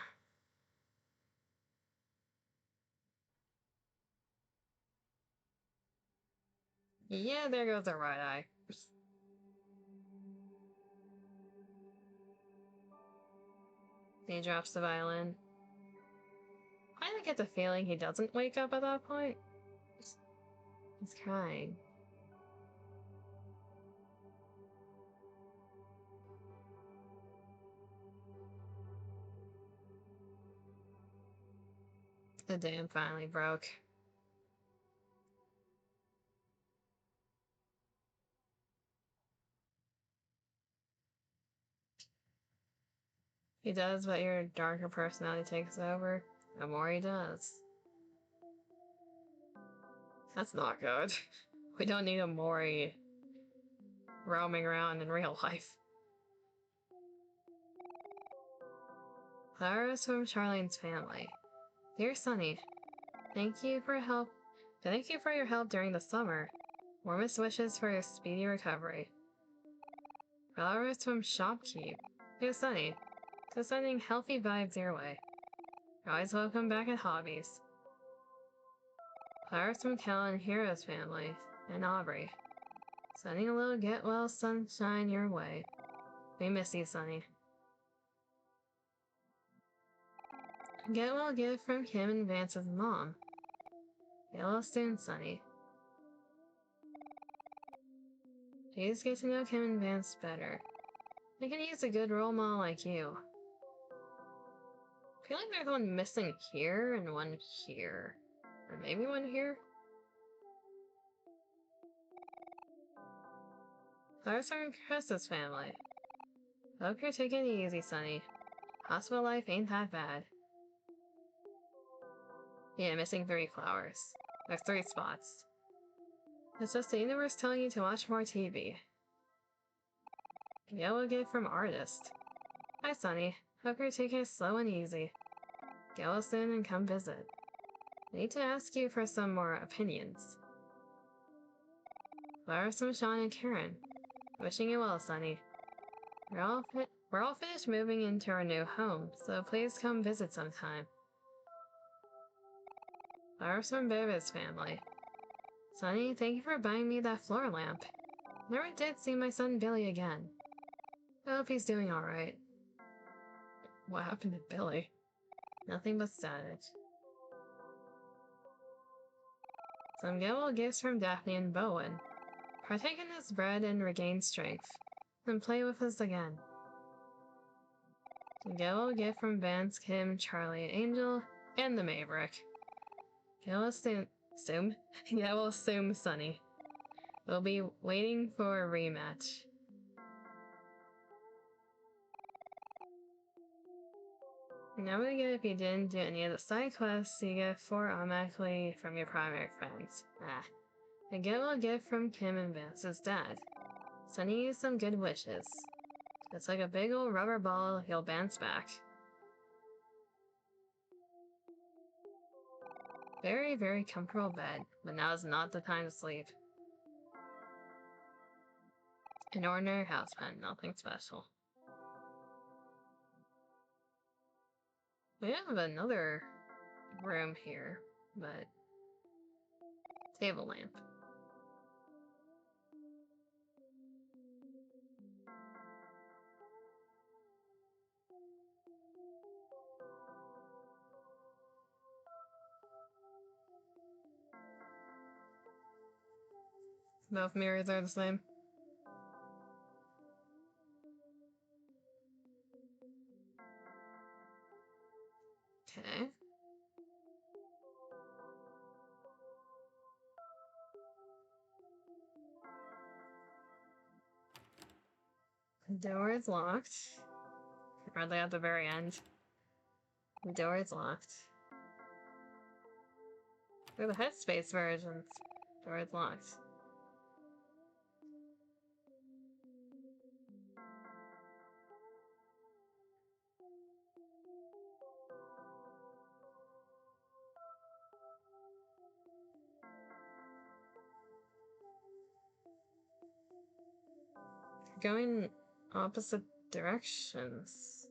Yeah, there goes the right eye. He drops the violin. I get the feeling he doesn't wake up at that point. He's crying. The dam finally broke. He does, but your darker personality takes over. OMORI does. That's not good. We don't need OMORI roaming around in real life. Flowers from Charlene's family. Dear Sunny, thank you for your help during the summer. Warmest wishes for your speedy recovery. Flowers from Shopkeep. Dear Sunny, just sending healthy vibes your way. You're always welcome back at Hobbies. Flowers from Kel and Hero's family, and Aubrey. Sending a little get well sunshine your way. We miss you, Sunny. Get well gift from Kim and Vance's mom. Get well soon, Sunny. Please get to know Kim and Vance better. They can use a good role model like you. I feel like there's one missing here and one here. Or maybe one here? Flowers from Chris's family. Hope you're taking it easy, Sunny. Hospital life ain't that bad. Yeah, missing 3 flowers. There's 3 spots. It's just the universe telling you to watch more TV. Yellow gift from Artist. Hi, Sunny. Hope you're taking it slow and easy. Get well soon and come visit. I need to ask you for some more opinions. Flowers from Sean and Karen. Wishing you well, Sunny. We're all finished moving into our new home, so please come visit sometime. Flowers from Bebe's family. Sunny, thank you for buying me that floor lamp. Never did see my son Billy again. I hope he's doing alright. What happened to Billy? Nothing but static. Some get well gifts from Daphne and Bowen. Partake in this bread and regain strength. Then play with us again. Some get well gift from Vance, Kim, Charlie, Angel, and the Maverick. Get well soon. Get well soon, Sunny. We'll be waiting for a rematch. Now we get if you didn't do any of the side quests, you get 4 automatically from your primary friends. A get well gift from Kim and Vance's dad. Sending you some good wishes. It's like a big old rubber ball, he'll bounce back. Very, very comfortable bed, but now is not the time to sleep. An ordinary house pen, nothing special. We have another room here, but table lamp. Both mirrors are the same. Okay. The door is locked. Are they at the very end? The door is locked. They're the headspace versions. Door is locked. Going opposite directions.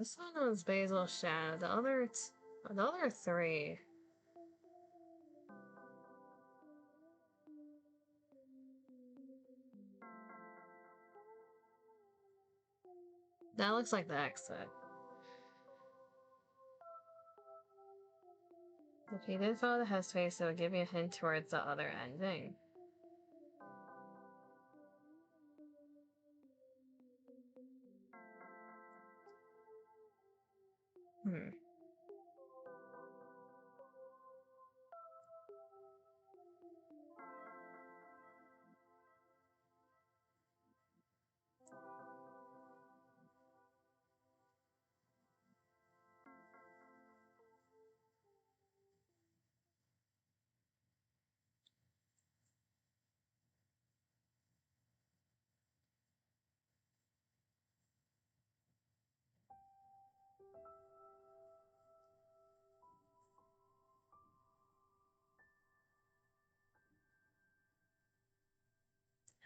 This one was Basil Shadow. The other three. That looks like the exit. If you did follow the headspace, it would give you a hint towards the other ending.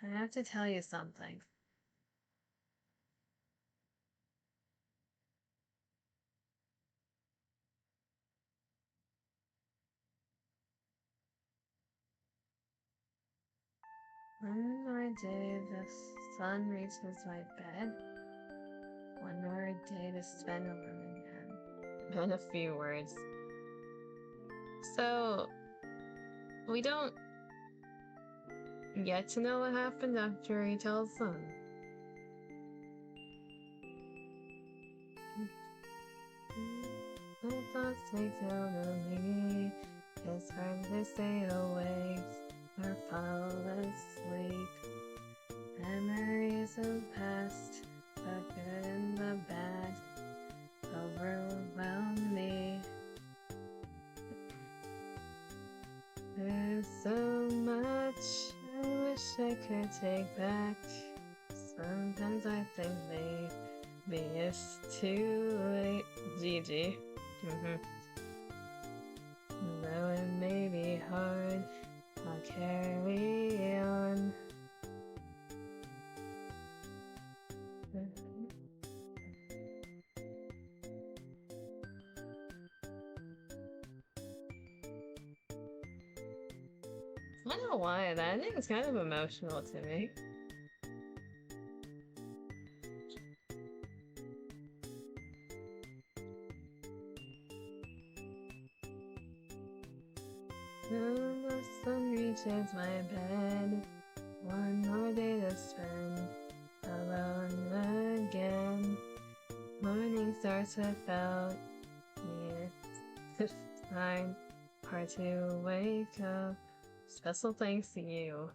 I have to tell you something. One more day the sun reaches my bed. One more day to spend alone again. And a few words. So, we don't get to know what happened after he tells them. My thoughts take down on me. It's hard to stay awake or fall asleep. Memories of past, the good and the bad, overwhelm me. There's so much I wish I could take back. Sometimes I think maybe it's too late. GG. Though it may be hard, I'll carry on. I don't know why, that ending is kind of emotional to me. Till the sun reaches my bed, one more day to spend alone again. Morning starts without me. It's fine, hard to wake up. Special thanks to you.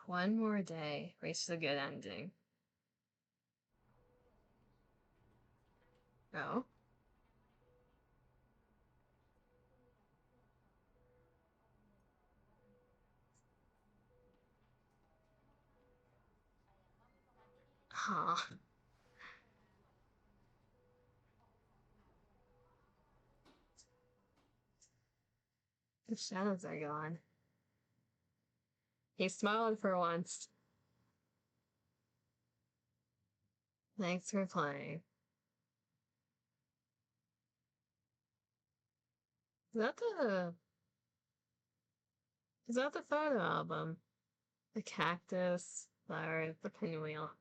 One more day reaches a good ending. Oh? Huh. The shadows are gone. He smiled for once. Thanks for playing. Is that the photo album? The cactus, flower, the pinwheel.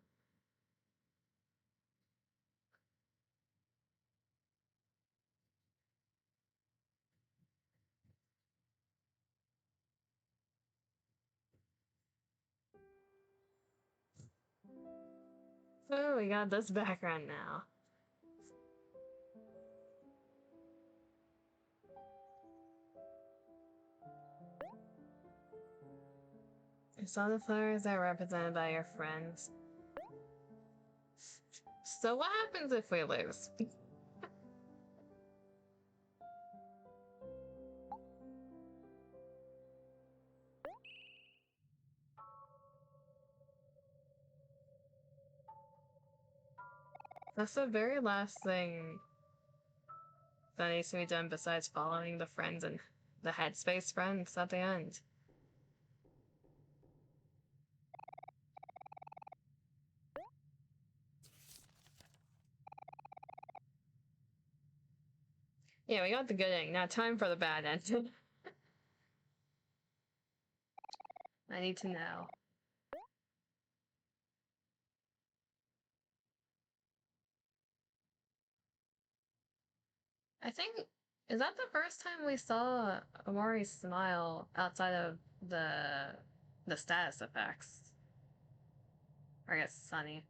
Oh, we got this background now. I saw the flowers that are represented by your friends. So what happens if we lose? That's the very last thing that needs to be done besides following the friends and the headspace friends at the end. Yeah, we got the good ending. Now time for the bad end. I need to know. I think, is that the first time we saw Omori smile outside of the status effects? Or I guess Sunny.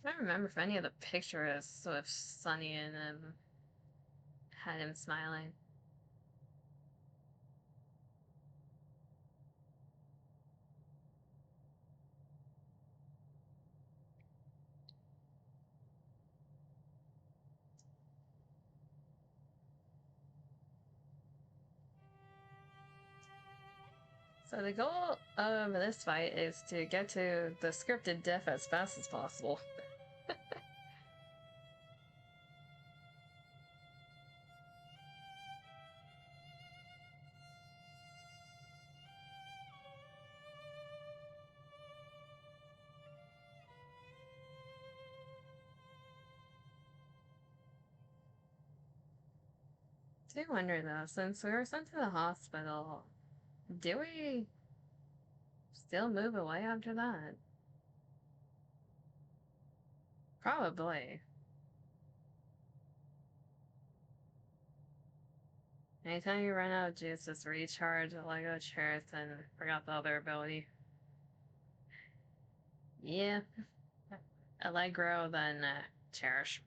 I don't remember if any of the pictures with Sunny and him had him smiling. So the goal of this fight is to get to the scripted death as fast as possible. I do wonder though, since we were sent to the hospital, do we still move away after that? Probably. Anytime you run out of juice, just recharge the Lego chairs and forgot the other ability. Yeah. Allegro, then Cherish.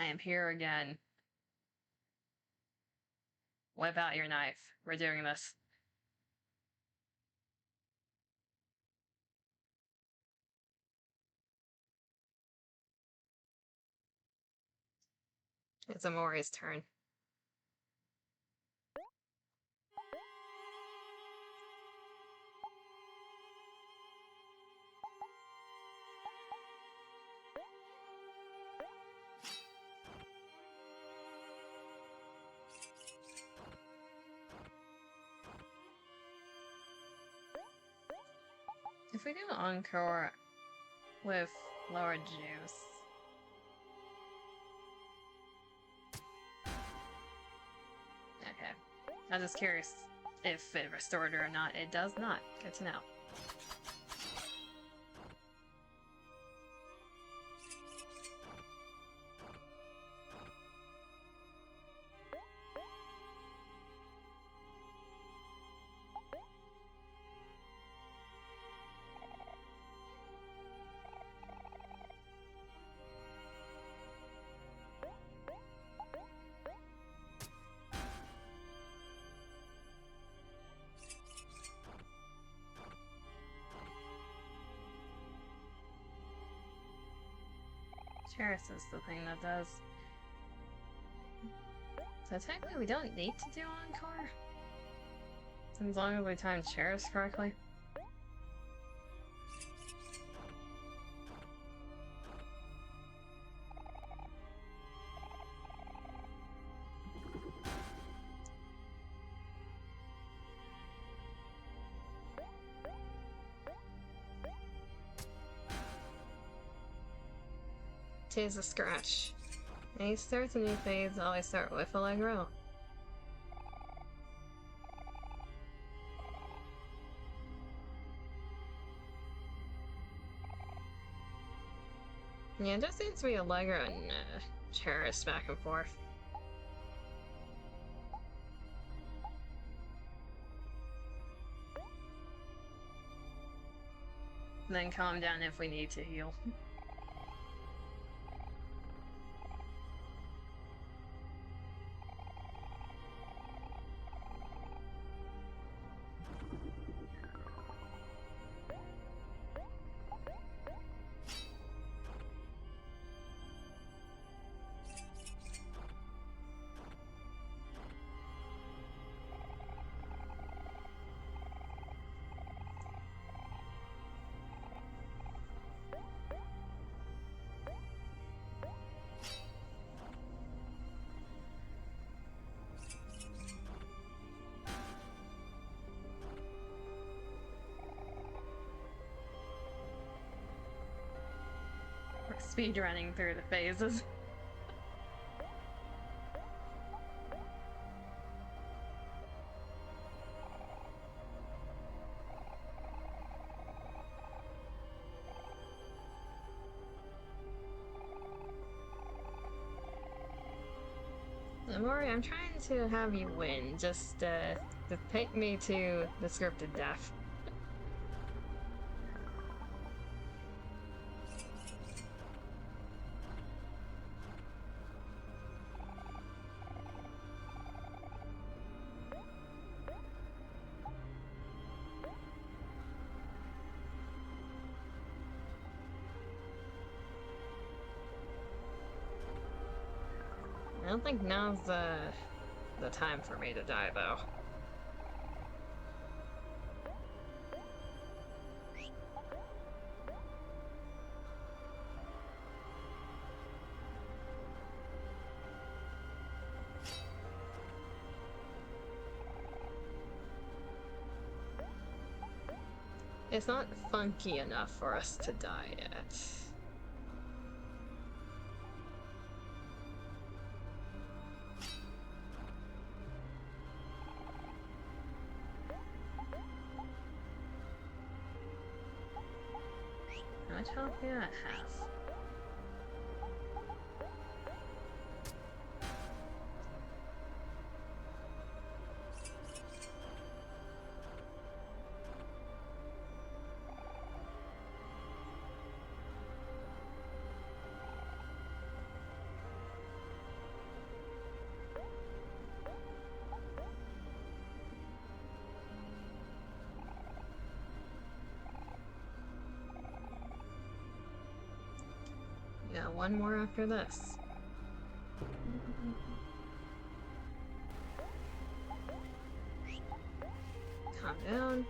I am here again. Whip out your knife. We're doing this. It's Omori's turn. If we do Encore with lower juice... Okay. I'm just curious if it restored her or not. It does not. Good to know. Cherish is the thing that does. So technically we don't need to do Encore? As long as we time Cherish correctly. Tis a scratch. Any starts and new phase always start with Allegro. Yeah, it just seems to be Allegro and Cherish back and forth. And then calm down if we need to heal. speedrunning through the phases. Omori, I'm trying to have you win. Just take me to the scripted death. I don't think now's the time for me to die, though. It's not funky enough for us to die yet. How much health do I have? Yeah, one more after this. Calm down.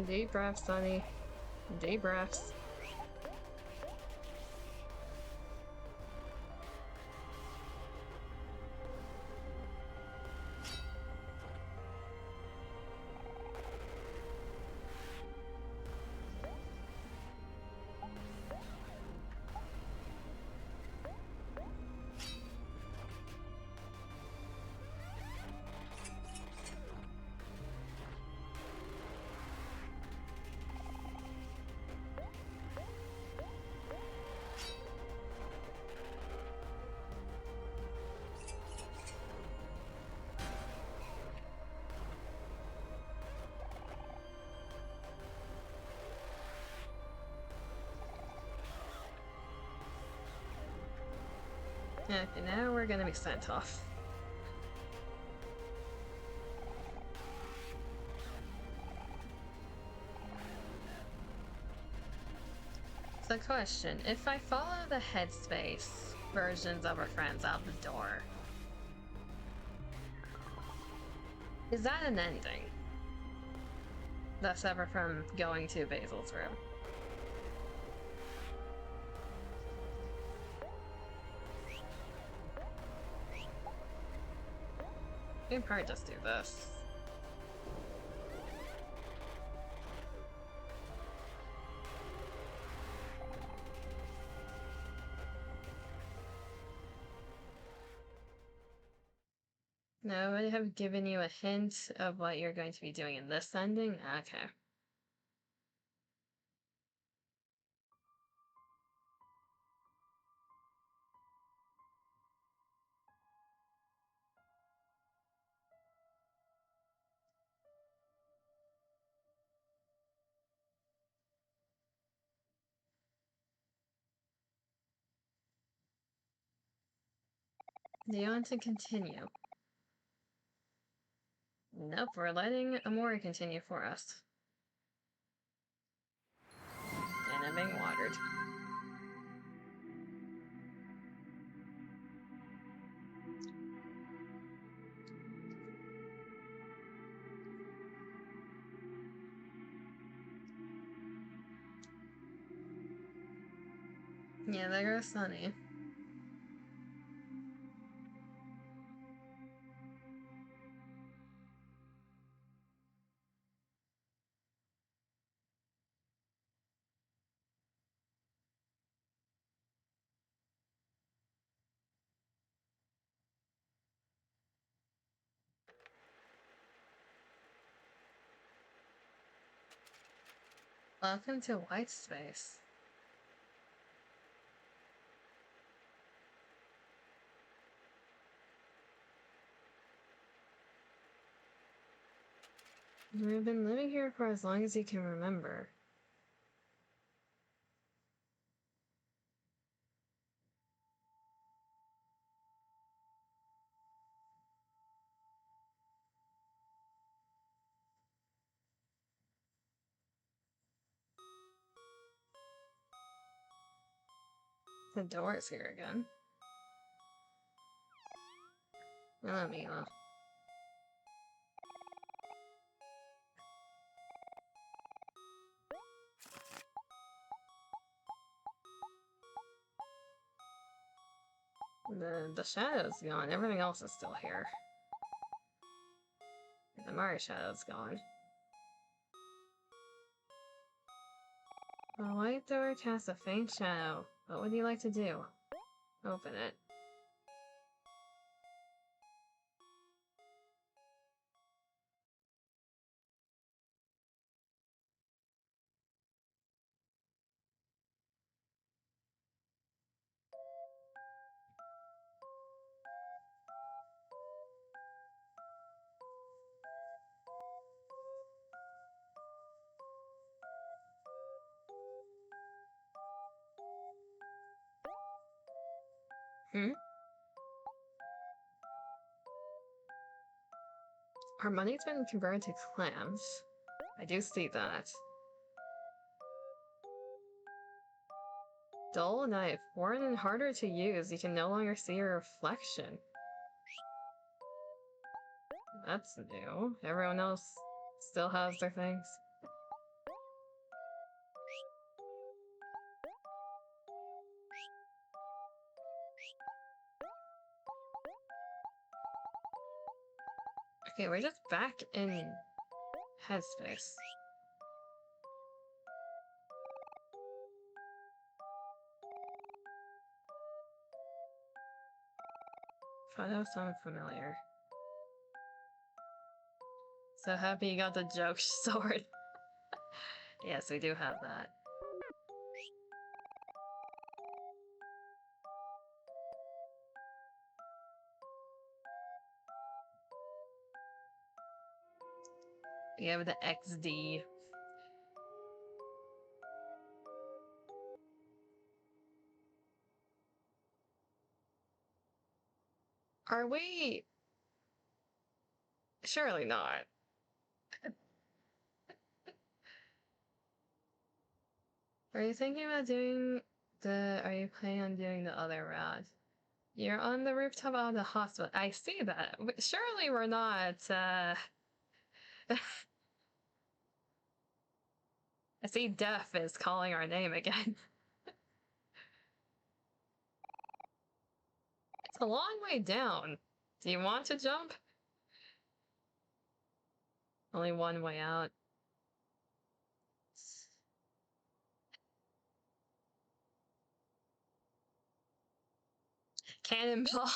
Deep breaths, Sonny. Deep breaths. Okay, now we're gonna be sent off. So question, if I follow the headspace versions of our friends out the door, is that an ending? That's ever from going to Basil's room. We can probably just do this. No, I have given you a hint of what you're going to be doing in this ending? Okay. Do you want to continue? Nope, we're letting OMORI continue for us. And I'm being watered. Yeah, there goes Sunny. Welcome to white space. We've been living here for as long as you can remember. The door's here again. Oh, Mila. The shadow's gone. Everything else is still here. The Mari shadow's gone. The white door casts a faint shadow. What would you like to do? Open it. Our money's been converted to clams. I do see that. Dull knife. Worn and harder to use. You can no longer see your reflection. That's new. Everyone else still has their things. Okay, we're just back in headspace. Photo sound familiar. So happy you got the joke sword. Yes, we do have that. We have the XD. Are we? Surely not. Are you thinking about doing are you planning on doing the other route? You're on the rooftop of the hospital. I see that. Surely we're not, I see Death is calling our name again. It's a long way down. Do you want to jump? Only one way out. Cannonball.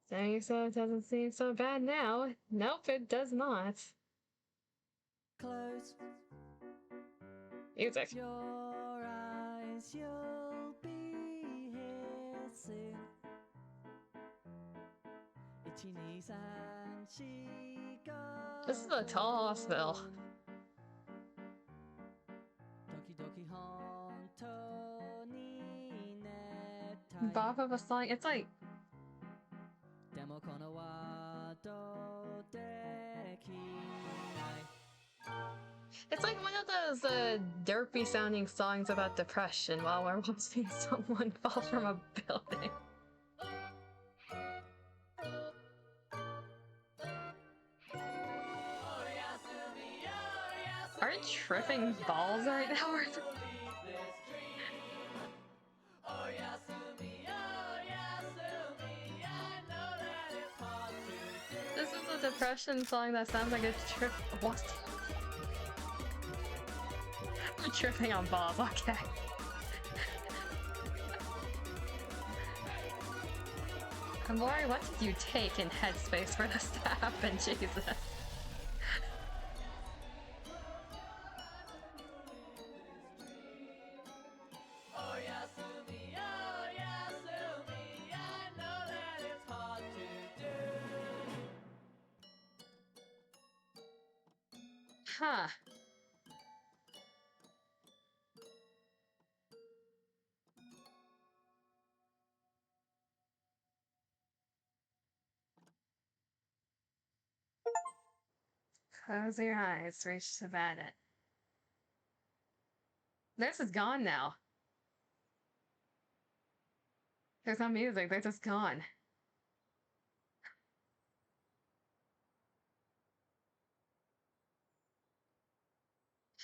Saying so doesn't seem so bad now. Nope, it does not. Close Music. your eyes, you'll be here soon. 1,2,3,4 This is a tall hospital. Bob of a song. It's like. It's like one of those derpy sounding songs about depression while we're watching someone fall from a building. Are you tripping balls right now? This is a depression song that sounds like a trip. What? I'm tripping on balls, okay. OMORI, what did you take in headspace for this to happen, Jesus? Huh. Close your eyes, reach to bed. This is gone now. There's no music, they're just gone.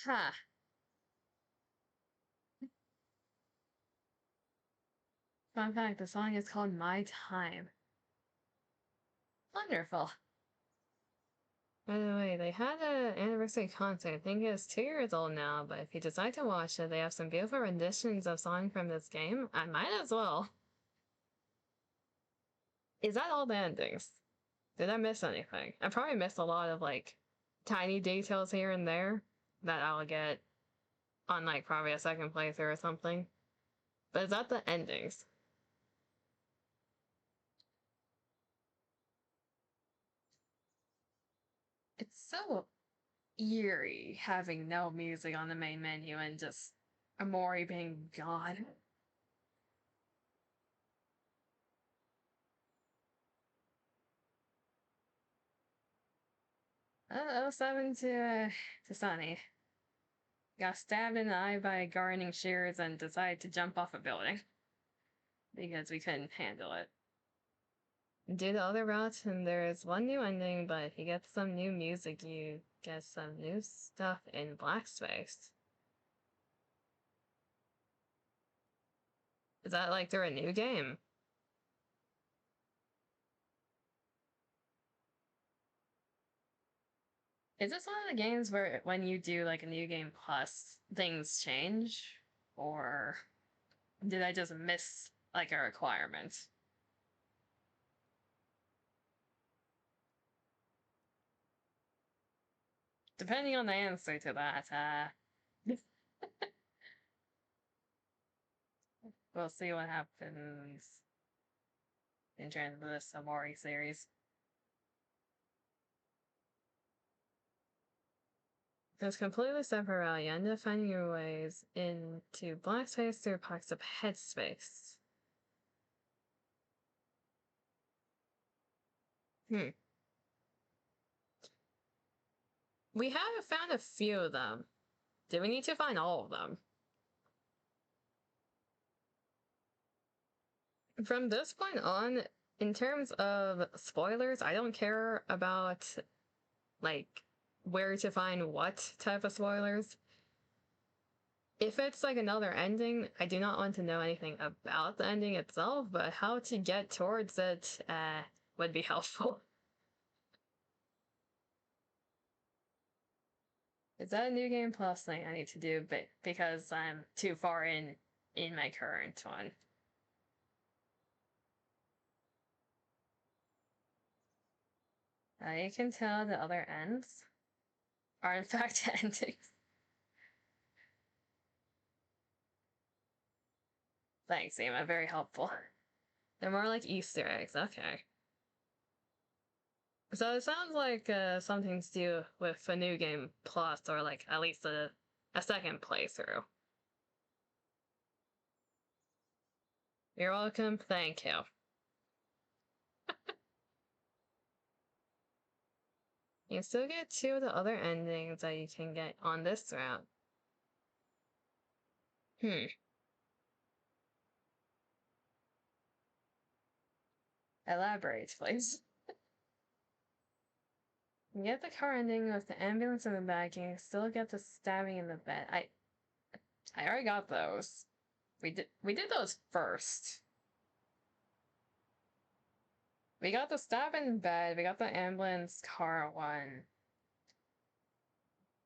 Huh. Fun fact, the song is called My Time. Wonderful. By the way, they had an anniversary concert. I think it's 2 years old now, but if you decide to watch it, they have some beautiful renditions of songs from this game. I might as well. Is that all the endings? Did I miss anything? I probably missed a lot of, like, tiny details here and there that I'll get on, like, probably a second playthrough or something. But is that the endings? It's so eerie having no music on the main menu and just OMORI being gone. 07 to Sunny. Got stabbed in the eye by gardening shears and decided to jump off a building. Because we couldn't handle it. Do the other routes, and there's one new ending, but if you get some new music, you get some new stuff in black space. Is that like they're a new game? Is this one of the games where when you do like a new game plus, things change? Or did I just miss like a requirement? Depending on the answer to that, we'll see what happens in terms of this OMORI series. There's completely separate route. You end up finding your ways into black space through pockets of headspace. We have found a few of them. Do we need to find all of them? From this point on, in terms of spoilers, I don't care about, like, where to find what type of spoilers. If it's like another ending, I do not want to know anything about the ending itself, but how to get towards it would be helpful. Is that a new game plus thing I need to do because I'm too far in my current one? You can tell the other ends are in fact endings. Thanks, Emma. Very helpful. They're more like Easter eggs. Okay. So it sounds like something to do with a new game plus, or like at least a second playthrough. You're welcome. Thank you. You still get 2 of the other endings that you can get on this route. Elaborate, please. You get the car ending with the ambulance in the back, and you still get the stabbing in the bed. I already got those. We did those first. We got the stab in bed, we got the ambulance car one.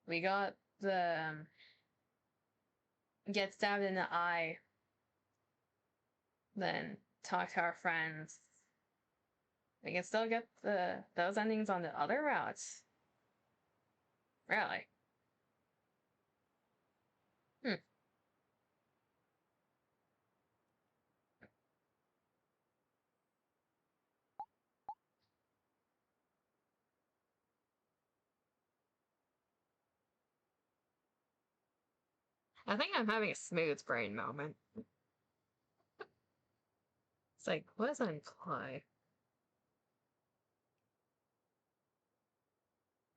We got the get stabbed in the eye. Then talk to our friends. We can still get those endings on the other routes. Really? I think I'm having a smooth brain moment. It's like, what does that imply?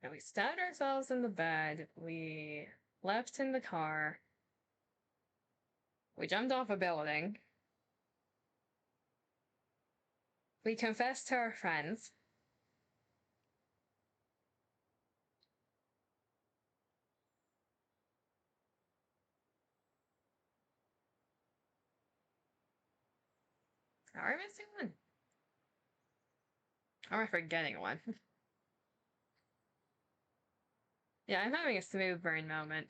And we stabbed ourselves in the bed, we left in the car, we jumped off a building, we confessed to our friends. Are we missing one? Or am I forgetting one? Yeah, I'm having a smooth brain moment.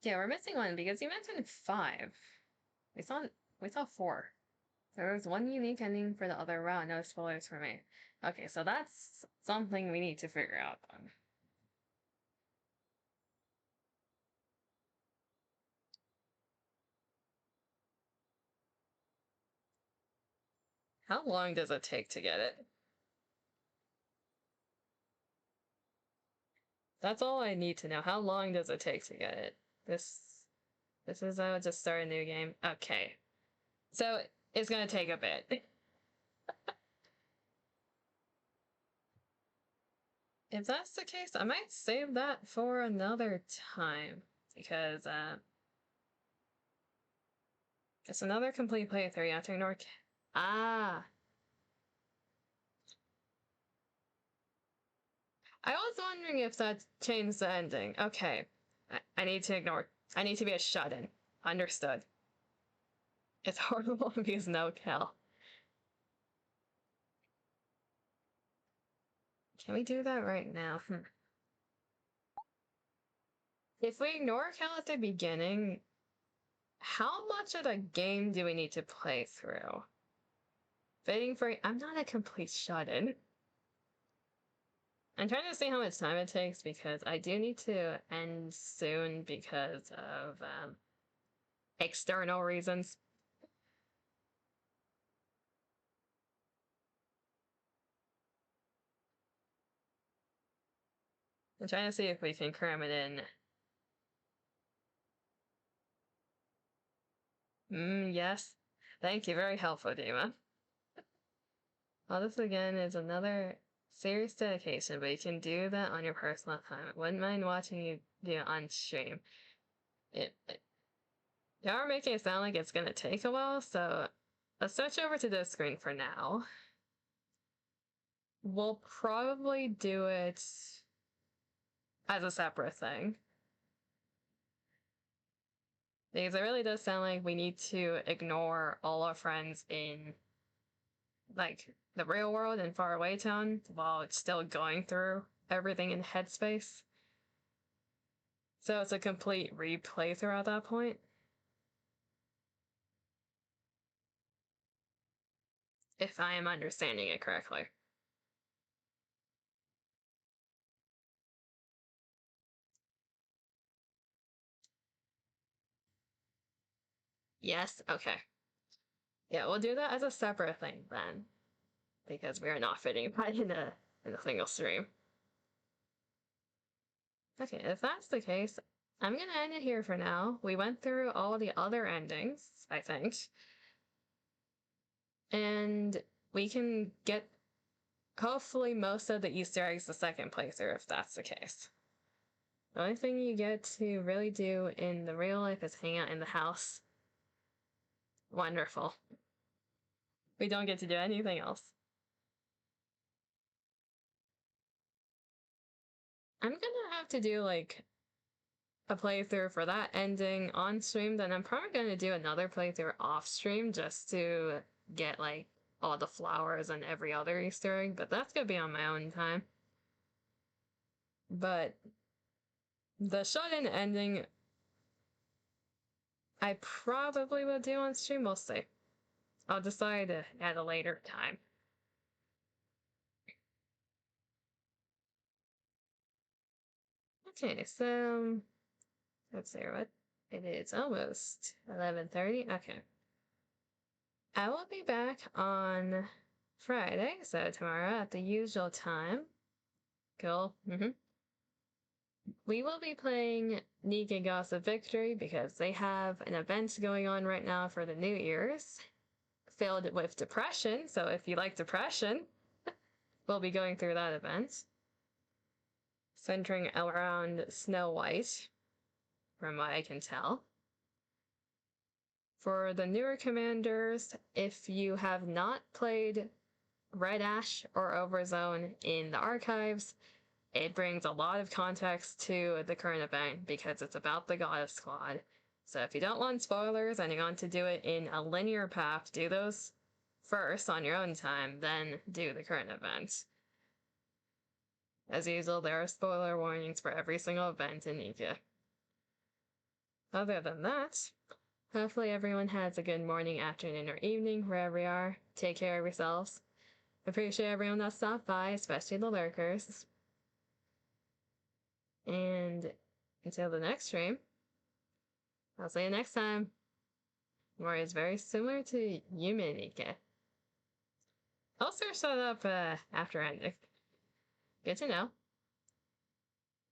Yeah, we're missing one because you mentioned 5. We saw 4. There was one unique ending for the other round, no spoilers for me. Okay, so that's something we need to figure out then. How long does it take to get it? That's all I need to know. How long does it take to get it? This is just start a new game. Okay. So it's gonna take a bit. If that's the case, I might save that for another time. Because it's another complete playthrough. You have to ignore Ah. I was wondering if that changed the ending. Okay. I need to ignore. I need to be a shut-in. Understood. It's horrible because no kill. Can we do that right now? If we ignore kill at the beginning, how much of the game do we need to play through? Waiting for... I'm not a complete shut-in. I'm trying to see how much time it takes because I do need to end soon because of external reasons. I'm trying to see if we can cram it in. Yes. Thank you. Very helpful, Dima. All this again is another serious dedication, but you can do that on your personal time. I wouldn't mind watching you do it on stream. You are making it sound like it's gonna take a while, so let's switch over to this screen for now. We'll probably do it as a separate thing. Because it really does sound like we need to ignore all our friends in, like, the real world in Faraway Town while it's still going through everything in Headspace. So it's a complete replay through at that point. If I am understanding it correctly. Yes? Okay. Yeah, we'll do that as a separate thing then. Because we are not fitting that in a single stream. Okay, if that's the case, I'm gonna end it here for now. We went through all the other endings, I think. And we can get, hopefully, most of the Easter eggs the second playthrough, if that's the case. The only thing you get to really do in the real life is hang out in the house. Wonderful. We don't get to do anything else. I'm gonna have to do, like, a playthrough for that ending on stream, then I'm probably gonna do another playthrough off stream just to get, like, all the flowers and every other Easter egg, but that's gonna be on my own time. But the shut-in ending, I probably will do on stream, we'll see. I'll decide at a later time. Okay, so let's see, what It is almost 11:30. Okay. I will be back on Friday, so tomorrow at the usual time. Cool. We will be playing Nika Gossip Victory because they have an event going on right now for the New Year's filled with depression. So if you like depression, we'll be going through that event. Centering around Snow White, from what I can tell. For the newer commanders, if you have not played Red Ash or Overzone in the archives, it brings a lot of context to the current event because it's about the Goddess Squad. So if you don't want spoilers and you want to do it in a linear path, do those first on your own time, then do the current event. As usual, there are spoiler warnings for every single event in Nika. Other than that, hopefully everyone has a good morning, afternoon, or evening wherever you are. Take care of yourselves. Appreciate everyone that stopped by, especially the lurkers. And until the next stream, I'll see you next time. OMORI is very similar to human Nika. I'll search that up after ending. Good to know.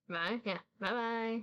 Bye. Yeah. Bye-bye.